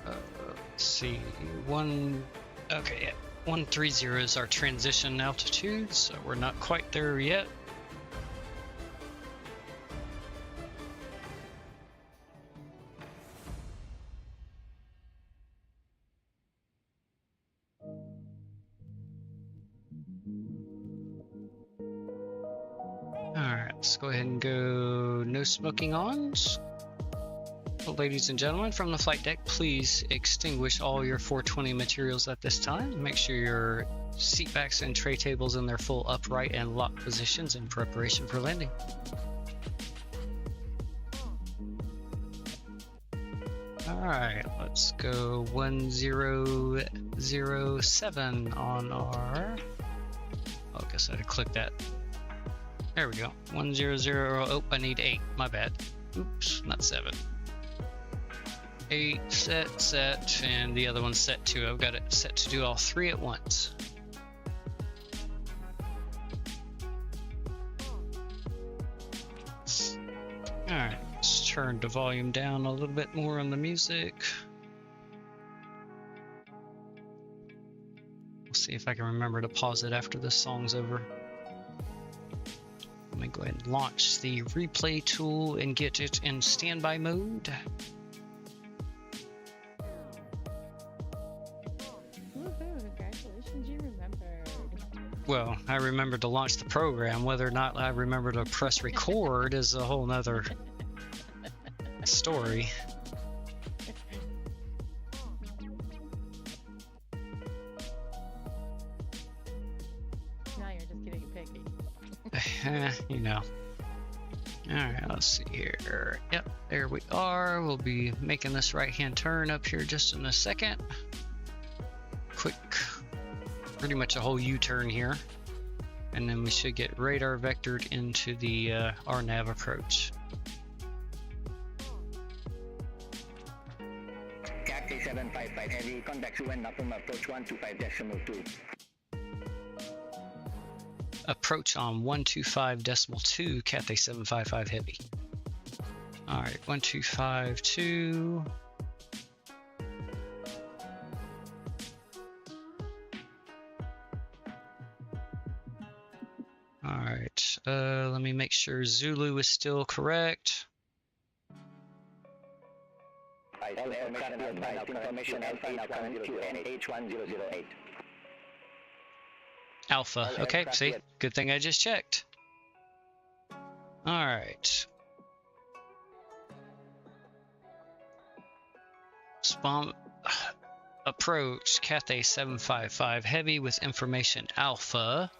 Let's see, 130 is our transition altitude, so we're not quite there yet. Let's go ahead and go no smoking ons. Well, ladies and gentlemen, from the flight deck, please extinguish all your 420 materials at this time. Make sure your seat backs and tray tables in their full upright and locked positions in preparation for landing. Alright, let's go 1007 on our... Oh, I guess I had to click that. There we go. 100. Oh, I need 8. My bad. Oops, not 7. 8 set, and the other one's set too. I've got it set to do all 3 at once. Alright, let's turn the volume down a little bit more on the music. We'll see if I can remember to pause it after this song's over. Let me go ahead and launch the replay tool and get it in standby mode.
Woohoo, congratulations, you remembered.
Well, I remembered to launch the program. Whether or not I remember to press record is a whole nother story.
Now you're just getting picky.
You know. Alright, let's see here. Yep, there we are. We'll be making this right-hand turn up here just in a second. Quick, pretty much a whole U-turn here. And then we should get radar vectored into the RNAV approach.
Cathay 755 Heavy, contact UN Napum approach 125.2.
Approach on 125.2, Cathay 755 Heavy. Alright, 1252. Alright, let me make sure Zulu is still correct.
All aircraft be advised, information Alpha now current QNH1008.
Alpha. Okay, see? Good thing I just checked. Alright. Spawn approach Cathay 755 Heavy with information Alpha.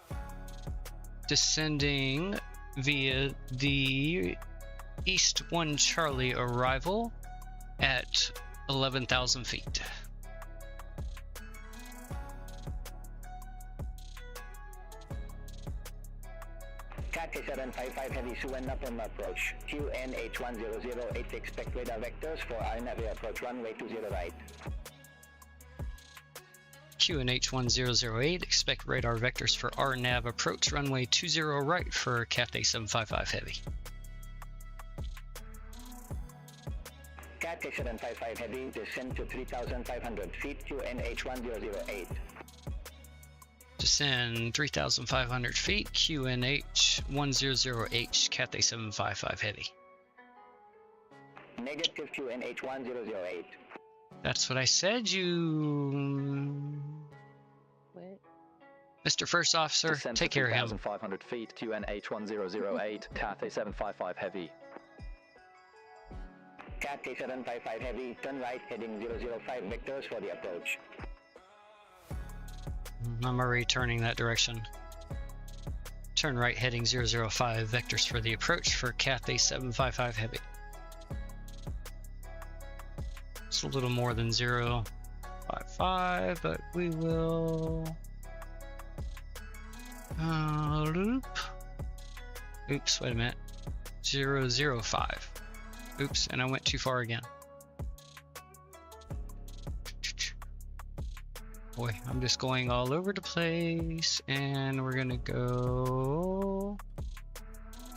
Descending via the East 1 Charlie arrival at 11,000 feet.
Cathay 755 Heavy Suvarnabhumi approach. QNH1008, expect radar vectors for RNAV approach runway 20 right.
QNH1008, expect radar vectors for RNAV approach runway 20 right for Cathay 755 Heavy.
Cathay 755 Heavy, descend to 3,500 feet, QNH1008.
Descend 3,500 feet, QNH1008, Cathay 755 Heavy.
Negative QNH1008.
That's what I said, you...
What?
Mr. First Officer,
Descend
take
to
care of him.
3,500 feet, QNH1008, Cathay 755 Heavy.
Cathay 755 Heavy, turn right, heading 005 vectors for the approach.
I'm already turning that direction. Turn right, heading 005 vectors for the approach for Cathay 755 Heavy. It's a little more than 055, but we will loop. Oops, wait a minute. 005. Oops, and I went too far again. Boy, I'm just going all over the place, and we're gonna go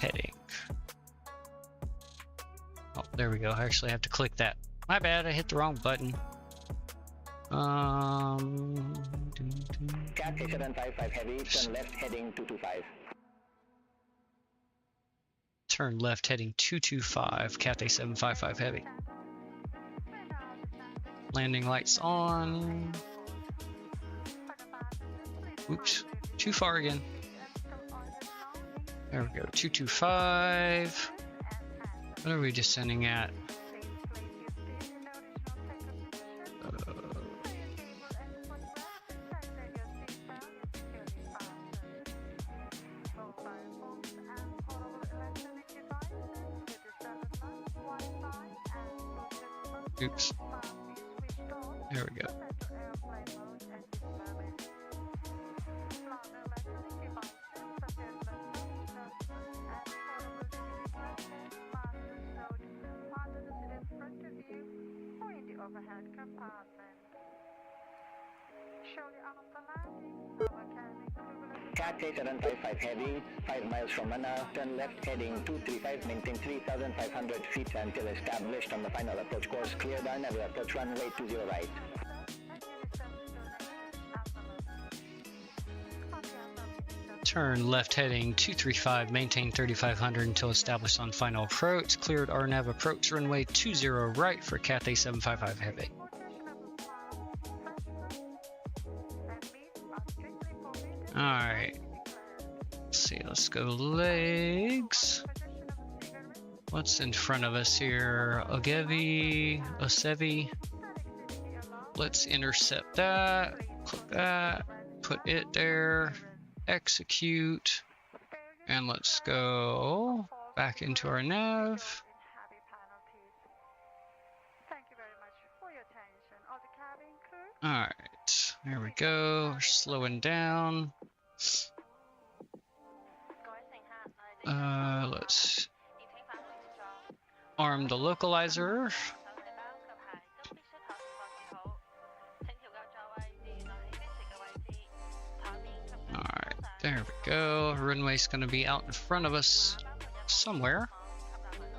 heading. Oh, there we go. I actually have to click that. My bad, I hit the wrong button.
Cathay 755 heavy, turn left heading 225.
Turn left heading 225, Cathay 755 heavy. Landing lights on. Oops, too far again. There we go, 225. What are we descending at? Oops. There we go.
Cathay 755 heavy, 5 miles from Manila, turn left heading 235, maintain 3,500 feet until established on the final approach course. Clear the never approach runway 20 right.
Turn left heading 235, maintain 3,500 until established on final approach. Cleared RNAV approach runway 20 right for Cathay 755 heavy. Alright. Let's see, let's go legs. What's in front of us here? Osevi. Let's intercept that. Click that. Put it there. Execute. And let's go back into our nav. Alright, there we go. We're slowing down. Let's arm the localizer. Alright, there we go. Runway's going to be out in front of us somewhere.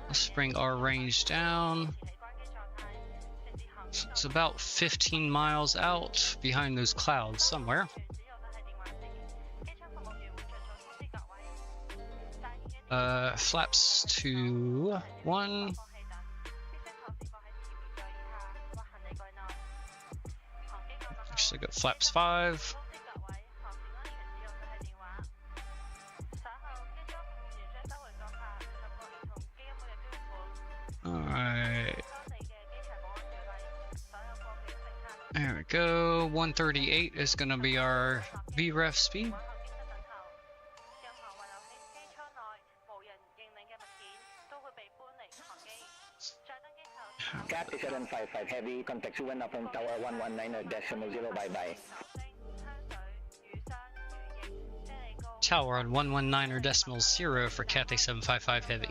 Let's bring our range down. It's about 15 miles out behind those clouds somewhere. Flaps to 1. Actually got flaps 5. Alright. There we go. 138 is going to be our VREF speed.
Cathay 755 heavy, contact Suwon from tower 119.0, bye-bye.
Tower on 119.0 for Cathay 755 heavy.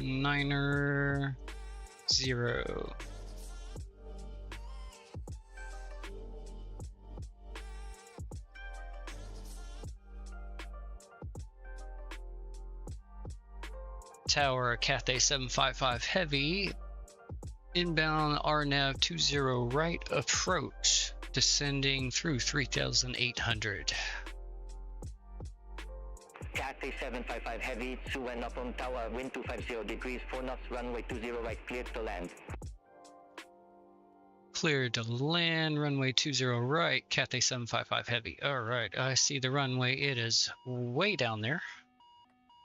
Niner 0. Tower Cathay 755 heavy. Inbound RNAV 20 right approach. Descending through 3,800.
Cathay 755 heavy, Suwon upon tower, wind 250 degrees, 4 knots, runway 20 right, cleared to land.
Cleared to land, runway 20 right, Cathay 755 heavy. Alright, I see the runway. It is way down there.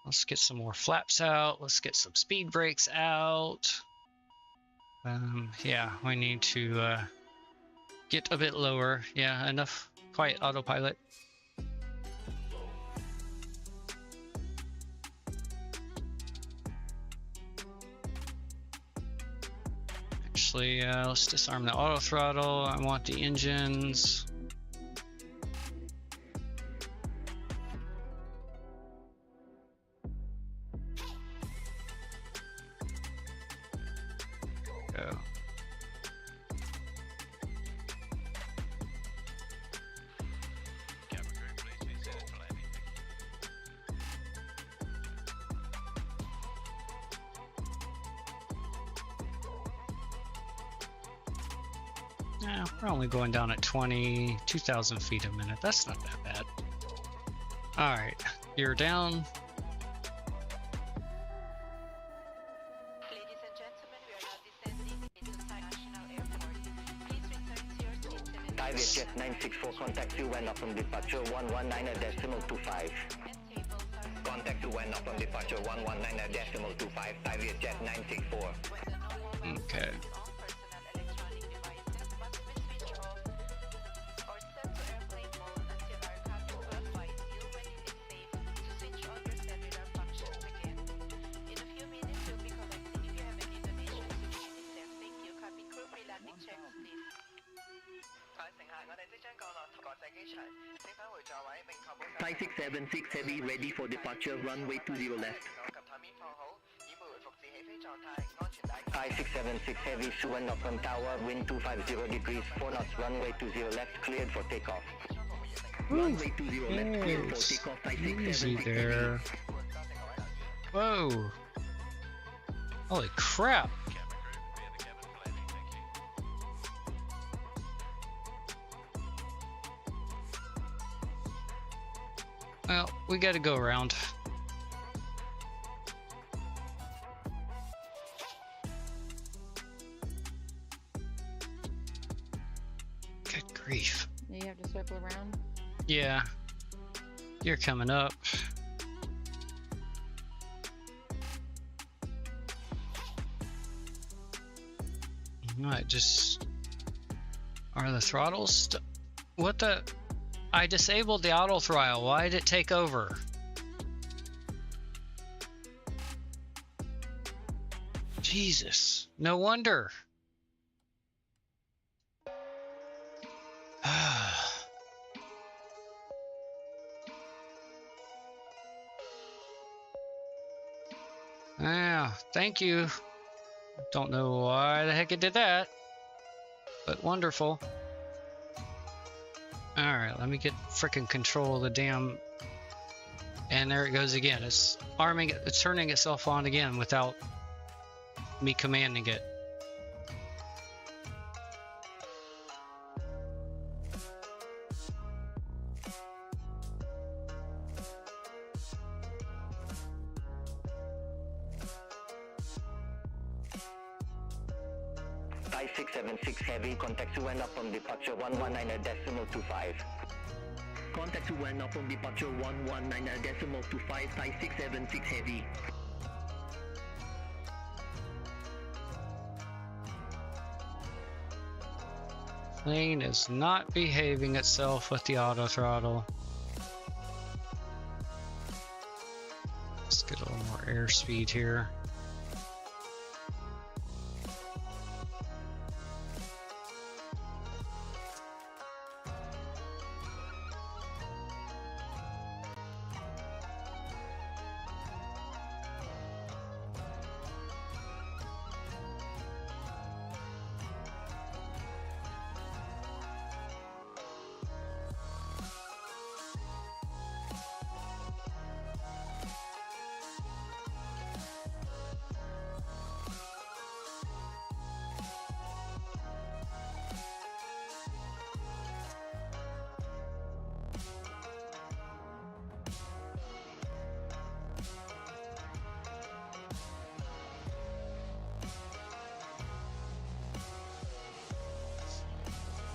Let's get some more flaps out. Let's get some speed brakes out. Yeah, we need to get a bit lower. Yeah, enough. Quiet autopilot. Actually, let's disarm the auto throttle. I want the engines. Yeah, we're only going down at 22,000 feet a minute. That's not that bad. All right, you're down.
Ladies and gentlemen, we are now descending into International Airport. Please return to your seats immediately.
Thai Jet 964, contact you when up from departure 119.25. Contact you when up from departure 119.25. Thai Jet 964.
Okay.
Thai 676 Heavy, ready for departure, runway 20 left.
Thai 676 Heavy, Suwan up from tower, wind 250 degrees, 4 knots, runway 20 left, cleared for takeoff.
Runway 20 left, cleared for takeoff, Thai 676
Easy
Heavy.
there. Whoa. Holy crap. Well, we gotta go around. Good grief.
You have to circle around.
Yeah. You're coming up. Alright, just... Are the throttles... What the... I disabled the auto throttle. Why did it take over? Jesus. No wonder. Yeah, thank you. Don't know why the heck it did that, but wonderful. Alright, let me get frickin' control of the damn... And there it goes again. It's arming it, it's turning itself on again without me commanding it.
Thai 676 Heavy, contact you when up from departure 119.25.
Contact you when up from departure 119.25, Thai 676 Heavy.
Plane is not behaving itself with the auto throttle. Let's get a little more airspeed here.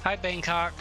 Hi, Bangkok.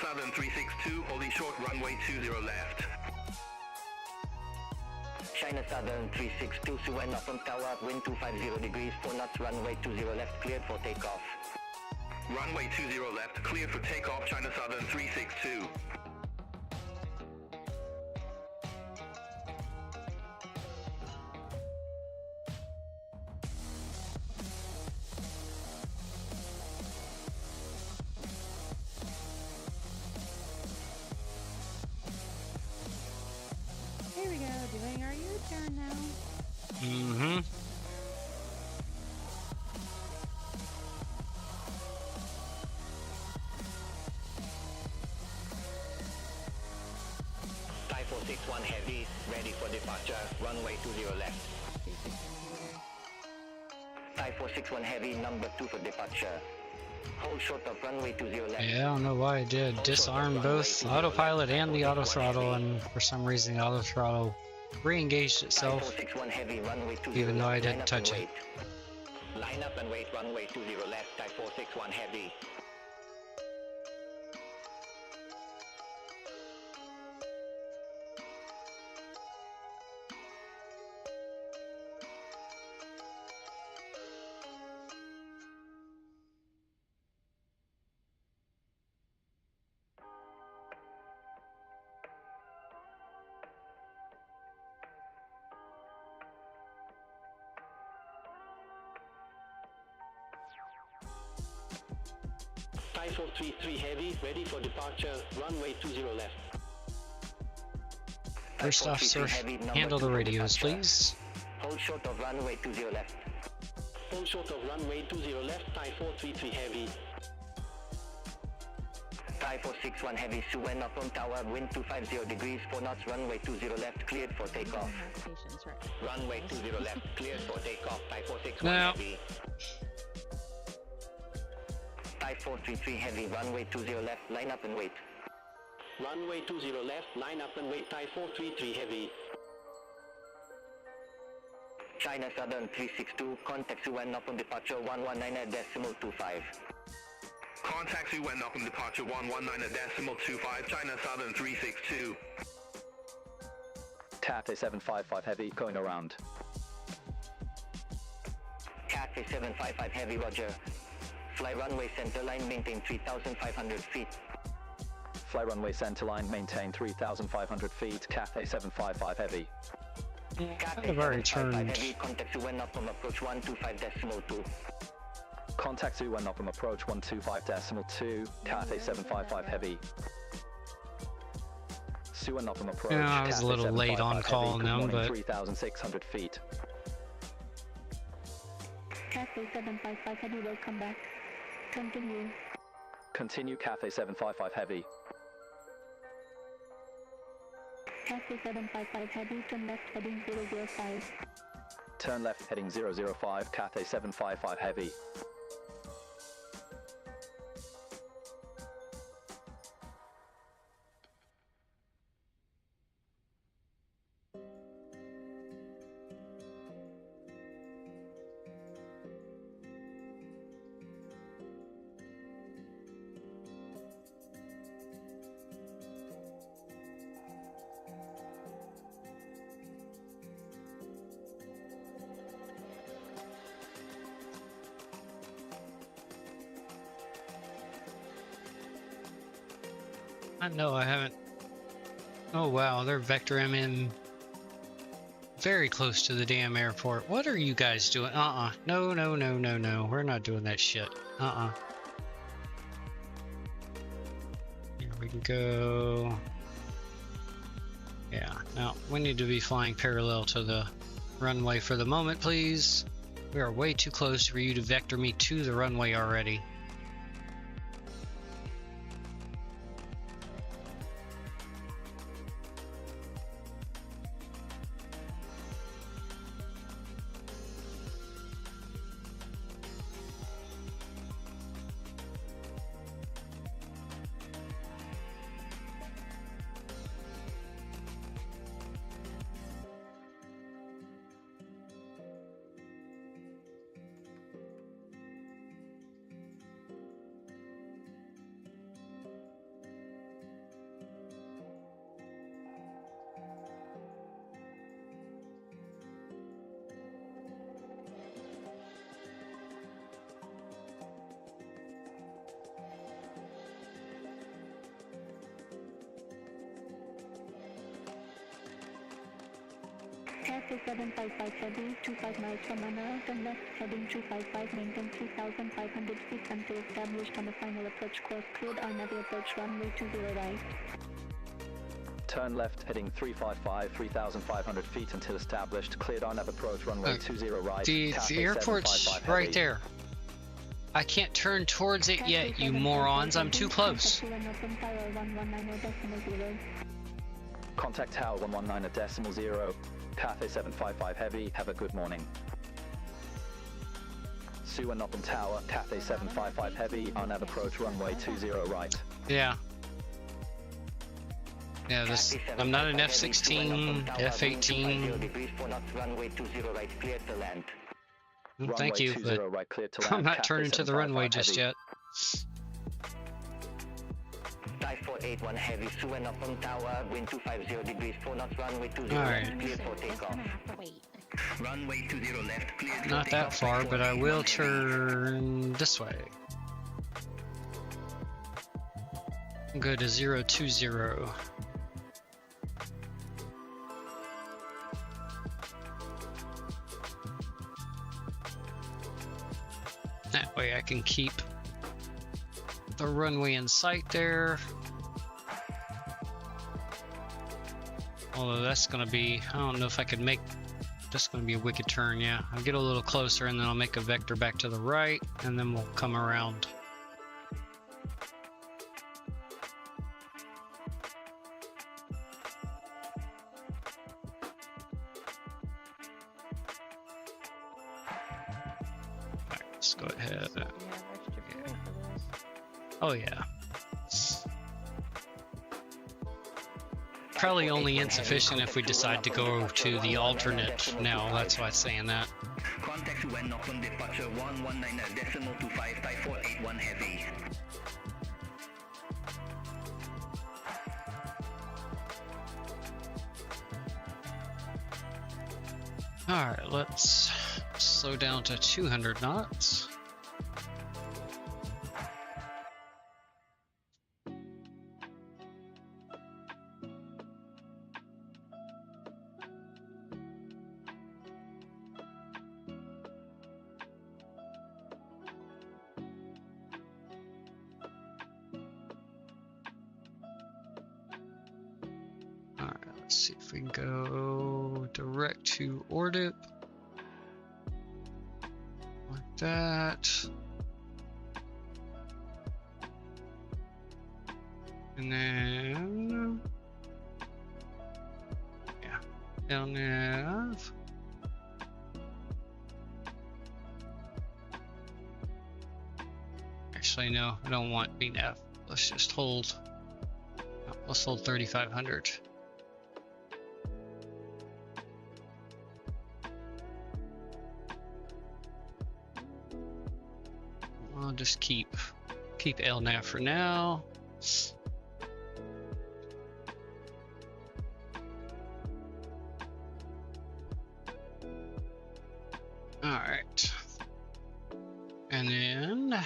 Southern 362, holding short runway 20 left.
China Southern 362, Suwen up from tower, wind 250 degrees, 4 knots, runway 20 left, cleared for takeoff.
Runway 20 left, cleared for takeoff, China Southern 362.
Here we go, doing our U-turn now.
Mm-hmm.
Thai 461 heavy, ready for departure, runway 20 left. Thai 461 heavy, number 2 for departure. Hold short of runway 20 left.
Yeah, I don't know why I did disarm both autopilot and the auto throttle, and for some reason the auto throttle re-engaged itself,
461 heavy, runway 20
even though I
left.
didn't
Line up
touch
and
it.
wait. Line up and wait, runway 20 left, Thai 461 heavy. Thai 433 heavy, ready for departure, runway 20 left.
First off, sir, handle the radios, please.
Hold short of runway 20 left. Hold short of runway 20 left, Thai 433 heavy. Thai 461 heavy, Suwen up on tower, wind 250 degrees, 4 knots, runway 20 left, cleared for takeoff. Runway 20 left, cleared for takeoff, Thai 461
Now.
heavy. Thai 433 heavy, runway 20 left, line up and wait. Runway 20 left, line up and wait, Thai 433 heavy. China Southern 362, contact Suwen up on departure 119.25.
Contact Suwen up on departure 119.25, China Southern 362.
Cathay 755 heavy, going around.
Cathay 755 heavy, roger. Fly runway center line, maintain 3,500 feet.
Fly runway centerline, maintain 3,500 feet, Cathay 755 heavy.
Cathay
I've already
755
turned.
heavy, contact Suwen up from approach 125.2.
Contact Suwen up from approach 125.2, Cathay 755 heavy. Suwen up from approach,
Yeah, I was a
Cathay
little late on
755
call
heavy,
now,
good morning,
but
3,600 feet.
Cathay 755 heavy, welcome back. Continue.
Continue Cathay 755 heavy.
Cathay 755 heavy, turn left heading 005.
Turn left heading 005, Cathay 755 heavy.
No, I haven't. Oh wow, they're vector in very close to the damn airport. What are you guys doing? No, no, no, no, no. We're not doing that shit. Here we can go. Yeah, now we need to be flying parallel to the runway for the moment, please. We are way too close for you to vector me to the runway already.
Cathay 755 Heavy, 25 miles from Manila, turn left heading 255, maintain 3,500 feet until established on the final approach course, cleared on Navy approach runway 20 right.
Turn left heading 355, 3,500 feet until established, cleared on nav approach runway 20 right.
The airport's right there. I can't turn towards it yet, you morons. I'm too close.
Contact Tower 119.0. Cathay 755 Heavy, have a good morning. Suvarnabhumi Tower, Cathay 755 Heavy, on nav approach runway 20 right.
Yeah. Yeah, this, I'm not an F-16, F-18. Thank you, but I'm not turning to the runway just yet.
Type 481 Heavy, Suvarnabhumi Tower, wind 250 degrees, 4 knots, runway 20
Alright.
cleared for takeoff.
Runway 20 left, cleared for
Not that far, but I will turn this way. Go to 020. That way I can keep the runway in sight there. Although that's gonna be, I don't know if I could make, that's gonna be a wicked turn, yeah. I'll get a little closer and then I'll make a vector back to the right and then we'll come around. Alright, let's go ahead. Oh yeah. Probably only insufficient if we decide to go to the alternate now. That's why I'm saying that.
Contact Suvarnabhumi departure 119.25 Type 481 Heavy.
Alright, let's slow down to 200 knots. Let's see if we can go direct to orbit like that, and then yeah, down nav. Actually, no, I don't want VNav. Let's just hold. Let's hold 3,500. I'll just keep LNAV for now. All right, and then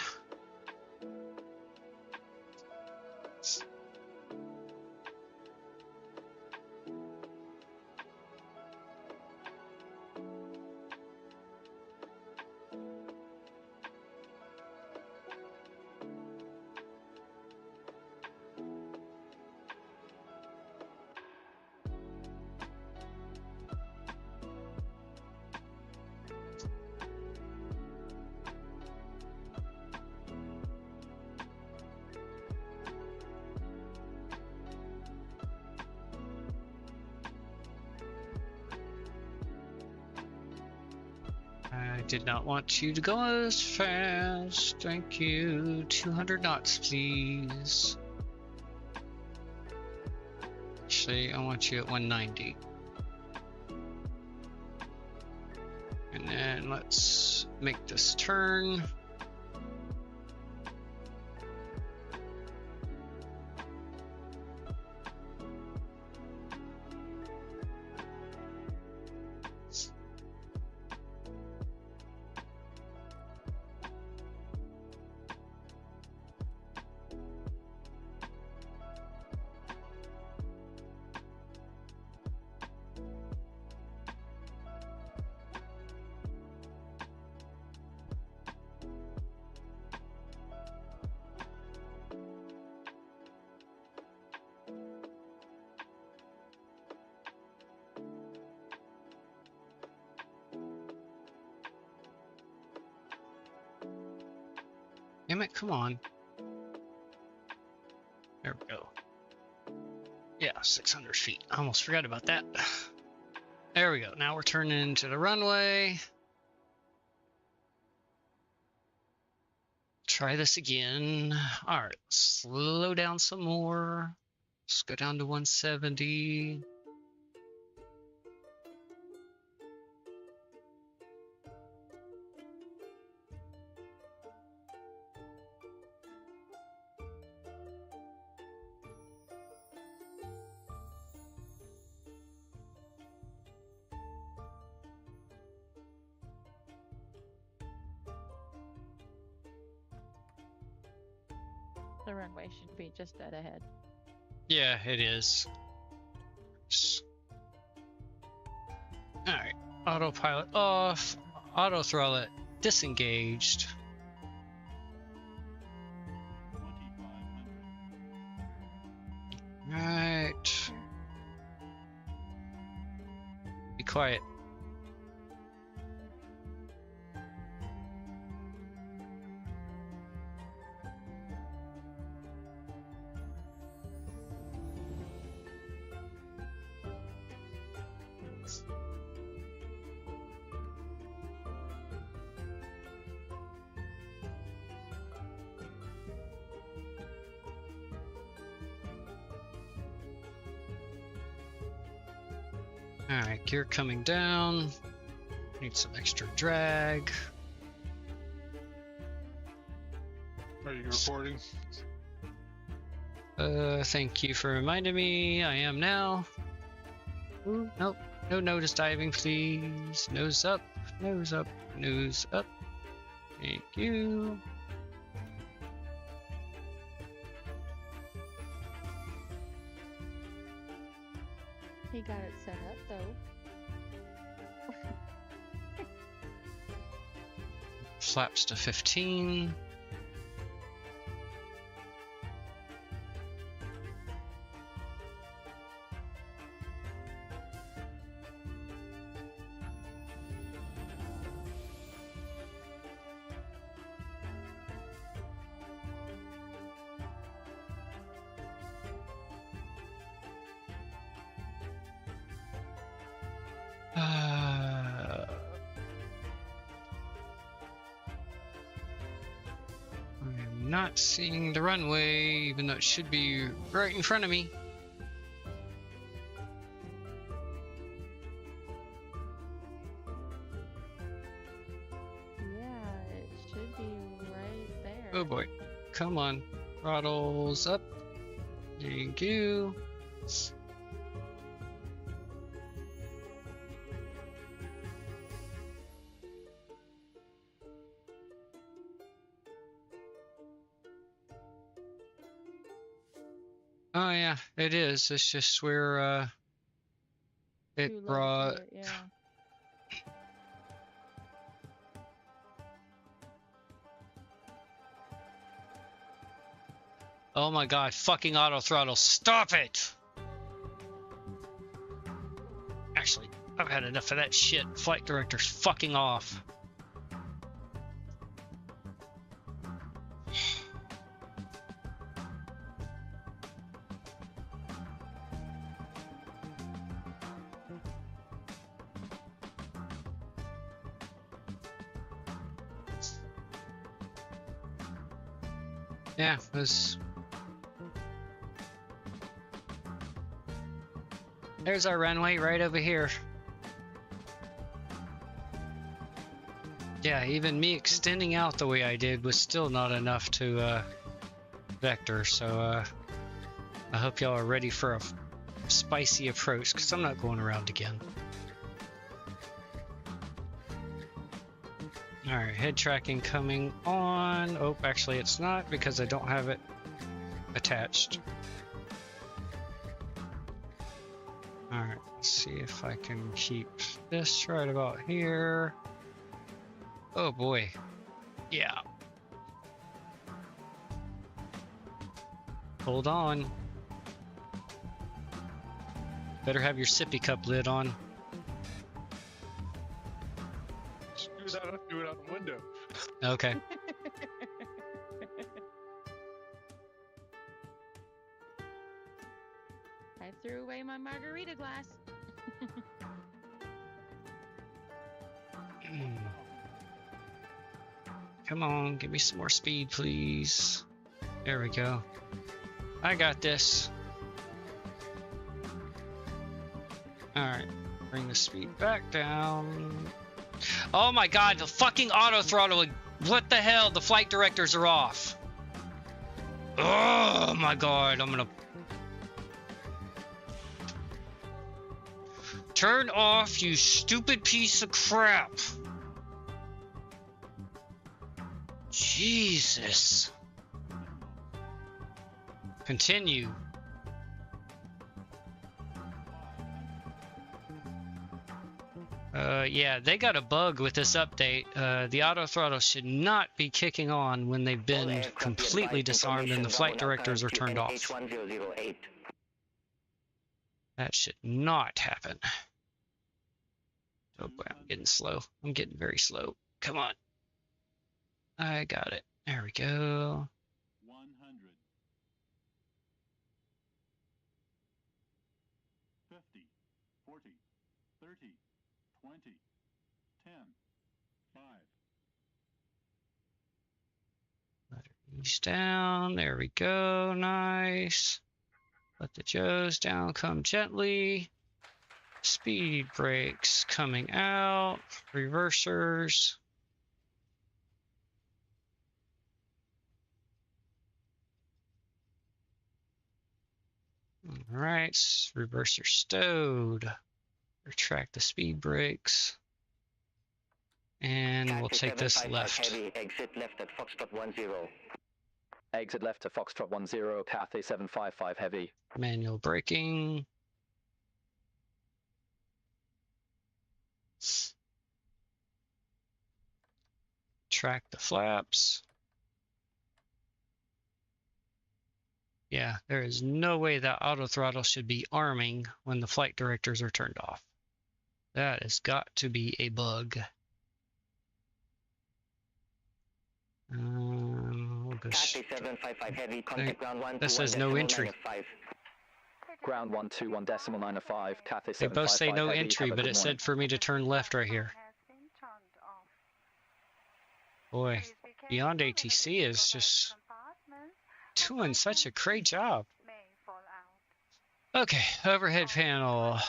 I did not want you to go as fast. Thank you. 200 knots, please. Actually, I want you at 190. And then let's make this turn. Damn it, come on. There we go. Yeah, 600 feet. I almost forgot about that. There we go. Now we're turning into the runway. Try this again. All right, slow down some more. Let's go down to 170.
The runway should be just dead ahead.
Yeah, it is. Alright, autopilot off, auto throttle disengaged. Alright. Be quiet. Alright, gear coming down. Need some extra drag.
Are you recording?
Thank you for reminding me. I am now. Ooh, nope. No notice diving, please. Nose up, nose up, nose up. Thank you.
He got it set up though.
Flaps to 15. I'm not seeing the runway, even though it should be right in front of me.
Yeah, it should be right there.
Oh boy. Come on. Throttles up. Thank you. Oh yeah, it is. It's just where
Too
it
low to
brought.
it, yeah.
Oh my god, fucking auto throttle, stop it! Actually, I've had enough of that shit. Flight director's fucking off. Yeah, it was... There's our runway right over here. Yeah, even me extending out the way I did was still not enough to vector, so I hope y'all are ready for a spicy approach, because I'm not going around again. Alright, head tracking coming on. Oh, actually it's not because I don't have it attached. Alright, let's see if I can keep this right about here. Oh boy. Yeah. Hold on. Better have your sippy cup lid on.
Do that, do it out the window.
Okay.
I threw away my margarita glass.
Come on, give me some more speed, please. There we go. I got this. Alright, bring the speed back down. Oh my god, the fucking auto throttle. What the hell? The flight directors are off. Oh my god, I'm gonna... Turn off, you stupid piece of crap. Jesus. Continue. Yeah, they got a bug with this update. The auto throttle should not be kicking on when they've been completely disarmed and the flight directors are turned off. That should not happen. Oh boy, I'm getting slow. I'm getting very slow. Come on. I got it. There we go.
100. 50, 40, 30, 20, 10, 5.
Let her ease down. There we go. Nice. Let the Joes down. Come gently. Speed brakes coming out. Reversers. All right, reverser stowed. Retract the speed brakes. And we'll take this left.
Heavy, exit left at Foxtrot 10.
Exit left to Foxtrot 10, Cathay 755 heavy.
Manual braking. Track the flaps. Yeah, there is no way that auto throttle should be arming when the flight directors are turned off. That has got to be a bug. We'll go that says no entry.
Ground 121.905, Cathay 755
They both say no
heavy,
entry, but it said for me to turn left right here. Boy, Beyond ATC is just doing such a great job. Okay, overhead panel.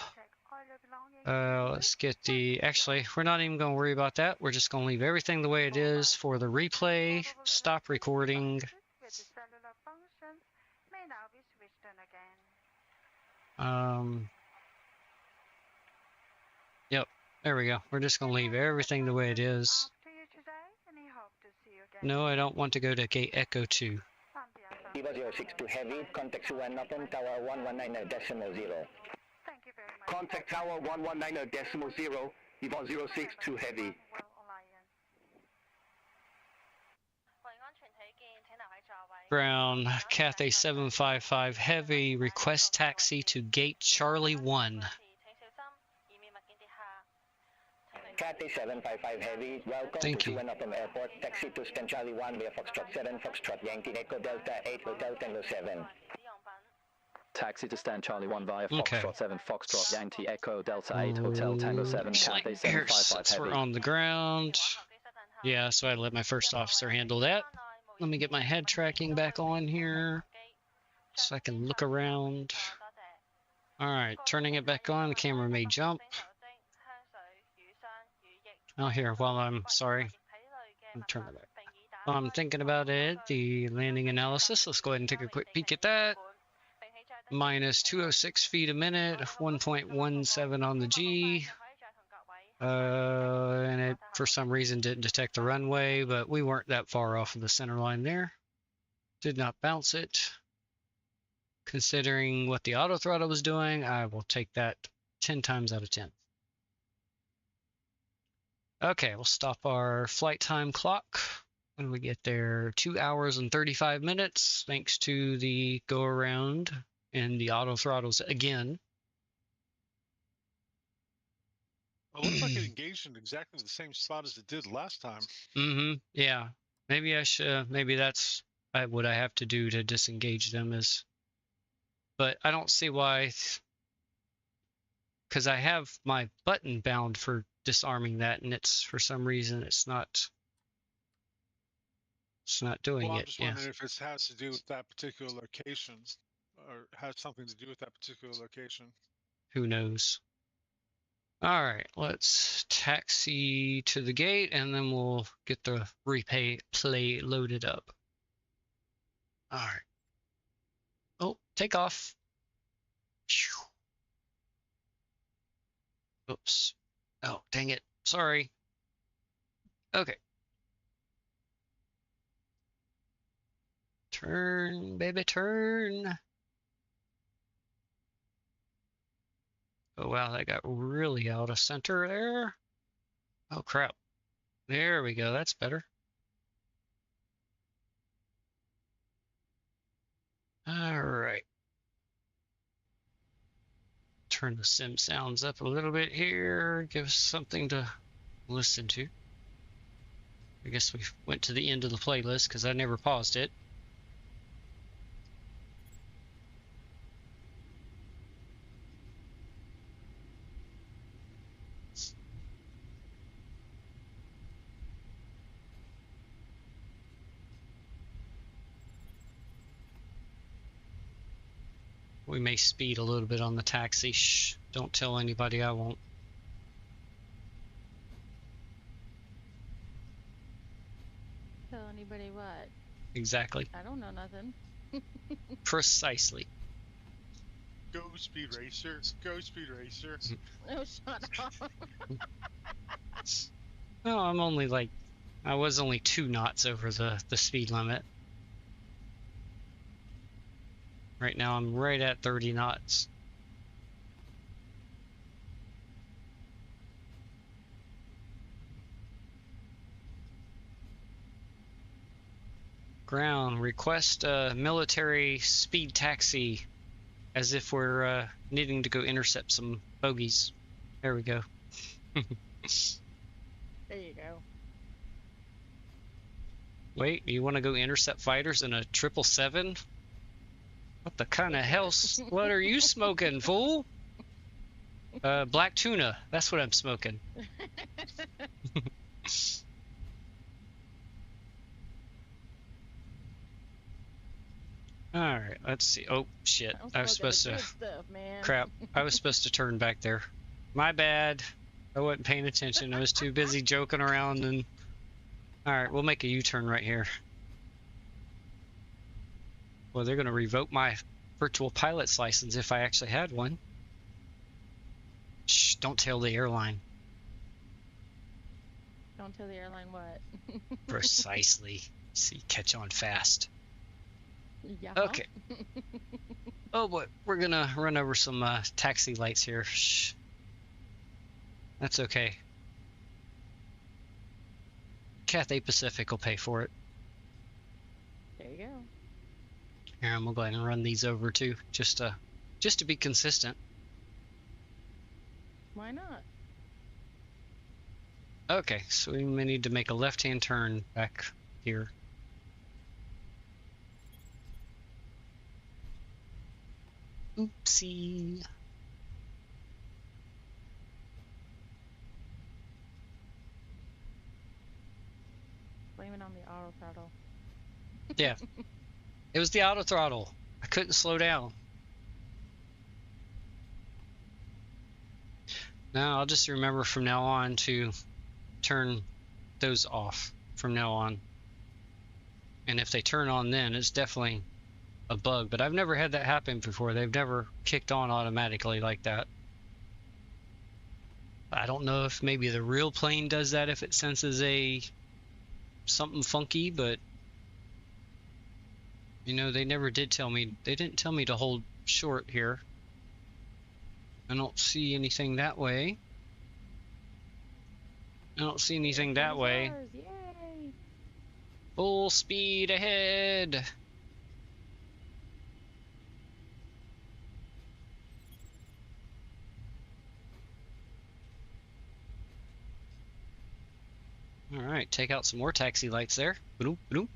Let's get the... Actually, we're not even going to worry about that. We're just going to leave everything the way it is for the replay. Stop recording. Yep, there we go. We're just going to leave everything the way it is. No, I don't want to go to gate Echo 2.
Viva 062 heavy, contact Suwan Open, tower 119.0. Contact tower 119.0, Viva 062 heavy.
Brown, Cathay 755 heavy, request taxi to gate Charlie 1.
Cathay 755 heavy, welcome
Thank
to
you.
Suwan Open Airport. Taxi to stand Charlie 1 via Foxtrot 7, Foxtrot Yankee Echo Delta 8 Hotel Tango 7.
Taxi to stand Charlie 1 via
Okay.
Foxtrot 7, Foxtrot Yankee Echo Delta 8 Hotel Tango 7, Cathay
Here,
755
since
heavy.
we're on the ground. Yeah, so I let my first officer handle that. Let me get my head tracking back on here so I can look around. Alright, turning it back on, the camera may jump. Oh, here, while I'm sorry. I'll turn it back. While I'm thinking about it, the landing analysis, let's go ahead and take a quick peek at that. Minus 206 feet a minute, 1.17 on the G. And it, for some reason, didn't detect the runway, but we weren't that far off of the center line there. Did not bounce it. Considering what the auto throttle was doing, I will take that 10 times out of 10. Okay, we'll stop our flight time clock when we get there. 2 hours and 35 minutes, thanks to the go around and the auto throttles again.
Well, it looks like it engaged in exactly the same spot as it did last time.
Mm-hmm. Yeah. Maybe I should. Maybe that's what I have to do to disengage them. Is but I don't see why, because I have my button bound for disarming that, and it's for some reason it's not doing
Well, I'm
it.
just
Yeah.
wondering if it has to do with that particular location, or has something to do with that particular location.
Who knows? All right, let's taxi to the gate, and then we'll get the replay loaded up. All right. Oh, take off. Oops. Oh, dang it. Sorry. Okay. Turn, baby, turn. Oh, wow, that got really out of center there. Oh, crap. There we go. That's better. All right. Turn the sim sounds up a little bit here. Give us something to listen to. I guess we went to the end of the playlist because I never paused it. We may speed a little bit on the taxi. Shh, don't tell anybody, I won't.
Tell anybody what?
Exactly.
I don't know nothing.
Precisely.
Go Speed Racer. Go Speed Racer.
Oh, shut up.
No, I'm only like, I was only 2 knots over the speed limit. Right now I'm right at 30 knots. Ground, request a military speed taxi, as if we're needing to go intercept some bogeys. There we go.
There you go.
Wait, you want to go intercept fighters in a 777? What the kind of hell? What are you smoking, fool? Black tuna. That's what I'm smoking. All right, let's see. Oh shit! I was supposed to.
Stuff, man.
Crap! I was supposed to turn back there. My bad. I wasn't paying attention. I was too busy joking around. And all right, we'll make a U-turn right here. Well, they're going to revoke my virtual pilot's license if I actually had one. Shh, don't tell the airline.
Don't tell the airline what?
Precisely. See, catch on fast.
Yeah.
Okay. Oh boy, we're going to run over some taxi lights here. Shh. That's okay. Cathay Pacific will pay for it.
There you go.
Here, I'm gonna go ahead and run these over too, just to be consistent.
Why not?
Okay, so we may need to make a left-hand turn back here. Oopsie.
Blame it on the auto throttle.
Yeah. It was the auto throttle. I couldn't slow down. Now I'll just remember from now on to turn those off from now on. And if they turn on then, it's definitely a bug. But I've never had that happen before. They've never kicked on automatically like that. I don't know if maybe the real plane does that if it senses something funky, but you know, they never did tell me. They didn't tell me to hold short here. I don't see anything that way. I don't see anything that way.
Yay!
Full speed ahead. All right, take out some more taxi lights there. Boom, boom.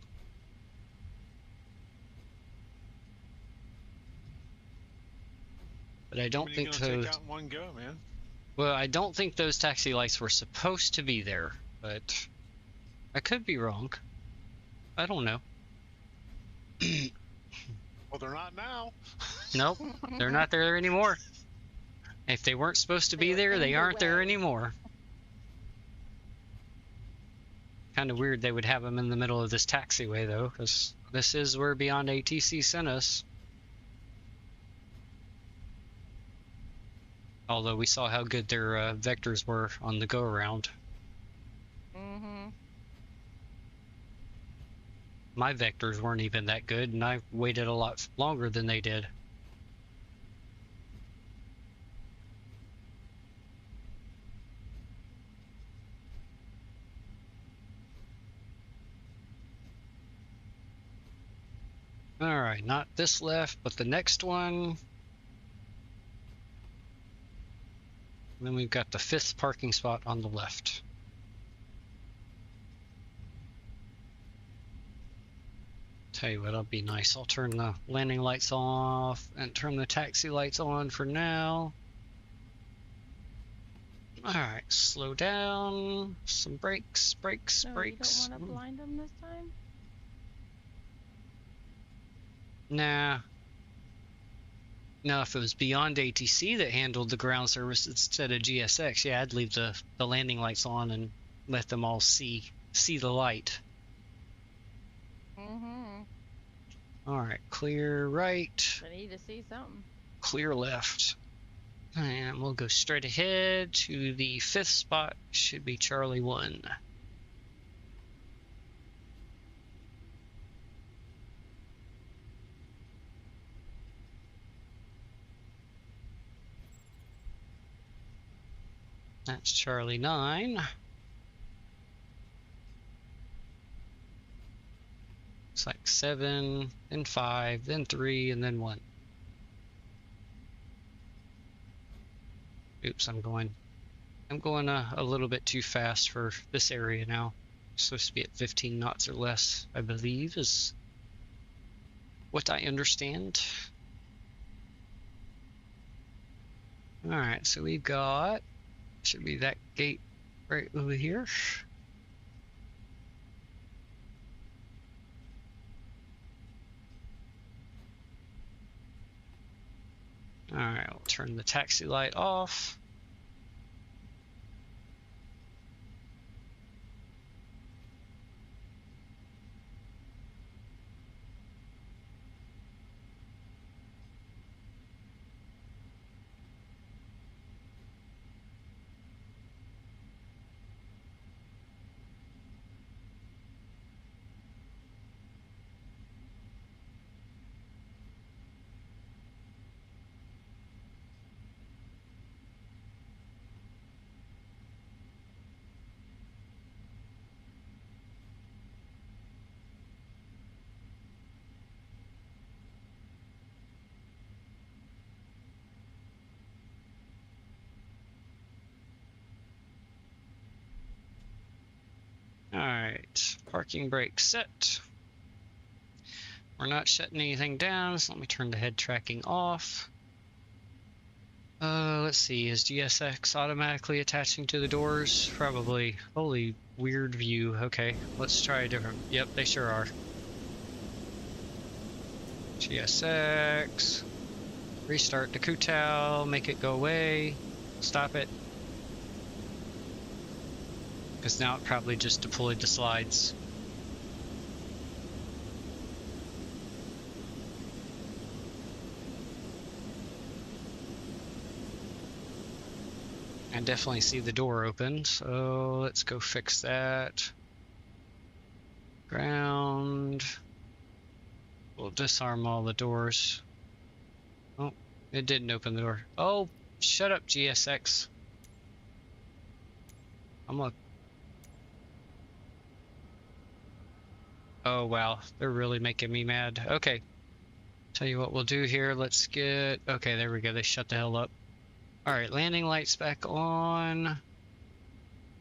but I don't think
gonna
those.
take out in one go, man.
Well, I don't think those taxi lights were supposed to be there, but I could be wrong. I don't know.
Well, they're not now.
Nope, they're not there anymore. If they weren't supposed to be there, they aren't there anymore. Kind of weird they would have them in the middle of this taxiway, though, because this is where Beyond ATC sent us. Although we saw how good their vectors were on the go-around.
Mm-hmm.
My vectors weren't even that good, and I waited a lot longer than they did. Alright, not this left, but the next one. And then we've got the 5th parking spot on the left. Tell you what, it'll be nice. I'll turn the landing lights off and turn the taxi lights on for now. Alright, slow down. Some brakes, brakes,
No,
brakes.
You don't want to blind them this time?
Nah. No, if it was Beyond ATC that handled the ground service instead of GSX, yeah, I'd leave the landing lights on and let them all see the light.
Mm-hmm.
Alright, clear right.
I need to see something.
Clear left. And we'll go straight ahead to the 5th spot. Should be Charlie 1. That's Charlie 9. It's like 7, then 5, then 3, and then 1. Oops, I'm going a little bit too fast for this area now. I'm supposed to be at 15 knots or less, I believe, is what I understand. Alright, so we've got, should be that gate right over here. Alright, I'll turn the taxi light off. Alright, parking brake set. We're not shutting anything down, so let me turn the head tracking off. Let's see, is GSX automatically attaching to the doors? Probably. Holy weird view. Okay, let's try a different. Yep, they sure are. GSX. Restart the Kutao, make it go away. Stop it. Because now it probably just deployed the slides. I definitely see the door open, so let's go fix that. Ground. We'll disarm all the doors. Oh, it didn't open the door. Oh, shut up, GSX. I'm gonna... Oh wow, they're really making me mad. Okay, tell you what we'll do here. Let's get, okay, there we go. They shut the hell up. All right, landing lights back on.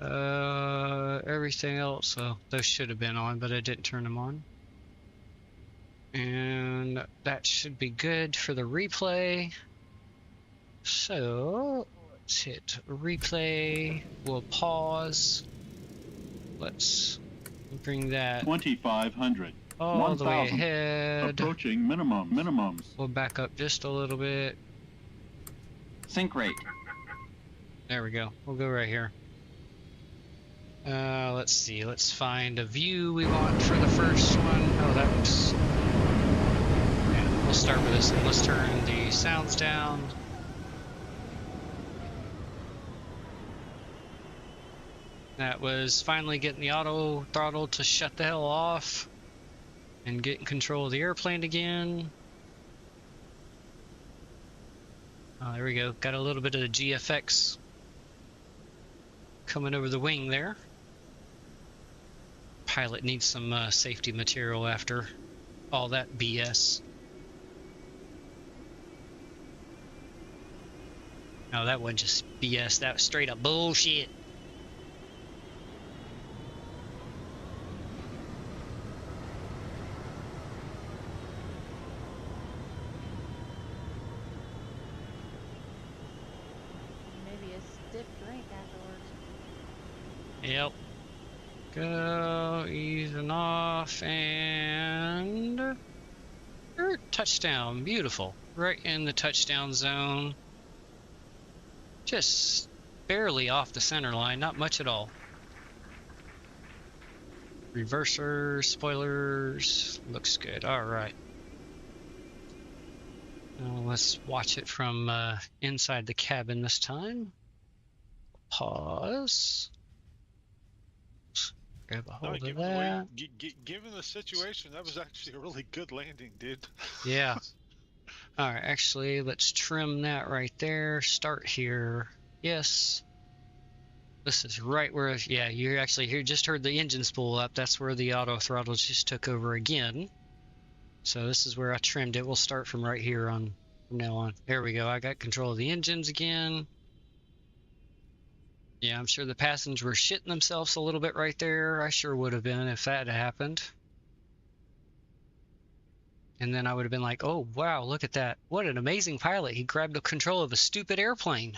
Everything else, so those should have been on, but I didn't turn them on. And that should be good for the replay. So let's hit replay. We'll pause. Let's bring that
2,500.
all the way
1,000.
ahead.
Approaching minimums.
We'll back up just a little bit.
Sync rate.
There we go. We'll go right here. Let's see. Let's find a view we want for the first one. Oh, that looks... Yeah, we'll start with this one. Let's turn the sounds down. That was finally getting the auto throttle to shut the hell off and getting control of the airplane again. Oh, there we go. Got a little bit of the GFX coming over the wing there. Pilot needs some safety material after all that BS. No, that wasn't just BS. That was straight up bullshit. Yep. Go, easing off, and touchdown. Beautiful. Right in the touchdown zone. Just barely off the center line, not much at all. Reversers, spoilers, looks good. All right. Now let's watch it from inside the cabin this time. Pause. Grab a hold of that.
Given the situation, that was actually a really good landing, dude.
Yeah. All right, actually, let's trim that right there. Start here. Yes. This is right where, yeah, you actually just heard the engine spool up. That's where the auto throttle just took over again. So this is where I trimmed it. We'll start from right here on from now on. There we go. I got control of the engines again. Yeah, I'm sure the passengers were shitting themselves a little bit right there. I sure would have been if that had happened. And then I would have been like, oh, wow, look at that. What an amazing pilot. He grabbed the control of a stupid airplane.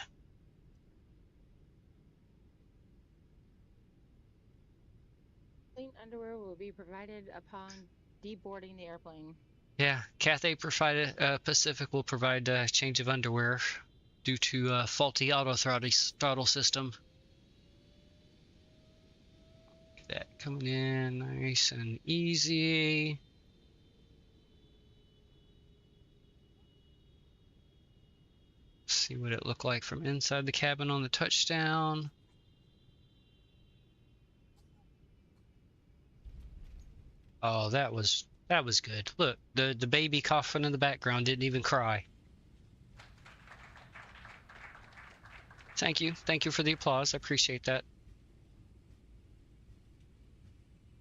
Clean underwear will be provided upon deboarding the airplane.
Yeah, Cathay Pacific will provide a change of underwear due to faulty auto throttle system. That coming in nice and easy. See what it looked like from inside the cabin on the touchdown. Oh, that was good. Look, the baby coughing in the background didn't even cry. Thank you for the applause. I appreciate that.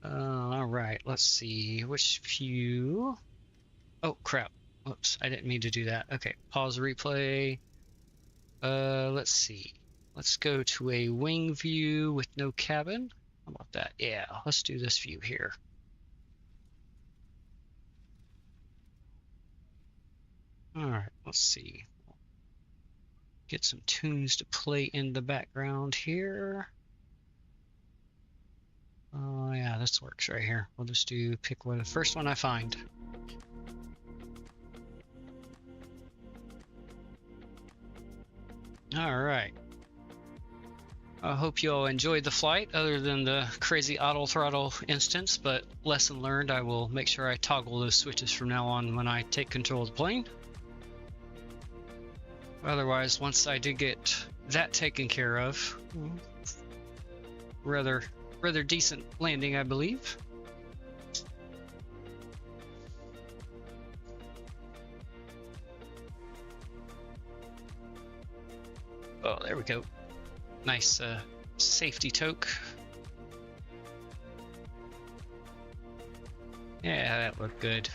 All right, let's see which view. Oh crap! Whoops, I didn't mean to do that. Okay, pause replay. Let's see. Let's go to a wing view with no cabin. How about that? Yeah, let's do this view here. All right, let's see. Get some tunes to play in the background here. Oh yeah, this works right here. We'll just pick one, the first one I find. All right. I hope you all enjoyed the flight, other than the crazy auto throttle instance, but lesson learned, I will make sure I toggle those switches from now on when I take control of the plane. Otherwise, once I do get that taken care of, rather decent landing, I believe. Oh, there we go. Nice safety toke. Yeah, that looked good.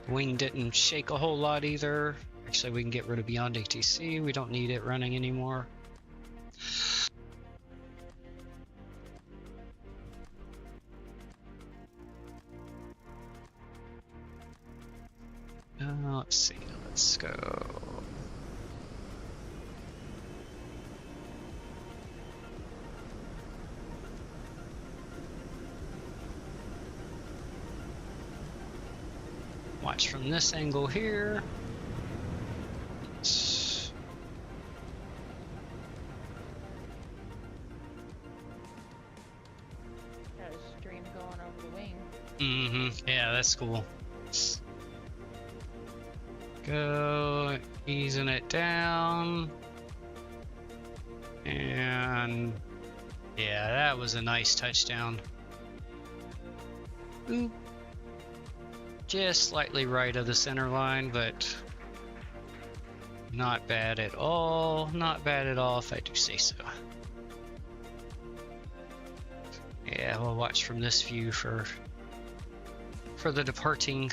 Wing didn't shake a whole lot either. Actually, we can get rid of Beyond ATC. We don't need it running anymore. Let's see. Let's go. watch from this angle here.
Got a stream going over the wing.
Mm-hmm. Yeah, that's cool. Go easing it down. And yeah, that was a nice touchdown. Oop. Just slightly right of the center line, but not bad at all. Not bad at all, if I do say so. Yeah, we'll watch from this view for the departing.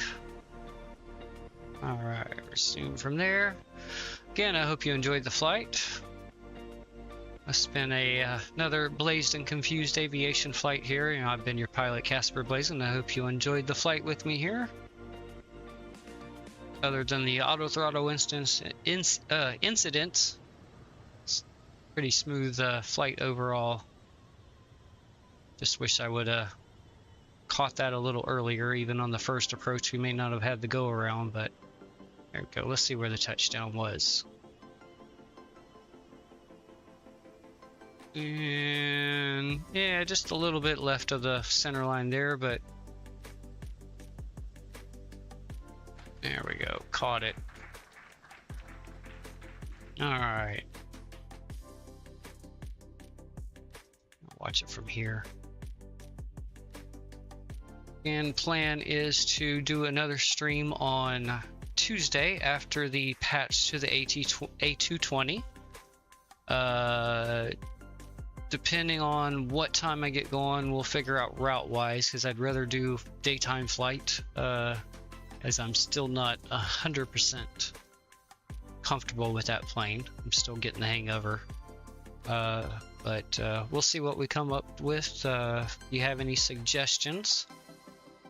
All right, resume from there. Again, I hope you enjoyed the flight. It's been another blazed and confused aviation flight here. You know, I've been your pilot, Casper Blazin. I hope you enjoyed the flight with me here. Other than the auto throttle incident, it's pretty smooth flight overall. Just wish I would have caught that a little earlier. Even on the first approach, we may not have had the go around, but there we go. Let's see where the touchdown was. And yeah, just a little bit left of the center line there, but there we go. Caught it. All right. Watch it from here. And plan is to do another stream on Tuesday after the patch to the A220. Depending on what time I get going, we'll figure out route-wise, because I'd rather do daytime flight, as I'm still not 100% comfortable with that plane. I'm still getting the hang of her. But we'll see what we come up with. If you have any suggestions,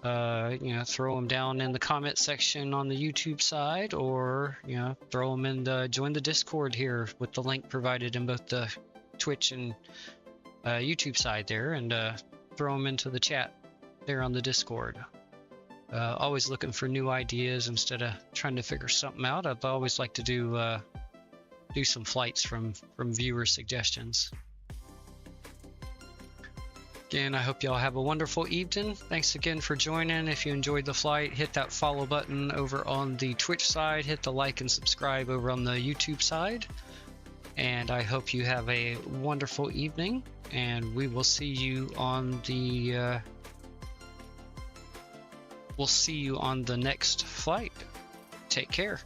you know, throw them down in the comment section on the YouTube side, or you know, throw them in the join the Discord here with the link provided in both the Twitch and YouTube side there, and throw them into the chat there on the Discord. Always looking for new ideas instead of trying to figure something out. I'd always like to do some flights from viewer suggestions. Again, I hope y'all have a wonderful evening. Thanks again for joining. If you enjoyed the flight, hit that follow button over on the Twitch side. Hit the like and subscribe over on the YouTube side. And I hope you have a wonderful evening. And we will see you on the next flight. Take care.